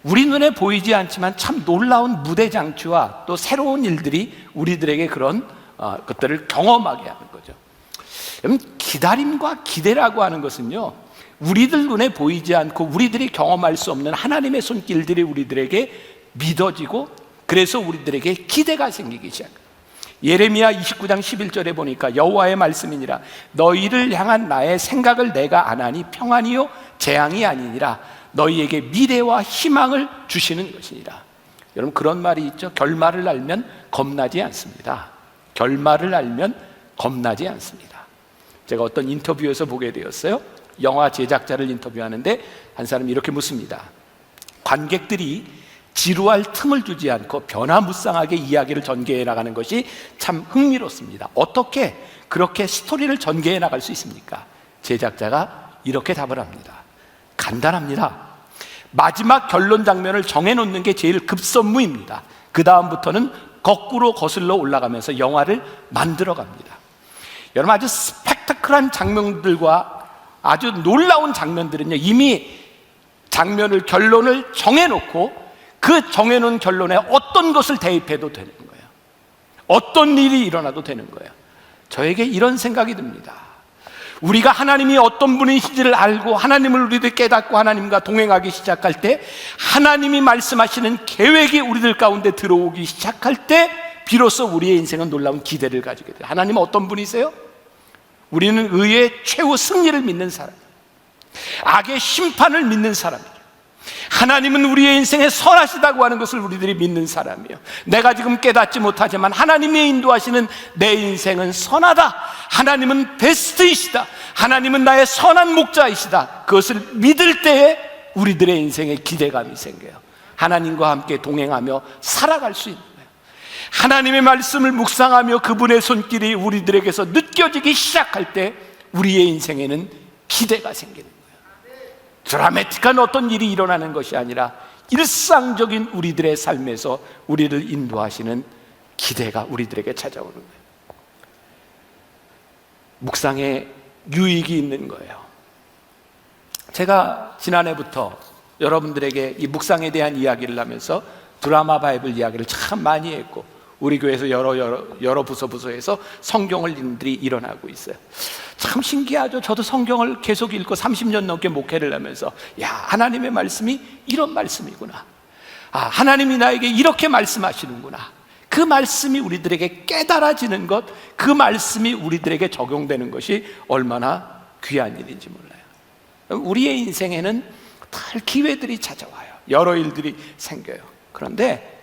우리 눈에 보이지 않지만 참 놀라운 무대 장치와 또 새로운 일들이 우리들에게 그런 것들을 경험하게 하는 거죠. 기다림과 기대라고 하는 것은요, 우리들 눈에 보이지 않고 우리들이 경험할 수 없는 하나님의 손길들이 우리들에게 믿어지고, 그래서 우리들에게 기대가 생기기 시작해요. 예레미야 29장 11절에 보니까 여호와의 말씀이니라 너희를 향한 나의 생각을 내가 아나니 평안이요 재앙이 아니니라 너희에게 미래와 희망을 주시는 것이니라. 여러분 그런 말이 있죠. 결말을 알면 겁나지 않습니다. 결말을 알면 겁나지 않습니다. 제가 어떤 인터뷰에서 보게 되었어요. 영화 제작자를 인터뷰하는데 한 사람이 이렇게 묻습니다. 관객들이 지루할 틈을 주지 않고 변화무쌍하게 이야기를 전개해 나가는 것이 참 흥미롭습니다. 어떻게 그렇게 스토리를 전개해 나갈 수 있습니까? 제작자가 이렇게 답을 합니다. 간단합니다. 마지막 결론 장면을 정해놓는 게 제일 급선무입니다. 그 다음부터는 거꾸로 거슬러 올라가면서 영화를 만들어 갑니다. 여러분 아주 스펙타클한 장면들과 아주 놀라운 장면들은요 이미 장면을 결론을 정해놓고 그 정해놓은 결론에 어떤 것을 대입해도 되는 거예요. 어떤 일이 일어나도 되는 거예요. 저에게 이런 생각이 듭니다. 우리가 하나님이 어떤 분이신지를 알고 하나님을 우리들 깨닫고 하나님과 동행하기 시작할 때 하나님이 말씀하시는 계획이 우리들 가운데 들어오기 시작할 때 비로소 우리의 인생은 놀라운 기대를 가지게 돼요. 하나님은 어떤 분이세요? 우리는 의의 최후 승리를 믿는 사람, 악의 심판을 믿는 사람이에요. 하나님은 우리의 인생에 선하시다고 하는 것을 우리들이 믿는 사람이에요. 내가 지금 깨닫지 못하지만 하나님이 인도하시는 내 인생은 선하다. 하나님은 베스트이시다. 하나님은 나의 선한 목자이시다. 그것을 믿을 때에 우리들의 인생에 기대감이 생겨요. 하나님과 함께 동행하며 살아갈 수 있는 거예요. 하나님의 말씀을 묵상하며 그분의 손길이 우리들에게서 느껴지기 시작할 때 우리의 인생에는 기대가 생기는 거예요. 드라마틱한 어떤 일이 일어나는 것이 아니라 일상적인 우리들의 삶에서 우리를 인도하시는 기대가 우리들에게 찾아오는 거예요. 묵상에 유익이 있는 거예요. 제가 지난해부터 여러분들에게 이 묵상에 대한 이야기를 하면서 드라마 바이블 이야기를 참 많이 했고 우리 교회에서 여러 부서에서 성경을 읽는 일이 일어나고 있어요. 참 신기하죠. 저도 성경을 계속 읽고 30년 넘게 목회를 하면서 야, 하나님의 말씀이 이런 말씀이구나. 아, 하나님이 나에게 이렇게 말씀하시는구나. 그 말씀이 우리들에게 깨달아지는 것, 그 말씀이 우리들에게 적용되는 것이 얼마나 귀한 일인지 몰라요. 우리의 인생에는 늘 기회들이 찾아와요. 여러 일들이 생겨요. 그런데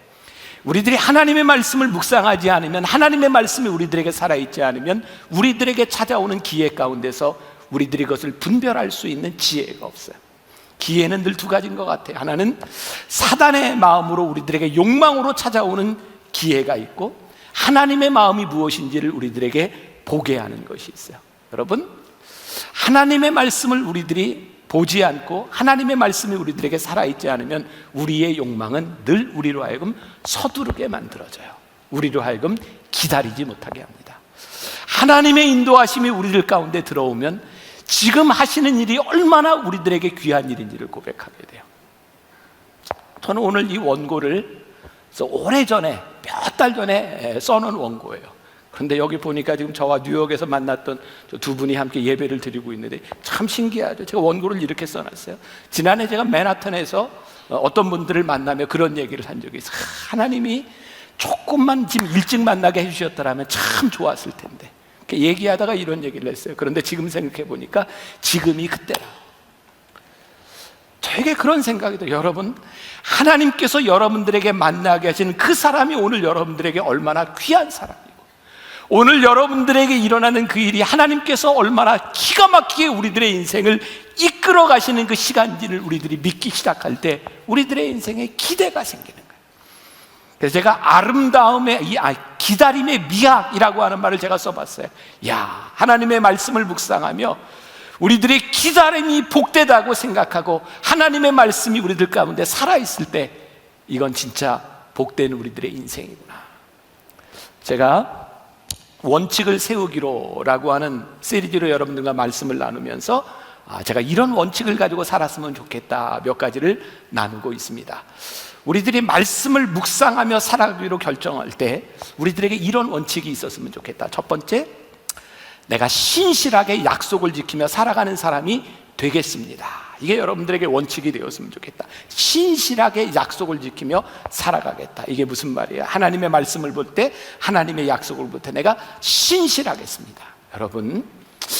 우리들이 하나님의 말씀을 묵상하지 않으면, 하나님의 말씀이 우리들에게 살아있지 않으면 우리들에게 찾아오는 기회 가운데서 우리들이 그것을 분별할 수 있는 지혜가 없어요. 기회는 늘 두 가지인 것 같아요. 하나는 사단의 마음으로 우리들에게 욕망으로 찾아오는 기회가 있고, 하나님의 마음이 무엇인지를 우리들에게 보게 하는 것이 있어요. 여러분, 하나님의 말씀을 우리들이 보지 않고 하나님의 말씀이 우리들에게 살아있지 않으면 우리의 욕망은 늘 우리로 하여금 서두르게 만들어져요. 우리로 하여금 기다리지 못하게 합니다. 하나님의 인도하심이 우리들 가운데 들어오면 지금 하시는 일이 얼마나 우리들에게 귀한 일인지를 고백하게 돼요. 저는 오늘 이 원고를 오래전에 몇 달 전에 써놓은 원고예요. 그런데 여기 보니까 지금 저와 뉴욕에서 만났던 두 분이 함께 예배를 드리고 있는데 참 신기하죠. 제가 원고를 이렇게 써놨어요. 지난해 제가 맨하탄에서 어떤 분들을 만나며 그런 얘기를 한 적이 있어요. 하나님이 조금만 지금 일찍 만나게 해주셨더라면 참 좋았을 텐데. 얘기하다가 이런 얘기를 했어요. 그런데 지금 생각해 보니까 지금이 그때라. 저에게 그런 생각이 들어요. 여러분, 하나님께서 여러분들에게 만나게 하시는 그 사람이 오늘 여러분들에게 얼마나 귀한 사람이고, 오늘 여러분들에게 일어나는 그 일이 하나님께서 얼마나 기가 막히게 우리들의 인생을 이끌어 가시는 그 시간인지를 우리들이 믿기 시작할 때 우리들의 인생에 기대가 생기는 거예요. 그래서 제가 아름다움의 기다림의 미학이라고 하는 말을 제가 써봤어요. 야, 하나님의 말씀을 묵상하며 우리들의 기다림이 복되다고 생각하고 하나님의 말씀이 우리들 가운데 살아있을 때 이건 진짜 복된 우리들의 인생이구나. 제가 원칙을 세우기로라고 하는 시리즈로 여러분들과 말씀을 나누면서 제가 이런 원칙을 가지고 살았으면 좋겠다 몇 가지를 나누고 있습니다. 우리들이 말씀을 묵상하며 살아가기로 결정할 때 우리들에게 이런 원칙이 있었으면 좋겠다. 첫 번째, 내가 신실하게 약속을 지키며 살아가는 사람이 되겠습니다. 이게 여러분들에게 원칙이 되었으면 좋겠다. 신실하게 약속을 지키며 살아가겠다. 이게 무슨 말이에요? 하나님의 말씀을 볼 때, 하나님의 약속을 볼 때 내가 신실하겠습니다. 여러분,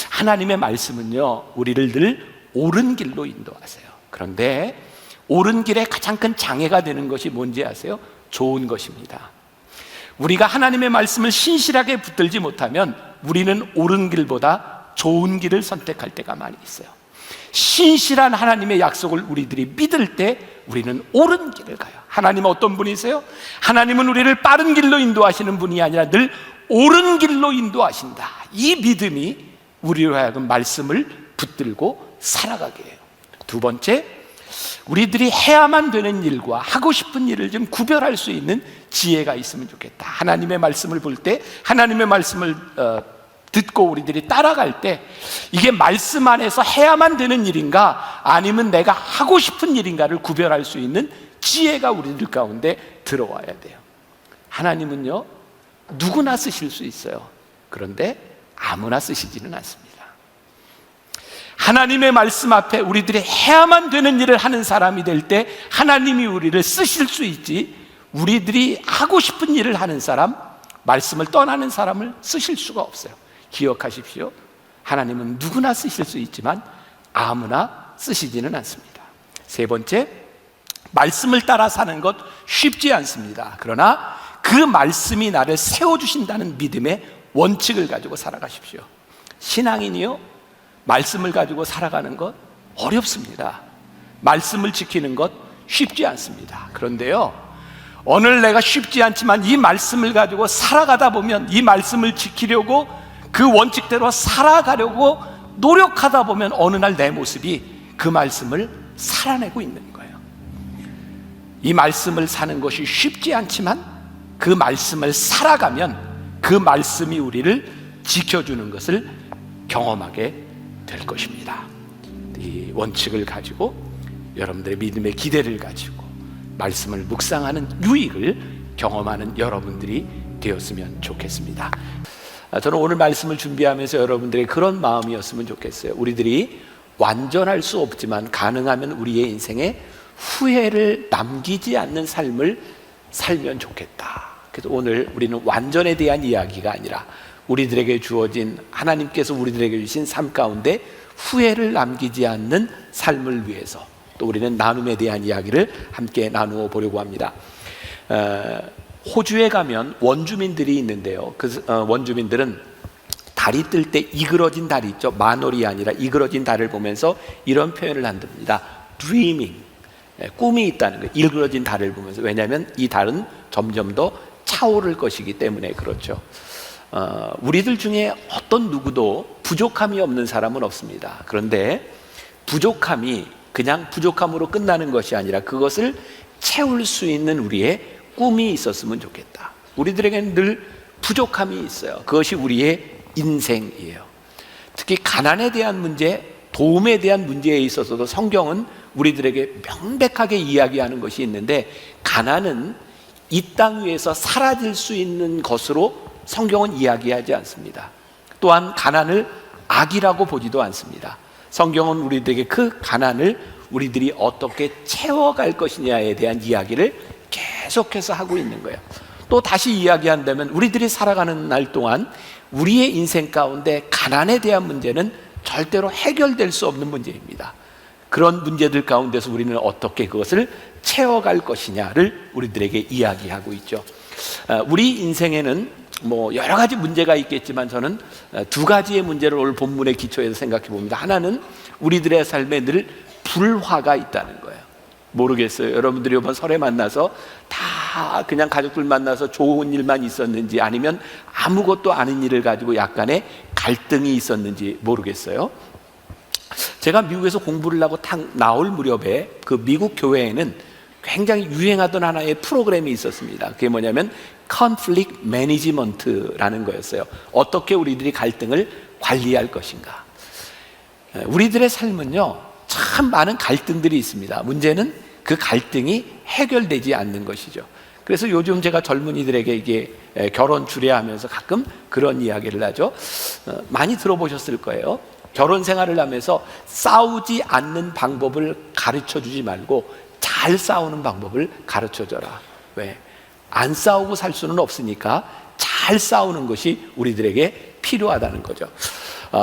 하나님의 말씀은요, 우리를 늘 옳은 길로 인도하세요. 그런데 옳은 길에 가장 큰 장애가 되는 것이 뭔지 아세요? 좋은 것입니다. 우리가 하나님의 말씀을 신실하게 붙들지 못하면 우리는 옳은 길보다 좋은 길을 선택할 때가 많이 있어요. 신실한 하나님의 약속을 우리들이 믿을 때 우리는 옳은 길을 가요. 하나님은 어떤 분이세요? 하나님은 우리를 빠른 길로 인도하시는 분이 아니라 늘 옳은 길로 인도하신다. 이 믿음이 우리로 하여금 말씀을 붙들고 살아가게 해요. 두 번째, 우리들이 해야만 되는 일과 하고 싶은 일을 좀 구별할 수 있는 지혜가 있으면 좋겠다. 하나님의 말씀을 볼 때, 하나님의 말씀을 듣고 우리들이 따라갈 때 이게 말씀 안에서 해야만 되는 일인가 아니면 내가 하고 싶은 일인가를 구별할 수 있는 지혜가 우리들 가운데 들어와야 돼요. 하나님은요, 누구나 쓰실 수 있어요. 그런데 아무나 쓰시지는 않습니다. 하나님의 말씀 앞에 우리들이 해야만 되는 일을 하는 사람이 될 때 하나님이 우리를 쓰실 수 있지, 우리들이 하고 싶은 일을 하는 사람, 말씀을 떠나는 사람을 쓰실 수가 없어요. 기억하십시오. 하나님은 누구나 쓰실 수 있지만 아무나 쓰시지는 않습니다. 세 번째, 말씀을 따라 사는 것 쉽지 않습니다. 그러나 그 말씀이 나를 세워주신다는 믿음의 원칙을 가지고 살아가십시오. 신앙인이요, 말씀을 가지고 살아가는 것 어렵습니다. 말씀을 지키는 것 쉽지 않습니다. 그런데요, 오늘 내가 쉽지 않지만 이 말씀을 가지고 살아가다 보면, 이 말씀을 지키려고 그 원칙대로 살아가려고 노력하다 보면 어느 날 내 모습이 그 말씀을 살아내고 있는 거예요. 이 말씀을 사는 것이 쉽지 않지만 그 말씀을 살아가면 그 말씀이 우리를 지켜주는 것을 경험하게 될 것입니다. 이 원칙을 가지고 여러분들의 믿음의 기대를 가지고 말씀을 묵상하는 유익을 경험하는 여러분들이 되었으면 좋겠습니다. 저는 오늘 말씀을 준비하면서 여러분들의 그런 마음이었으면 좋겠어요. 우리들이 완전할 수 없지만 가능하면 우리의 인생에 후회를 남기지 않는 삶을 살면 좋겠다. 그래서 오늘 우리는 완전에 대한 이야기가 아니라 우리들에게 주어진, 하나님께서 우리들에게 주신 삶 가운데 후회를 남기지 않는 삶을 위해서 또 우리는 나눔에 대한 이야기를 함께 나누어 보려고 합니다. 호주에 가면 원주민들이 있는데요, 그 원주민들은 달이 뜰 때 이그러진 달이 있죠. 만월이 아니라 이그러진 달을 보면서 이런 표현을 한답니다. Dreaming, 꿈이 있다는 거예요. 이그러진 달을 보면서. 왜냐하면 이 달은 점점 더 차오를 것이기 때문에 그렇죠. 우리들 중에 어떤 누구도 부족함이 없는 사람은 없습니다. 그런데 부족함이 그냥 부족함으로 끝나는 것이 아니라 그것을 채울 수 있는 우리의 꿈이 있었으면 좋겠다. 우리들에게는 늘 부족함이 있어요. 그것이 우리의 인생이에요. 특히 가난에 대한 문제, 도움에 대한 문제에 있어서도 성경은 우리들에게 명백하게 이야기하는 것이 있는데, 가난은 이 땅 위에서 사라질 수 있는 것으로 성경은 이야기하지 않습니다. 또한 가난을 악이라고 보지도 않습니다. 성경은 우리들에게 그 가난을 우리들이 어떻게 채워갈 것이냐에 대한 이야기를 계속해서 하고 있는 거예요. 또 다시 이야기한다면 우리들이 살아가는 날 동안 우리의 인생 가운데 가난에 대한 문제는 절대로 해결될 수 없는 문제입니다. 그런 문제들 가운데서 우리는 어떻게 그것을 채워갈 것이냐를 우리들에게 이야기하고 있죠. 우리 인생에는 여러 가지 문제가 있겠지만 저는 두 가지의 문제를 오늘 본문의 기초에서 생각해 봅니다. 하나는 우리들의 삶에 늘 불화가 있다는 거예요. 모르겠어요. 여러분들이 이번 설에 만나서 다 그냥 가족들 만나서 좋은 일만 있었는지 아니면 아무것도 아닌 일을 가지고 약간의 갈등이 있었는지 모르겠어요. 제가 미국에서 공부를 하고 딱 나올 무렵에 그 미국 교회에는 굉장히 유행하던 하나의 프로그램이 있었습니다. 그게 뭐냐면 Conflict Management라는 거였어요. 어떻게 우리들이 갈등을 관리할 것인가. 우리들의 삶은요, 참 많은 갈등들이 있습니다. 문제는 그 갈등이 해결되지 않는 것이죠. 그래서 요즘 제가 젊은이들에게 이게 결혼 주례하면서 가끔 그런 이야기를 하죠. 많이 들어보셨을 거예요. 결혼 생활을 하면서 싸우지 않는 방법을 가르쳐 주지 말고 잘 싸우는 방법을 가르쳐 줘라. 왜? 안 싸우고 살 수는 없으니까 잘 싸우는 것이 우리들에게 필요하다는 거죠.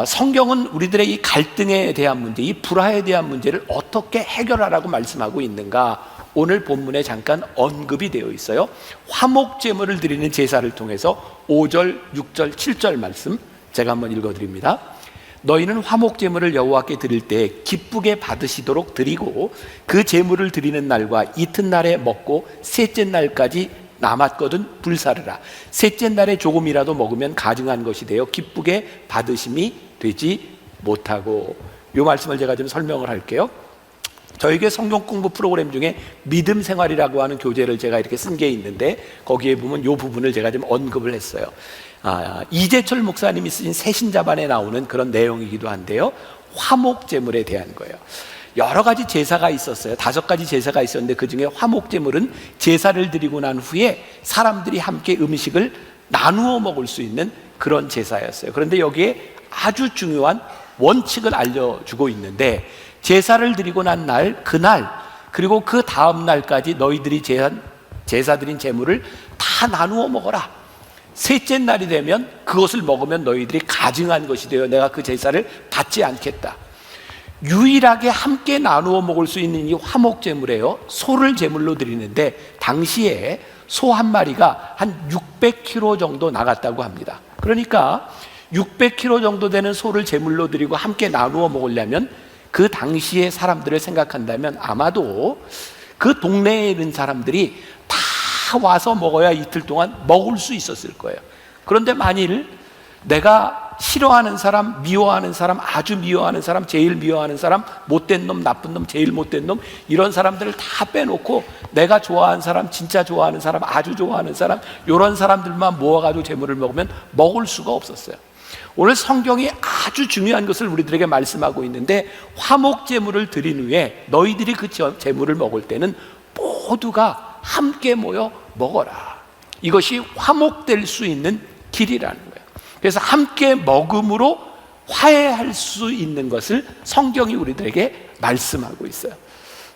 성경은 우리들의 이 갈등에 대한 문제, 이 불화에 대한 문제를 어떻게 해결하라고 말씀하고 있는가? 오늘 본문에 잠깐 언급이 되어 있어요. 화목제물을 드리는 제사를 통해서 5절, 6절, 7절 말씀 제가 한번 읽어드립니다. 너희는 화목제물을 여호와께 드릴 때 기쁘게 받으시도록 드리고 그 제물을 드리는 날과 이튿날에 먹고 셋째 날까지 남았거든 불사르라. 셋째 날에 조금이라도 먹으면 가증한 것이 되어 기쁘게 받으심이 되지 못하고. 이 말씀을 제가 좀 설명을 할게요. 저에게 성경 공부 프로그램 중에 믿음 생활이라고 하는 교재를 제가 이렇게 쓴 게 있는데 거기에 보면 이 부분을 제가 좀 언급을 했어요. 이재철 목사님이 쓰신 새신자반에 나오는 그런 내용이기도 한데요. 화목제물에 대한 거예요. 여러 가지 제사가 있었어요. 5가지 제사가 있었는데 그 중에 화목제물은 제사를 드리고 난 후에 사람들이 함께 음식을 나누어 먹을 수 있는 그런 제사였어요. 그런데 여기에 아주 중요한 원칙을 알려주고 있는데 제사를 드리고 난 날, 그날 그리고 그 다음 날까지 너희들이 제사 드린 제물을 다 나누어 먹어라. 셋째 날이 되면 그것을 먹으면 너희들이 가증한 것이 되어 내가 그 제사를 받지 않겠다. 유일하게 함께 나누어 먹을 수 있는 이 화목제물이에요. 소를 제물로 드리는데 당시에 소 한 마리가 한 600kg 정도 나갔다고 합니다. 그러니까 600kg 정도 되는 소를 제물로 드리고 함께 나누어 먹으려면 그 당시의 사람들을 생각한다면 아마도 그 동네에 있는 사람들이 다 와서 먹어야 이틀 동안 먹을 수 있었을 거예요. 그런데 만일 내가 싫어하는 사람, 미워하는 사람, 아주 미워하는 사람, 제일 미워하는 사람, 못된 놈, 나쁜 놈, 제일 못된 놈, 이런 사람들을 다 빼놓고 내가 좋아하는 사람, 진짜 좋아하는 사람, 아주 좋아하는 사람, 이런 사람들만 모아가지고 제물을 먹으면 먹을 수가 없었어요. 오늘 성경이 아주 중요한 것을 우리들에게 말씀하고 있는데 화목제물을 드린 후에 너희들이 그 제물을 먹을 때는 모두가 함께 모여 먹어라. 이것이 화목될 수 있는 길이라는 거예요. 그래서 함께 먹음으로 화해할 수 있는 것을 성경이 우리들에게 말씀하고 있어요.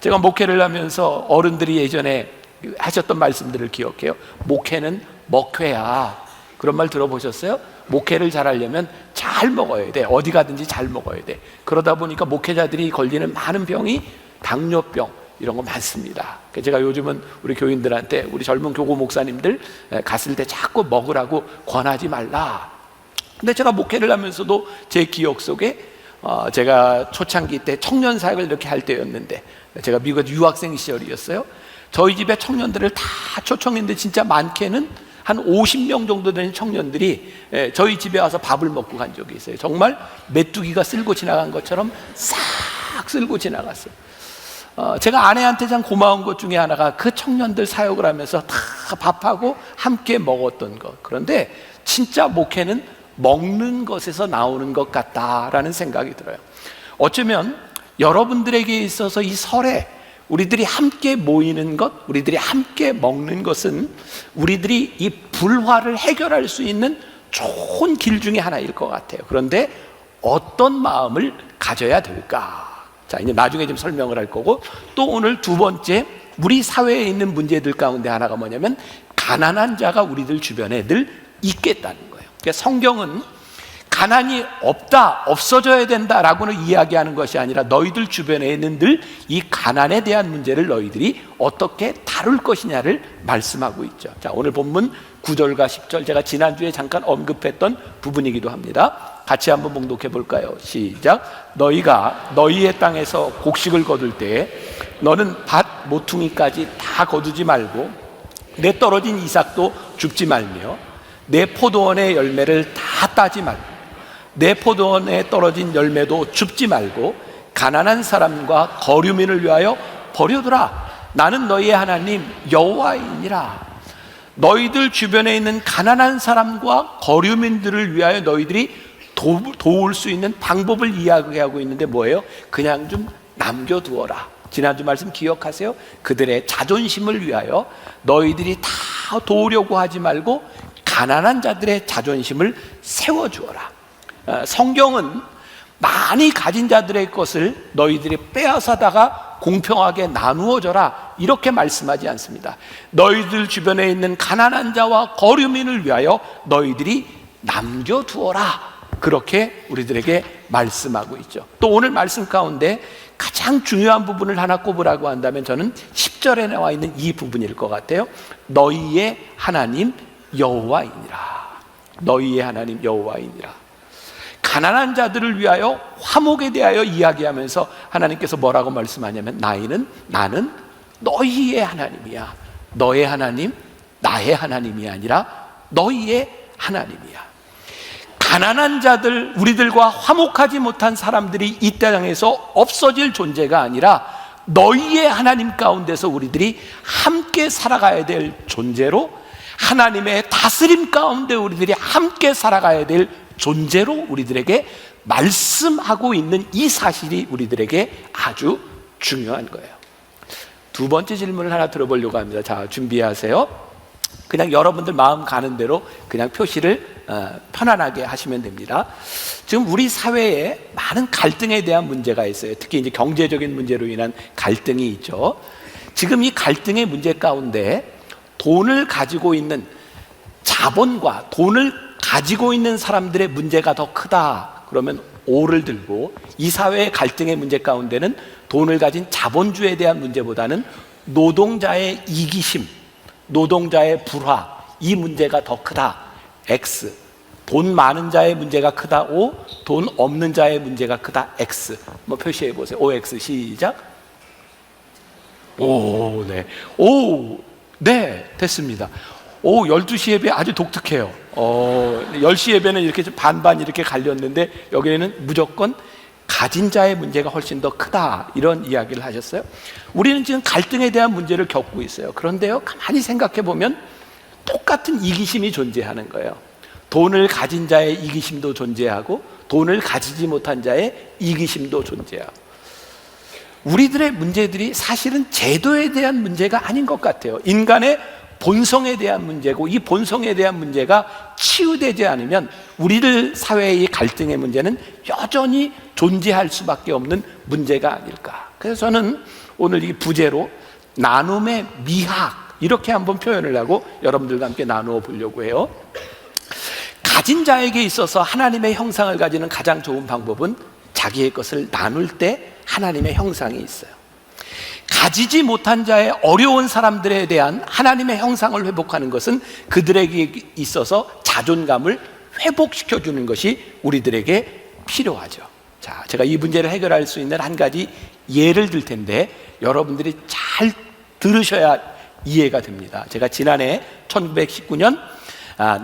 제가 목회를 하면서 어른들이 예전에 하셨던 말씀들을 기억해요. 목회는 먹회야. 그런 말 들어보셨어요? 목회를 잘하려면 잘 먹어야 돼. 어디 가든지 잘 먹어야 돼. 그러다 보니까 목회자들이 걸리는 많은 병이 당뇨병 이런 거 많습니다. 제가 요즘은 우리 교인들한테 우리 젊은 교구 목사님들 갔을 때 자꾸 먹으라고 권하지 말라. 근데 제가 목회를 하면서도 제 기억 속에 제가 초창기 때 청년 사역을 이렇게 할 때였는데 제가 미국 유학생 시절이었어요. 저희 집에 청년들을 다 초청했는데 진짜 많게는 한 50명 정도 되는 청년들이 저희 집에 와서 밥을 먹고 간 적이 있어요. 정말 메뚜기가 쓸고 지나간 것처럼 싹 쓸고 지나갔어요. 제가 아내한테 참 고마운 것 중에 하나가 그 청년들 사역을 하면서 다 밥하고 함께 먹었던 것. 그런데 진짜 목회는 먹는 것에서 나오는 것 같다라는 생각이 들어요. 어쩌면 여러분들에게 있어서 이 설에 우리들이 함께 모이는 것, 우리들이 함께 먹는 것은 우리들이 이 불화를 해결할 수 있는 좋은 길 중에 하나일 것 같아요. 그런데 어떤 마음을 가져야 될까? 자, 이제 나중에 좀 설명을 할 거고, 또 오늘 두 번째 우리 사회에 있는 문제들 가운데 하나가 뭐냐면 가난한 자가 우리들 주변에 늘 있겠다는 거예요. 그러니까 성경은 가난이 없다, 없어져야 된다라고는 이야기하는 것이 아니라 너희들 주변에 있는 늘 이 가난에 대한 문제를 너희들이 어떻게 다룰 것이냐를 말씀하고 있죠. 자, 오늘 본문 9절과 10절 제가 지난주에 잠깐 언급했던 부분이기도 합니다. 같이 한번 봉독해 볼까요? 시작. 너희가 너희의 땅에서 곡식을 거둘 때 너는 밭 모퉁이까지 다 거두지 말고 내 떨어진 이삭도 줍지 말며 내 포도원의 열매를 다 따지 말고 내 포도원에 떨어진 열매도 줍지 말고 가난한 사람과 거류민을 위하여 버려두라. 나는 너희의 하나님 여호와이니라. 너희들 주변에 있는 가난한 사람과 거류민들을 위하여 너희들이 도울 수 있는 방법을 이야기하고 있는데 뭐예요? 그냥 좀 남겨두어라. 지난주 말씀 기억하세요? 그들의 자존심을 위하여 너희들이 다 도우려고 하지 말고 가난한 자들의 자존심을 세워주어라. 성경은 많이 가진 자들의 것을 너희들이 빼앗아다가 공평하게 나누어 줘라, 이렇게 말씀하지 않습니다. 너희들 주변에 있는 가난한 자와 거류민을 위하여 너희들이 남겨두어라, 그렇게 우리들에게 말씀하고 있죠. 또 오늘 말씀 가운데 가장 중요한 부분을 하나 꼽으라고 한다면 저는 10절에 나와 있는 이 부분일 것 같아요. 너희의 하나님 여호와이니라. 너희의 하나님 여호와이니라. 가난한 자들을 위하여 화목에 대하여 이야기하면서 하나님께서 뭐라고 말씀하냐면 나는 너희의 하나님이야. 너의 하나님, 나의 하나님이 아니라 너희의 하나님이야. 가난한 자들, 우리들과 화목하지 못한 사람들이 이 땅에서 없어질 존재가 아니라 너희의 하나님 가운데서 우리들이 함께 살아가야 될 존재로, 하나님의 다스림 가운데 우리들이 함께 살아가야 될 존재로 우리들에게 말씀하고 있는 이 사실이 우리들에게 아주 중요한 거예요. 두 번째 질문을 하나 들어보려고 합니다. 자, 준비하세요. 그냥 여러분들 마음 가는 대로 그냥 표시를 편안하게 하시면 됩니다. 지금 우리 사회에 많은 갈등에 대한 문제가 있어요. 특히 이제 경제적인 문제로 인한 갈등이 있죠. 지금 이 갈등의 문제 가운데 돈을 가지고 있는 자본과 돈을 가지고 있는 사람들의 문제가 더 크다 그러면 오를 들고, 이 사회의 갈등의 문제 가운데는 돈을 가진 자본주의에 대한 문제보다는 노동자의 이기심, 노동자의 불화, 이 문제가 더 크다 X. 돈 많은 자의 문제가 크다 O, 돈 없는 자의 문제가 크다 X. 뭐 표시해 보세요. OX 시작. 오, 네. 오, 네, 됐습니다. 오, 12시 예배 아주 독특해요. 10시 예배는 이렇게 좀 반반 이렇게 갈렸는데 여기에는 무조건 가진 자의 문제가 훨씬 더 크다, 이런 이야기를 하셨어요. 우리는 지금 갈등에 대한 문제를 겪고 있어요. 그런데요, 가만히 생각해 보면 똑같은 이기심이 존재하는 거예요. 돈을 가진 자의 이기심도 존재하고 돈을 가지지 못한 자의 이기심도 존재하고, 우리들의 문제들이 사실은 제도에 대한 문제가 아닌 것 같아요. 인간의 본성에 대한 문제고, 이 본성에 대한 문제가 치유되지 않으면 우리들 사회의 갈등의 문제는 여전히 존재할 수밖에 없는 문제가 아닐까. 그래서 저는 오늘 이 부제로 나눔의 미학, 이렇게 한번 표현을 하고 여러분들과 함께 나누어 보려고 해요. 가진 자에게 있어서 하나님의 형상을 가지는 가장 좋은 방법은 자기의 것을 나눌 때 하나님의 형상이 있어요. 가지지 못한 자의 어려운 사람들에 대한 하나님의 형상을 회복하는 것은 그들에게 있어서 자존감을 회복시켜주는 것이 우리들에게 필요하죠. 자, 제가 이 문제를 해결할 수 있는 한 가지 예를 들 텐데 여러분들이 잘 들으셔야 이해가 됩니다. 제가 지난해 1919년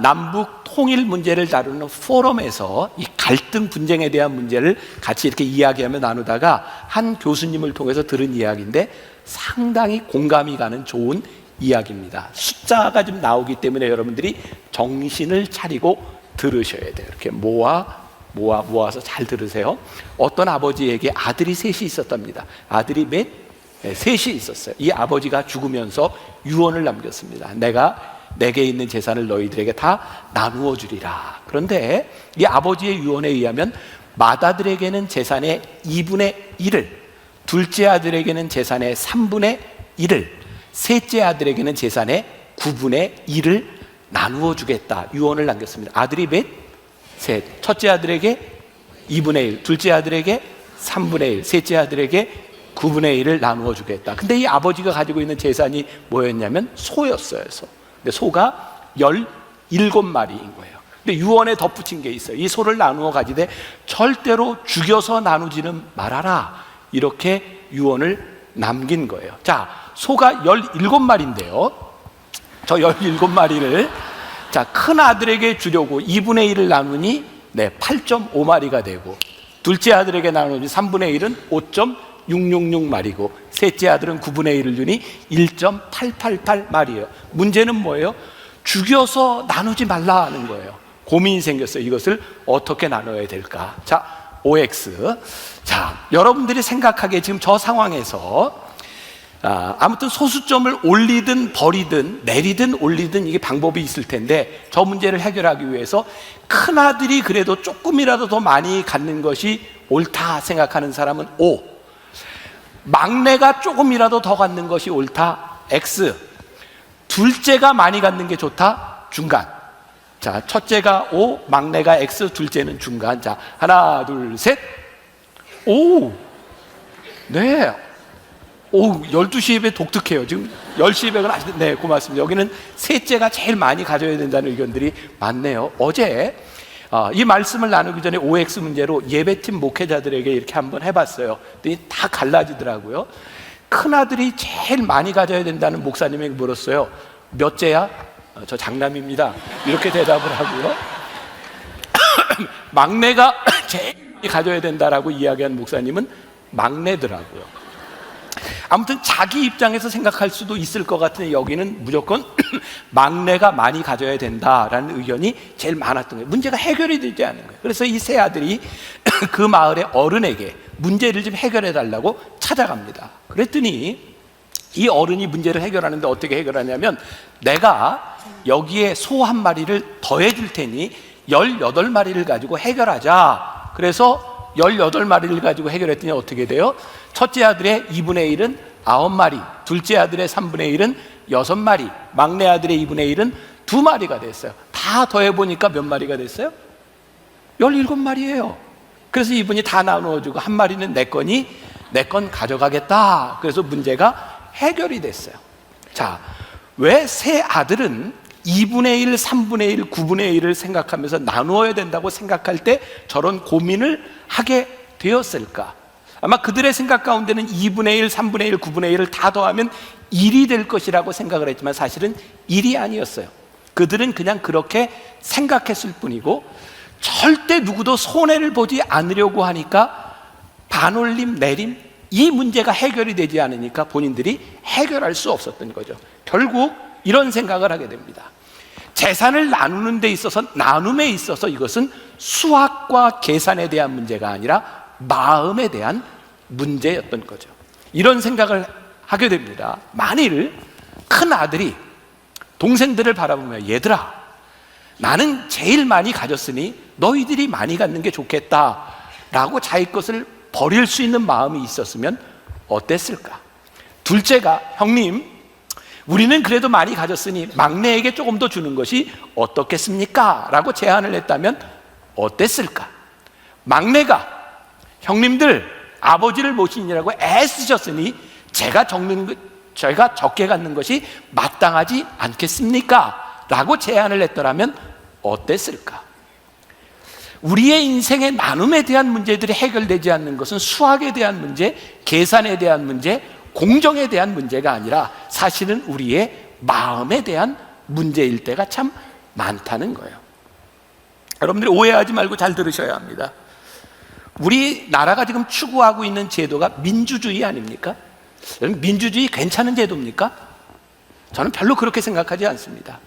남북 통일 문제를 다루는 포럼에서 이 갈등 분쟁에 대한 문제를 같이 이렇게 이야기하며 나누다가 한 교수님을 통해서 들은 이야기인데 상당히 공감이 가는 좋은 이야기입니다. 숫자가 좀 나오기 때문에 여러분들이 정신을 차리고 들으셔야 돼요. 이렇게 모아서 잘 들으세요. 어떤 아버지에게 아들이 셋이 있었답니다. 아들이 셋이 있었어요. 이 아버지가 죽으면서 유언을 남겼습니다. 내게 있는 재산을 너희들에게 다 나누어 주리라. 그런데 이 아버지의 유언에 의하면 맏아들에게는 재산의 2분의 1을, 둘째 아들에게는 재산의 3분의 1을, 셋째 아들에게는 재산의 9분의 1을 나누어 주겠다, 유언을 남겼습니다. 아들이 셋. 첫째 아들에게 2분의 1, 둘째 아들에게 3분의 1, 셋째 아들에게 9분의 1을 나누어 주겠다. 근데 이 아버지가 가지고 있는 재산이 뭐였냐면 소였어요. 근데 소가 17마리인 거예요. 근데 유언에 덧붙인 게 있어요. 이 소를 나누어 가지되 절대로 죽여서 나누지는 말아라, 이렇게 유언을 남긴 거예요. 자, 소가 17마리인데요 저 17마리를 큰 아들에게 주려고 2분의 1을 나누니 8.5마리가 되고, 둘째 아들에게 나누니 3분의 1은 5.666마리고, 셋째 아들은 9분의 1을 주니 1.888마리예요. 문제는 뭐예요? 죽여서 나누지 말라는 거예요. 고민이 생겼어요. 이것을 어떻게 나눠야 될까? 자, OX. 자, 여러분들이 생각하기에 지금 저 상황에서 아무튼 소수점을 올리든 버리든 내리든 올리든 이게 방법이 있을 텐데, 저 문제를 해결하기 위해서 큰아들이 그래도 조금이라도 더 많이 갖는 것이 옳다 생각하는 사람은 O, 막내가 조금이라도 더 갖는 것이 옳다 X, 둘째가 많이 갖는 게 좋다 중간. 자, 첫째가 O, 막내가 X, 둘째는 중간. 자, 하나 둘 셋. 오, 네. 오, 12시 예배 독특해요. 지금 10시 예배는 아직, 네, 고맙습니다. 여기는 셋째가 제일 많이 가져야 된다는 의견들이 많네요. 어제 이 말씀을 나누기 전에 OX 문제로 예배팀 목회자들에게 이렇게 한번 해봤어요. 그랬더니 다 갈라지더라고요. 큰아들이 제일 많이 가져야 된다는 목사님에게 물었어요. 몇째야? 저 장남입니다. 이렇게 대답을 하고요. 막내가 제일 많이 가져야 된다라고 이야기한 목사님은 막내더라고요. 아무튼 자기 입장에서 생각할 수도 있을 것 같은데 여기는 무조건 막내가 많이 가져야 된다라는 의견이 제일 많았던 거예요. 문제가 해결이 되지 않는 거예요. 그래서 이 세 아들이 그 마을의 어른에게 문제를 좀 해결해 달라고 찾아갑니다. 그랬더니 이 어른이 문제를 해결하는데 어떻게 해결하냐면, 내가 여기에 소 한 마리를 더해 줄 테니 18마리를 가지고 해결하자. 그래서 18마리를 가지고 해결했더니 어떻게 돼요? 첫째 아들의 2분의 1은 9마리, 둘째 아들의 3분의 1은 6마리, 막내 아들의 2분의 1은 2마리가 됐어요. 다 더해보니까 몇 마리가 됐어요? 17마리예요. 그래서 이분이 다 나누어주고 한 마리는 내 거니 내 건 가져가겠다. 그래서 문제가 해결이 됐어요. 자, 왜 세 아들은 2분의 1, 3분의 1, 9분의 1을 생각하면서 나누어야 된다고 생각할 때 저런 고민을 하게 되었을까? 아마 그들의 생각 가운데는 2분의 1, 3분의 1, 9분의 1을 다 더하면 1이 될 것이라고 생각을 했지만 사실은 1이 아니었어요. 그들은 그냥 그렇게 생각했을 뿐이고, 절대 누구도 손해를 보지 않으려고 하니까 반올림, 내림, 이 문제가 해결이 되지 않으니까 본인들이 해결할 수 없었던 거죠. 결국 이런 생각을 하게 됩니다. 재산을 나누는 데 있어서, 나눔에 있어서 이것은 수학과 계산에 대한 문제가 아니라 마음에 대한 문제였던 거죠. 이런 생각을 하게 됩니다. 만일 큰 아들이 동생들을 바라보며, 얘들아, 나는 제일 많이 가졌으니 너희들이 많이 갖는 게 좋겠다 라고 자기 것을 버릴 수 있는 마음이 있었으면 어땠을까? 둘째가, 형님, 우리는 그래도 많이 가졌으니 막내에게 조금 더 주는 것이 어떻겠습니까? 라고 제안을 했다면 어땠을까? 막내가, 형님들 아버지를 모시느라고 애쓰셨으니 제가 적게 갖는 것이 마땅하지 않겠습니까? 라고 제안을 했더라면 어땠을까? 우리의 인생의 나눔에 대한 문제들이 해결되지 않는 것은 수학에 대한 문제, 계산에 대한 문제, 공정에 대한 문제가 아니라 사실은 우리의 마음에 대한 문제일 때가 참 많다는 거예요. 여러분들이 오해하지 말고 잘 들으셔야 합니다. 우리나라가 지금 추구하고 있는 제도가 민주주의 아닙니까? 여러분, 민주주의 괜찮은 제도입니까? 저는 별로 그렇게 생각하지 않습니다.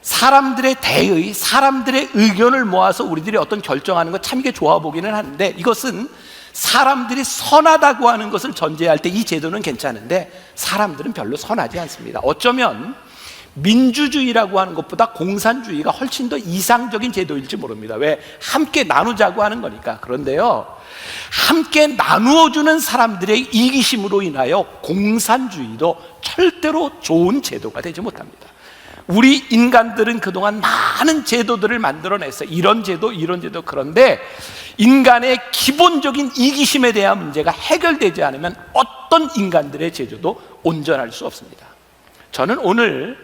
사람들의 대의, 사람들의 의견을 모아서 우리들이 어떤 결정하는 거 참 이게 좋아 보기는 하는데, 이것은 사람들이 선하다고 하는 것을 전제할 때 이 제도는 괜찮은데 사람들은 별로 선하지 않습니다. 어쩌면 민주주의라고 하는 것보다 공산주의가 훨씬 더 이상적인 제도일지 모릅니다. 왜? 함께 나누자고 하는 거니까. 그런데요, 함께 나누어주는 사람들의 이기심으로 인하여 공산주의도 절대로 좋은 제도가 되지 못합니다. 우리 인간들은 그동안 많은 제도들을 만들어냈어요. 이런 제도, 이런 제도. 그런데 인간의 기본적인 이기심에 대한 문제가 해결되지 않으면 어떤 인간들의 제도도 온전할 수 없습니다. 저는 오늘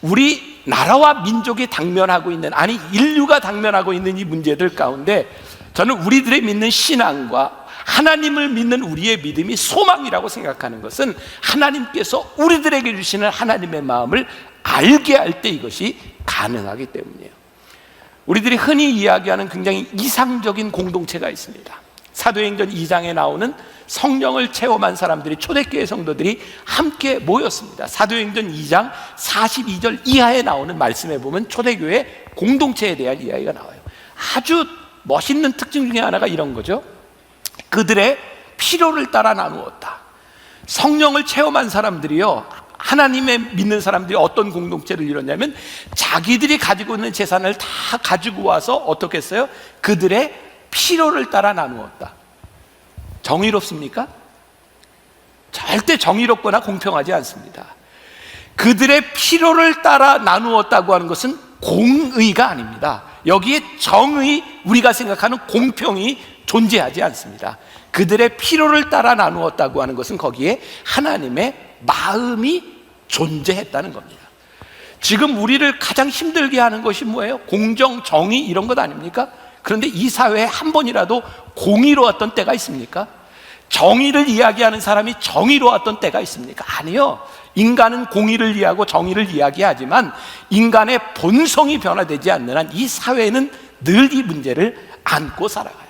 우리 나라와 민족이 당면하고 있는, 아니 인류가 당면하고 있는 이 문제들 가운데 저는 우리들의 믿는 신앙과 하나님을 믿는 우리의 믿음이 소망이라고 생각하는 것은 하나님께서 우리들에게 주시는 하나님의 마음을 알게 할 때 이것이 가능하기 때문이에요. 우리들이 흔히 이야기하는 굉장히 이상적인 공동체가 있습니다. 사도행전 2장에 나오는 성령을 체험한 사람들이, 초대교회 성도들이 함께 모였습니다. 사도행전 2장 42절 이하에 나오는 말씀에 보면 초대교회 공동체에 대한 이야기가 나와요. 아주 멋있는 특징 중에 하나가 이런 거죠. 그들의 필요를 따라 나누었다. 성령을 체험한 사람들이요, 하나님의 믿는 사람들이 어떤 공동체를 이뤘냐면 자기들이 가지고 있는 재산을 다 가지고 와서 어떻게 했어요? 그들의 필요를 따라 나누었다. 정의롭습니까? 절대 정의롭거나 공평하지 않습니다. 그들의 필요를 따라 나누었다고 하는 것은 공의가 아닙니다. 여기에 정의, 우리가 생각하는 공평이 존재하지 않습니다. 그들의 필요를 따라 나누었다고 하는 것은 거기에 하나님의 마음이 존재했다는 겁니다. 지금 우리를 가장 힘들게 하는 것이 뭐예요? 공정, 정의 이런 것 아닙니까? 그런데 이 사회에 한 번이라도 공의로웠던 때가 있습니까? 정의를 이야기하는 사람이 정의로웠던 때가 있습니까? 아니요. 인간은 공의를 이해하고 정의를 이야기하지만 인간의 본성이 변화되지 않는 한 이 사회는 늘 이 문제를 안고 살아가요.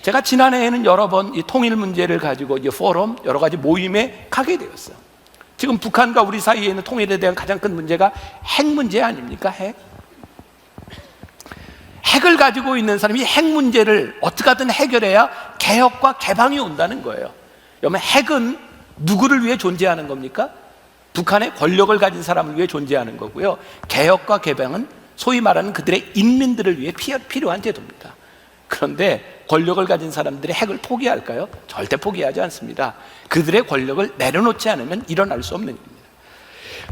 제가 지난해에는 여러 번 이 통일 문제를 가지고 이 포럼, 여러 가지 모임에 가게 되었어요. 지금 북한과 우리 사이에 있는 통일에 대한 가장 큰 문제가 핵 문제 아닙니까? 핵을 가지고 있는 사람이 핵 문제를 어떻게 하든 해결해야 개혁과 개방이 온다는 거예요. 여러분, 핵은 누구를 위해 존재하는 겁니까? 북한의 권력을 가진 사람을 위해 존재하는 거고요. 개혁과 개방은 소위 말하는 그들의 인민들을 위해 필요한 제도입니다. 그런데 권력을 가진 사람들이 핵을 포기할까요? 절대 포기하지 않습니다. 그들의 권력을 내려놓지 않으면 일어날 수 없는 일입니다.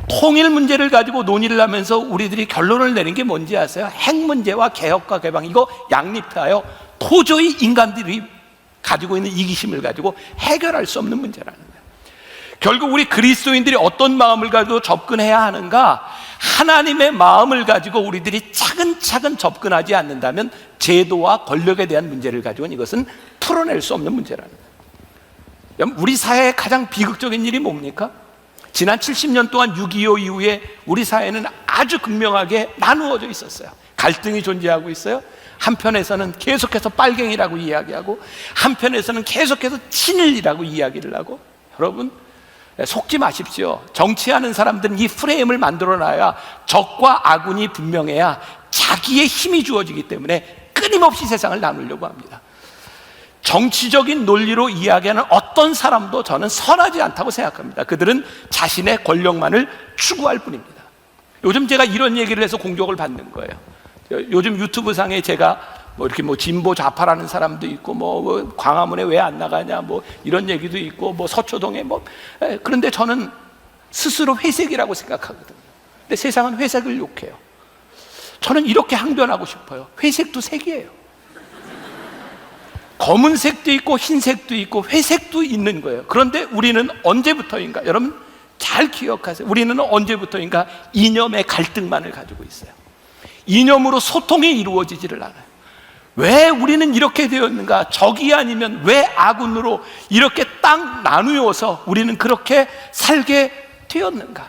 통일 문제를 가지고 논의를 하면서 우리들이 결론을 내린 게 뭔지 아세요? 핵 문제와 개혁과 개방, 이거 양립하여 도저히 인간들이 가지고 있는 이기심을 가지고 해결할 수 없는 문제라는 거예요. 결국 우리 그리스도인들이 어떤 마음을 가지고 접근해야 하는가? 하나님의 마음을 가지고 우리들이 차근차근 접근하지 않는다면 제도와 권력에 대한 문제를 가지고는 이것은 풀어낼 수 없는 문제라는 거예요. 우리 사회의 가장 비극적인 일이 뭡니까? 지난 70년 동안 6.25 이후에 우리 사회는 아주 극명하게 나누어져 있었어요. 갈등이 존재하고 있어요. 한편에서는 계속해서 빨갱이라고 이야기하고 한편에서는 계속해서 친일이라고 이야기를 하고, 여러분 속지 마십시오. 정치하는 사람들은 이 프레임을 만들어놔야 적과 아군이 분명해야 자기의 힘이 주어지기 때문에 끊임없이 세상을 나누려고 합니다. 정치적인 논리로 이야기하는 어떤 사람도 저는 선하지 않다고 생각합니다. 그들은 자신의 권력만을 추구할 뿐입니다. 요즘 제가 이런 얘기를 해서 공격을 받는 거예요. 요즘 유튜브 상에 제가 이렇게 진보 좌파라는 사람도 있고 광화문에 왜 안 나가냐 이런 얘기도 있고 서초동에 그런데 저는 스스로 회색이라고 생각하거든요. 근데 세상은 회색을 욕해요. 저는 이렇게 항변하고 싶어요. 회색도 색이에요. 검은색도 있고 흰색도 있고 회색도 있는 거예요. 그런데 우리는 언제부터인가, 여러분 잘 기억하세요. 우리는 언제부터인가 이념의 갈등만을 가지고 있어요. 이념으로 소통이 이루어지지를 않아요. 왜 우리는 이렇게 되었는가? 적이 아니면 왜 아군으로 이렇게 딱 나누어서 우리는 그렇게 살게 되었는가?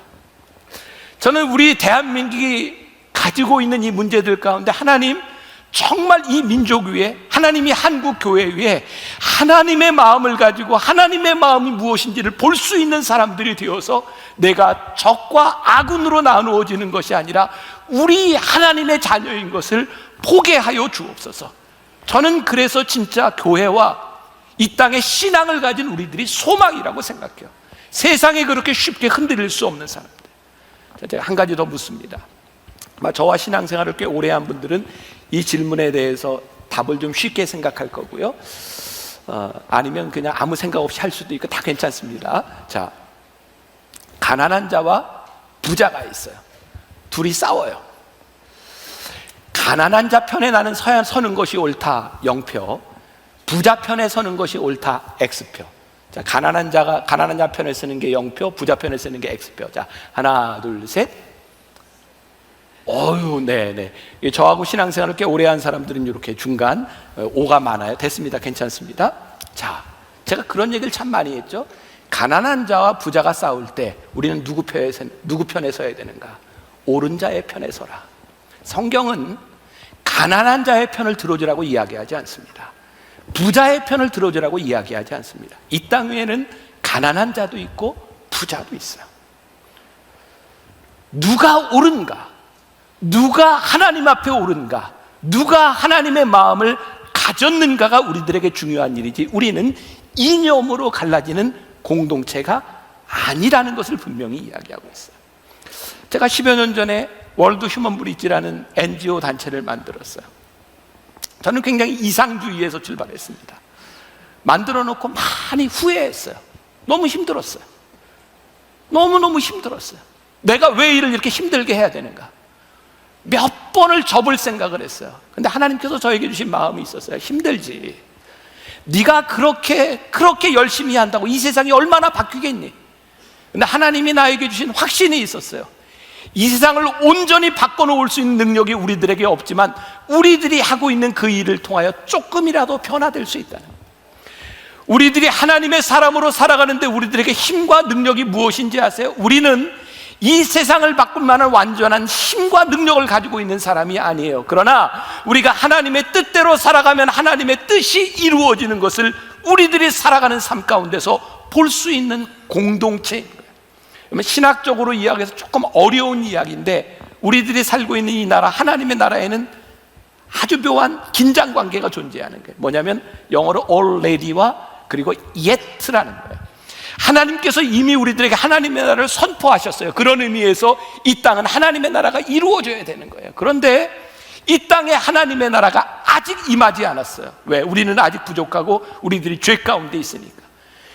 저는 우리 대한민국이 가지고 있는 이 문제들 가운데 하나님 정말 이 민족 위에, 하나님이 한국 교회 위에 하나님의 마음을 가지고 하나님의 마음이 무엇인지를 볼 수 있는 사람들이 되어서 내가 적과 아군으로 나누어지는 것이 아니라 우리 하나님의 자녀인 것을 보게 하여 주옵소서. 저는 그래서 진짜 교회와 이 땅의 신앙을 가진 우리들이 소망이라고 생각해요. 세상에 그렇게 쉽게 흔들릴 수 없는 사람들. 제가 한 가지 더 묻습니다. 저와 신앙생활을 꽤 오래 한 분들은 이 질문에 대해서 답을 좀 쉽게 생각할 거고요. 아니면 그냥 아무 생각 없이 할 수도 있고 다 괜찮습니다. 자, 가난한 자와 부자가 있어요. 둘이 싸워요. 가난한 자 편에 나는 서는 것이 옳다 0표, 부자 편에 서는 것이 옳다 X표. 자, 가난한 자 편에 서는 게 0표, 부자 편에 서는 게 X표. 자, 하나 둘 셋. 네네. 저하고 신앙생활을 꽤 오래 한 사람들은 이렇게 중간 O가 많아요. 됐습니다. 괜찮습니다. 자, 제가 그런 얘기를 참 많이 했죠. 가난한 자와 부자가 싸울 때 우리는 누구 편에 서야 되는가? 옳은 자의 편에 서라. 성경은 가난한 자의 편을 들어주라고 이야기하지 않습니다. 부자의 편을 들어주라고 이야기하지 않습니다. 이 땅 위에는 가난한 자도 있고 부자도 있어요. 누가 옳은가? 누가 하나님 앞에 옳은가? 누가 하나님의 마음을 가졌는가가 우리들에게 중요한 일이지, 우리는 이념으로 갈라지는 공동체가 아니라는 것을 분명히 이야기하고 있어요. 제가 10여 년 전에 월드 휴먼 브리지라는 NGO 단체를 만들었어요. 저는 굉장히 이상주의에서 출발했습니다. 만들어 놓고 많이 후회했어요. 너무 힘들었어요. 너무너무 힘들었어요. 내가 왜 일을 이렇게 힘들게 해야 되는가? 몇 번을 접을 생각을 했어요. 근데 하나님께서 저에게 주신 마음이 있었어요. 힘들지. 네가 그렇게 열심히 한다고 이 세상이 얼마나 바뀌겠니? 근데 하나님이 나에게 주신 확신이 있었어요. 이 세상을 온전히 바꿔놓을 수 있는 능력이 우리들에게 없지만 우리들이 하고 있는 그 일을 통하여 조금이라도 변화될 수 있다는 거예요. 우리들이 하나님의 사람으로 살아가는데 우리들에게 힘과 능력이 무엇인지 아세요? 우리는 이 세상을 바꿀 만한 완전한 힘과 능력을 가지고 있는 사람이 아니에요. 그러나 우리가 하나님의 뜻대로 살아가면 하나님의 뜻이 이루어지는 것을 우리들이 살아가는 삶 가운데서 볼 수 있는 공동체인 거예요. 그러면 신학적으로 이야기해서 조금 어려운 이야기인데 우리들이 살고 있는 이 나라, 하나님의 나라에는 아주 묘한 긴장관계가 존재하는 거예요. 뭐냐면 영어로 already와 그리고 yet라는 거예요. 하나님께서 이미 우리들에게 하나님의 나라를 선포하셨어요. 그런 의미에서 이 땅은 하나님의 나라가 이루어져야 되는 거예요. 그런데 이 땅에 하나님의 나라가 아직 임하지 않았어요. 왜? 우리는 아직 부족하고 우리들이 죄 가운데 있으니까.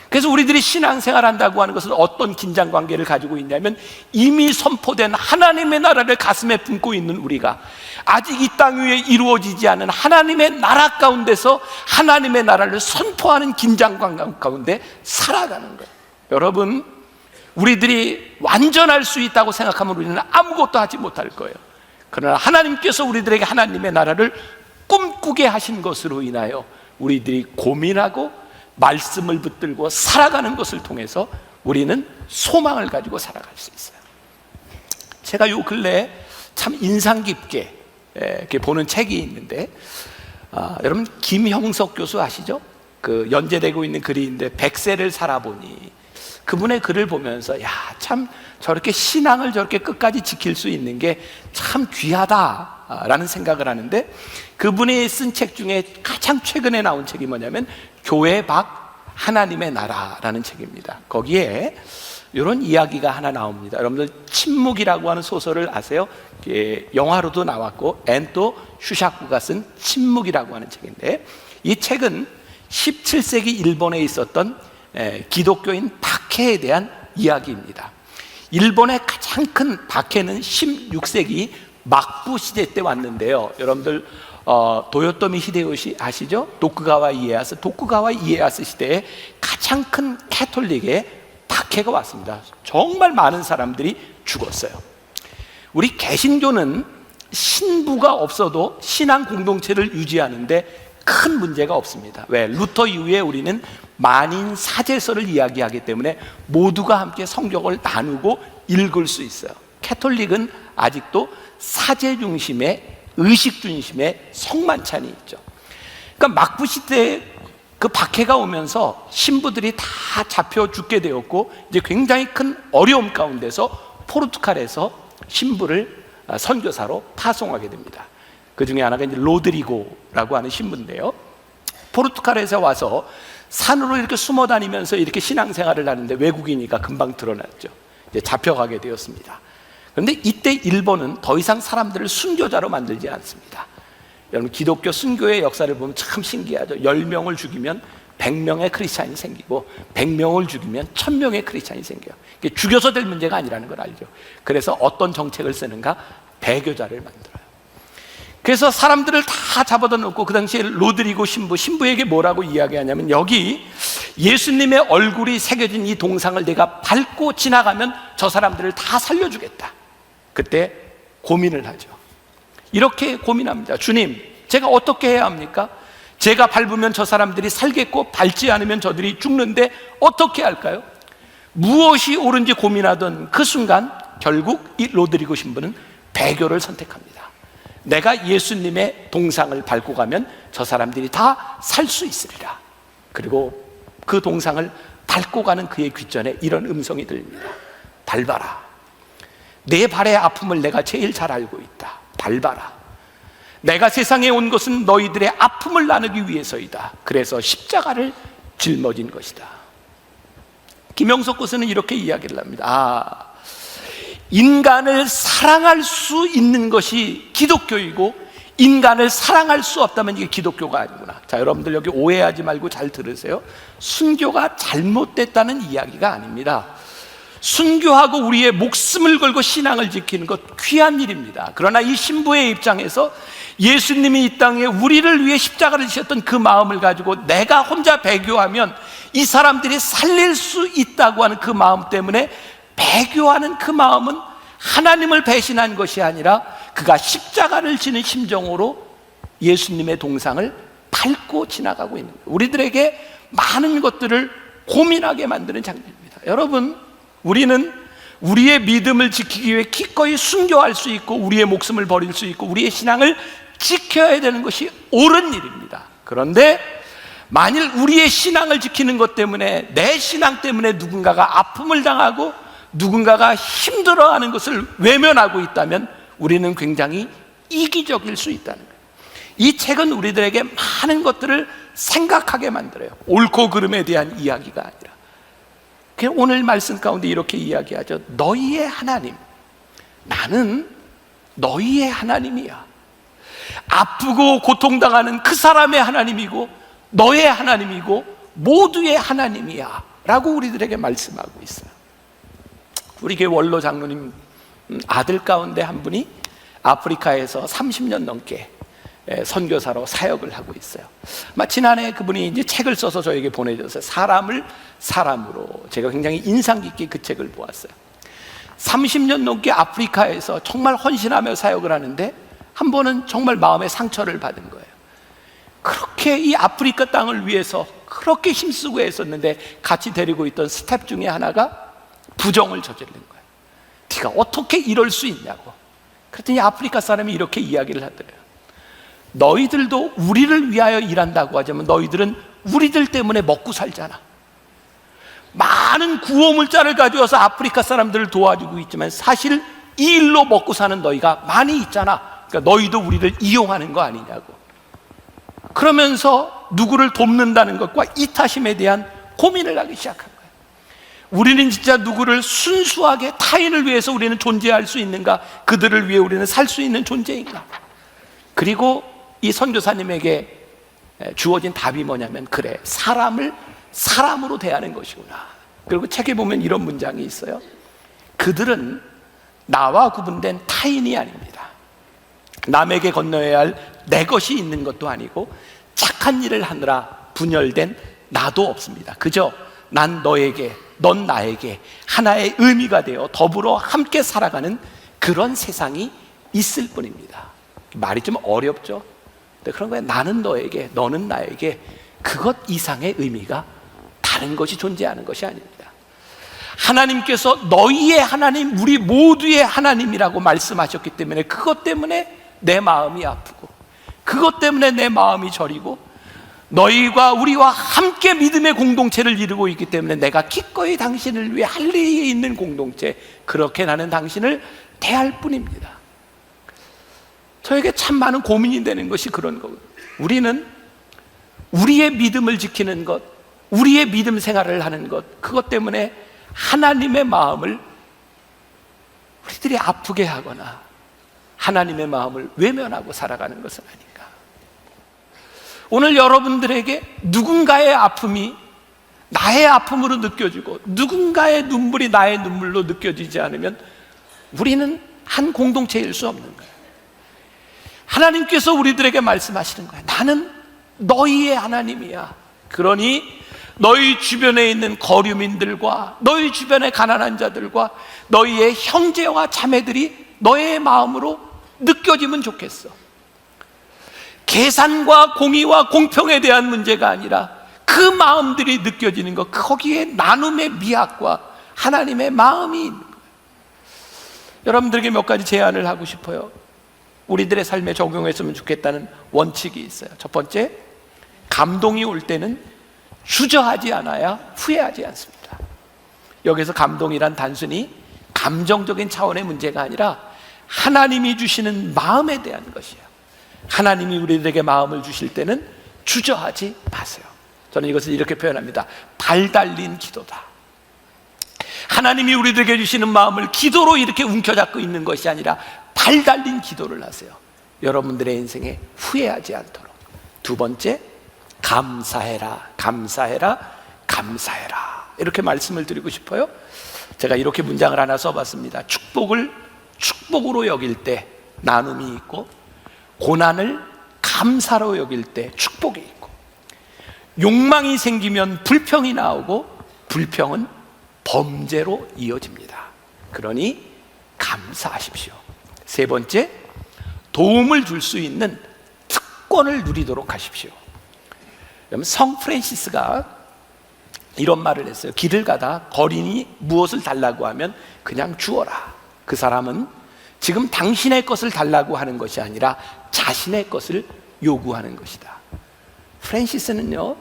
그래서 우리들이 신앙생활 한다고 하는 것은 어떤 긴장관계를 가지고 있냐면 이미 선포된 하나님의 나라를 가슴에 품고 있는 우리가 아직 이 땅 위에 이루어지지 않은 하나님의 나라 가운데서 하나님의 나라를 선포하는 긴장관계 가운데 살아가는 거예요. 여러분, 우리들이 완전할 수 있다고 생각하면 우리는 아무것도 하지 못할 거예요. 그러나 하나님께서 우리들에게 하나님의 나라를 꿈꾸게 하신 것으로 인하여 우리들이 고민하고 말씀을 붙들고 살아가는 것을 통해서 우리는 소망을 가지고 살아갈 수 있어요. 제가 요 근래 참 인상 깊게 이렇게 보는 책이 있는데 여러분 김형석 교수 아시죠? 그 연재되고 있는 글인데 100세를 살아보니 그분의 글을 보면서 야, 참 저렇게 신앙을 저렇게 끝까지 지킬 수 있는 게 참 귀하다라는 생각을 하는데 그분이 쓴 책 중에 가장 최근에 나온 책이 뭐냐면 교회 밖 하나님의 나라라는 책입니다. 거기에 이런 이야기가 하나 나옵니다. 여러분들 침묵이라고 하는 소설을 아세요? 영화로도 나왔고 앤또 슈샤쿠가 쓴 침묵이라고 하는 책인데 이 책은 17세기 일본에 있었던 기독교인 박해에 대한 이야기입니다. 일본의 가장 큰 박해는 16세기 막부 시대 때 왔는데요. 여러분들 도요토미 히데요시 아시죠? 도쿠가와 이에야스 시대에 가장 큰 캐톨릭의 박해가 왔습니다. 정말 많은 사람들이 죽었어요. 우리 개신교는 신부가 없어도 신앙 공동체를 유지하는데 큰 문제가 없습니다. 왜? 루터 이후에 우리는 만인 사제설을 이야기하기 때문에 모두가 함께 성경을 나누고 읽을 수 있어요. 캐톨릭은 아직도 사제 중심의 의식 중심의 성만찬이 있죠. 그러니까 막부 시대에 그 박해가 오면서 신부들이 다 잡혀 죽게 되었고 이제 굉장히 큰 어려움 가운데서 포르투갈에서 신부를 선교사로 파송하게 됩니다. 그 중에 하나가 이제 로드리고라고 하는 신부인데요. 포르투갈에서 와서 산으로 이렇게 숨어 다니면서 이렇게 신앙생활을 하는데 외국이니까 금방 드러났죠. 이제 잡혀가게 되었습니다. 그런데 이때 일본은 더 이상 사람들을 순교자로 만들지 않습니다. 여러분 기독교 순교의 역사를 보면 참 신기하죠. 10명을 죽이면 100명의 크리스찬이 생기고 100명을 죽이면 1000명의 크리스찬이 생겨요. 이게 죽여서 될 문제가 아니라는 걸 알죠. 그래서 어떤 정책을 쓰는가? 배교자를 만들어요. 그래서 사람들을 다 잡아다 놓고 그 당시에 로드리고 신부에게 뭐라고 이야기하냐면 여기 예수님의 얼굴이 새겨진 이 동상을 내가 밟고 지나가면 저 사람들을 다 살려주겠다. 그때 고민을 하죠. 이렇게 고민합니다. 주님, 제가 어떻게 해야 합니까? 제가 밟으면 저 사람들이 살겠고 밟지 않으면 저들이 죽는데 어떻게 할까요? 무엇이 옳은지 고민하던 그 순간 결국 이 로드리고 신부는 배교를 선택합니다. 내가 예수님의 동상을 밟고 가면 저 사람들이 다 살 수 있으리라. 그리고 그 동상을 밟고 가는 그의 귓전에 이런 음성이 들립니다. 밟아라. 내 발의 아픔을 내가 제일 잘 알고 있다. 밟아라. 내가 세상에 온 것은 너희들의 아픔을 나누기 위해서이다. 그래서 십자가를 짊어진 것이다. 김영석 교수는 이렇게 이야기를 합니다. 인간을 사랑할 수 있는 것이 기독교이고 인간을 사랑할 수 없다면 이게 기독교가 아니구나. 자, 여러분들 여기 오해하지 말고 잘 들으세요. 순교가 잘못됐다는 이야기가 아닙니다. 순교하고 우리의 목숨을 걸고 신앙을 지키는 것 귀한 일입니다. 그러나 이 신부의 입장에서 예수님이 이 땅에 우리를 위해 십자가를 지셨던 그 마음을 가지고 내가 혼자 배교하면 이 사람들이 살릴 수 있다고 하는 그 마음 때문에 배교하는 그 마음은 하나님을 배신한 것이 아니라 그가 십자가를 지는 심정으로 예수님의 동상을 밟고 지나가고 있는 거예요. 우리들에게 많은 것들을 고민하게 만드는 장면입니다. 여러분, 우리는 우리의 믿음을 지키기 위해 기꺼이 순교할 수 있고 우리의 목숨을 버릴 수 있고 우리의 신앙을 지켜야 되는 것이 옳은 일입니다. 그런데 만일 우리의 신앙을 지키는 것 때문에, 내 신앙 때문에 누군가가 아픔을 당하고 누군가가 힘들어하는 것을 외면하고 있다면 우리는 굉장히 이기적일 수 있다는 거예요. 이 책은 우리들에게 많은 것들을 생각하게 만들어요. 옳고 그름에 대한 이야기가 아니라. 그냥 오늘 말씀 가운데 이렇게 이야기하죠. 너희의 하나님, 나는 너희의 하나님이야. 아프고 고통당하는 그 사람의 하나님이고 너의 하나님이고 모두의 하나님이야 라고 우리들에게 말씀하고 있어요. 우리 교회 원로 장로님 아들 가운데 한 분이 아프리카에서 30년 넘게 선교사로 사역을 하고 있어요. 지난해 그분이 이제 책을 써서 저에게 보내줬어요. 사람을 사람으로. 제가 굉장히 인상 깊게 그 책을 보았어요. 30년 넘게 아프리카에서 정말 헌신하며 사역을 하는데 한 번은 정말 마음의 상처를 받은 거예요. 그렇게 이 아프리카 땅을 위해서 그렇게 힘쓰고 애썼는데 같이 데리고 있던 스텝 중에 하나가 부정을 저지른 거예요. 네가 어떻게 이럴 수 있냐고. 그랬더니 아프리카 사람이 이렇게 이야기를 하더래요. 너희들도 우리를 위하여 일한다고 하자면 너희들은 우리들 때문에 먹고 살잖아. 많은 구호물자를 가져와서 아프리카 사람들을 도와주고 있지만 사실 이 일로 먹고 사는 너희가 많이 있잖아. 그러니까 너희도 우리를 이용하는 거 아니냐고. 그러면서 누구를 돕는다는 것과 이타심에 대한 고민을 하기 시작한 거예요. 우리는 진짜 누구를 순수하게 타인을 위해서 우리는 존재할 수 있는가? 그들을 위해 우리는 살 수 있는 존재인가? 그리고 이 선교사님에게 주어진 답이 뭐냐면, 그래, 사람을 사람으로 대하는 것이구나. 그리고 책에 보면 이런 문장이 있어요. 그들은 나와 구분된 타인이 아닙니다. 남에게 건너야 할 내 것이 있는 것도 아니고 착한 일을 하느라 분열된 나도 없습니다. 그저 난 너에게, 넌 나에게 하나의 의미가 되어 더불어 함께 살아가는 그런 세상이 있을 뿐입니다. 말이 좀 어렵죠? 근데 그런 거예요. 나는 너에게, 너는 나에게 그것 이상의 의미가 다른 것이 존재하는 것이 아닙니다. 하나님께서 너희의 하나님, 우리 모두의 하나님이라고 말씀하셨기 때문에 그것 때문에 내 마음이 아프고 그것 때문에 내 마음이 저리고 너희와 우리와 함께 믿음의 공동체를 이루고 있기 때문에 내가 기꺼이 당신을 위해 할 일이 있는 공동체, 그렇게 나는 당신을 대할 뿐입니다. 저에게 참 많은 고민이 되는 것이 그런 거거든요. 우리는 우리의 믿음을 지키는 것, 우리의 믿음 생활을 하는 것, 그것 때문에 하나님의 마음을 우리들이 아프게 하거나 하나님의 마음을 외면하고 살아가는 것은 아닌가. 오늘 여러분들에게 누군가의 아픔이 나의 아픔으로 느껴지고 누군가의 눈물이 나의 눈물로 느껴지지 않으면 우리는 한 공동체일 수 없는 거예요. 하나님께서 우리들에게 말씀하시는 거예요. 나는 너희의 하나님이야. 그러니 너희 주변에 있는 거류민들과 너희 주변의 가난한 자들과 너희의 형제와 자매들이 너의 마음으로 느껴지면 좋겠어. 계산과 공의와 공평에 대한 문제가 아니라 그 마음들이 느껴지는 것, 거기에 나눔의 미학과 하나님의 마음이 있는 거예요. 여러분들에게 몇 가지 제안을 하고 싶어요. 우리들의 삶에 적용했으면 좋겠다는 원칙이 있어요. 첫 번째, 감동이 올 때는 주저하지 않아야 후회하지 않습니다. 여기서 감동이란 단순히 감정적인 차원의 문제가 아니라 하나님이 주시는 마음에 대한 것이에요. 하나님이 우리들에게 마음을 주실 때는 주저하지 마세요. 저는 이것을 이렇게 표현합니다. 발 달린 기도다. 하나님이 우리들에게 주시는 마음을 기도로 이렇게 움켜잡고 있는 것이 아니라 발 달린 기도를 하세요. 여러분들의 인생에 후회하지 않도록. 두 번째, 감사해라, 감사해라, 감사해라. 이렇게 말씀을 드리고 싶어요. 제가 이렇게 문장을 하나 써봤습니다. 축복을 축복으로 여길 때 나눔이 있고, 고난을 감사로 여길 때 축복이 있고, 욕망이 생기면 불평이 나오고, 불평은 범죄로 이어집니다. 그러니 감사하십시오. 세 번째, 도움을 줄 수 있는 특권을 누리도록 하십시오. 성 프란시스가 이런 말을 했어요. 길을 가다 거린이 무엇을 달라고 하면 그냥 주어라. 그 사람은 지금 당신의 것을 달라고 하는 것이 아니라 자신의 것을 요구하는 것이다. 프란시스는요,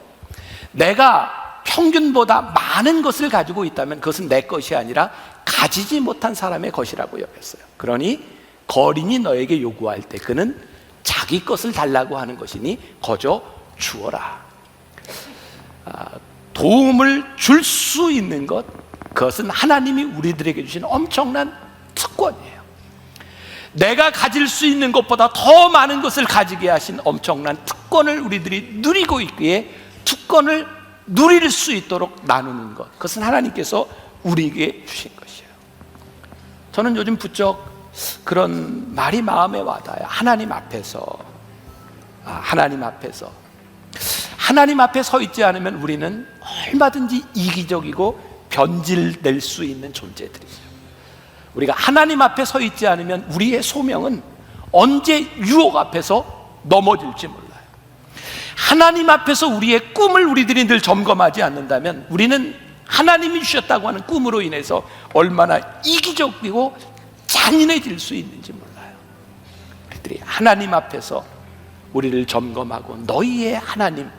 내가 평균보다 많은 것을 가지고 있다면 그것은 내 것이 아니라 가지지 못한 사람의 것이라고 여겼어요. 그러니 거린이 너에게 요구할 때 그는 자기 것을 달라고 하는 것이니 거저 주어라. 도움을 줄 수 있는 것, 그것은 하나님이 우리들에게 주신 엄청난 특권이에요. 내가 가질 수 있는 것보다 더 많은 것을 가지게 하신 엄청난 특권을 우리들이 누리고 있기에 특권을 누릴 수 있도록 나누는 것, 그것은 하나님께서 우리에게 주신 것이에요. 저는 요즘 부쩍 그런 말이 마음에 와닿아요. 하나님 앞에서 하나님 앞에 서 있지 않으면 우리는 얼마든지 이기적이고 변질될 수 있는 존재들이죠. 우리가 하나님 앞에 서 있지 않으면 우리의 소명은 언제 유혹 앞에서 넘어질지 몰라요. 하나님 앞에서 우리의 꿈을 우리들이 늘 점검하지 않는다면 우리는 하나님이 주셨다고 하는 꿈으로 인해서 얼마나 이기적이고 잔인해질 수 있는지 몰라요. 우리들이 하나님 앞에서 우리를 점검하고 너희의 하나님,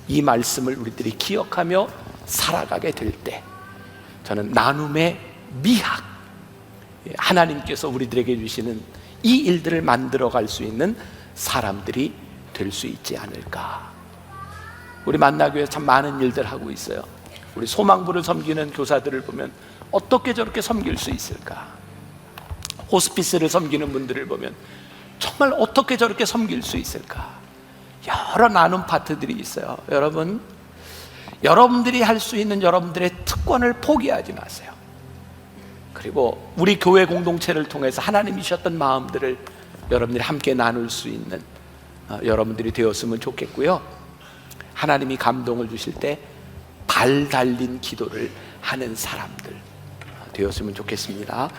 이 말씀을 우리들이 기억하며 살아가게 될 때 저는 나눔의 미학, 하나님께서 우리들에게 주시는 이 일들을 만들어갈 수 있는 사람들이 될 수 있지 않을까. 우리 만나교회 참 많은 일들 하고 있어요. 우리 소망부를 섬기는 교사들을 보면 어떻게 저렇게 섬길 수 있을까. 호스피스를 섬기는 분들을 보면 정말 어떻게 저렇게 섬길 수 있을까. 여러 나눔 파트들이 있어요. 여러분, 여러분들이 할 수 있는 여러분들의 특권을 포기하지 마세요. 그리고 우리 교회 공동체를 통해서 하나님이 주셨던 마음들을 여러분들이 함께 나눌 수 있는 여러분들이 되었으면 좋겠고요. 하나님이 감동을 주실 때 발 달린 기도를 하는 사람들 되었으면 좋겠습니다.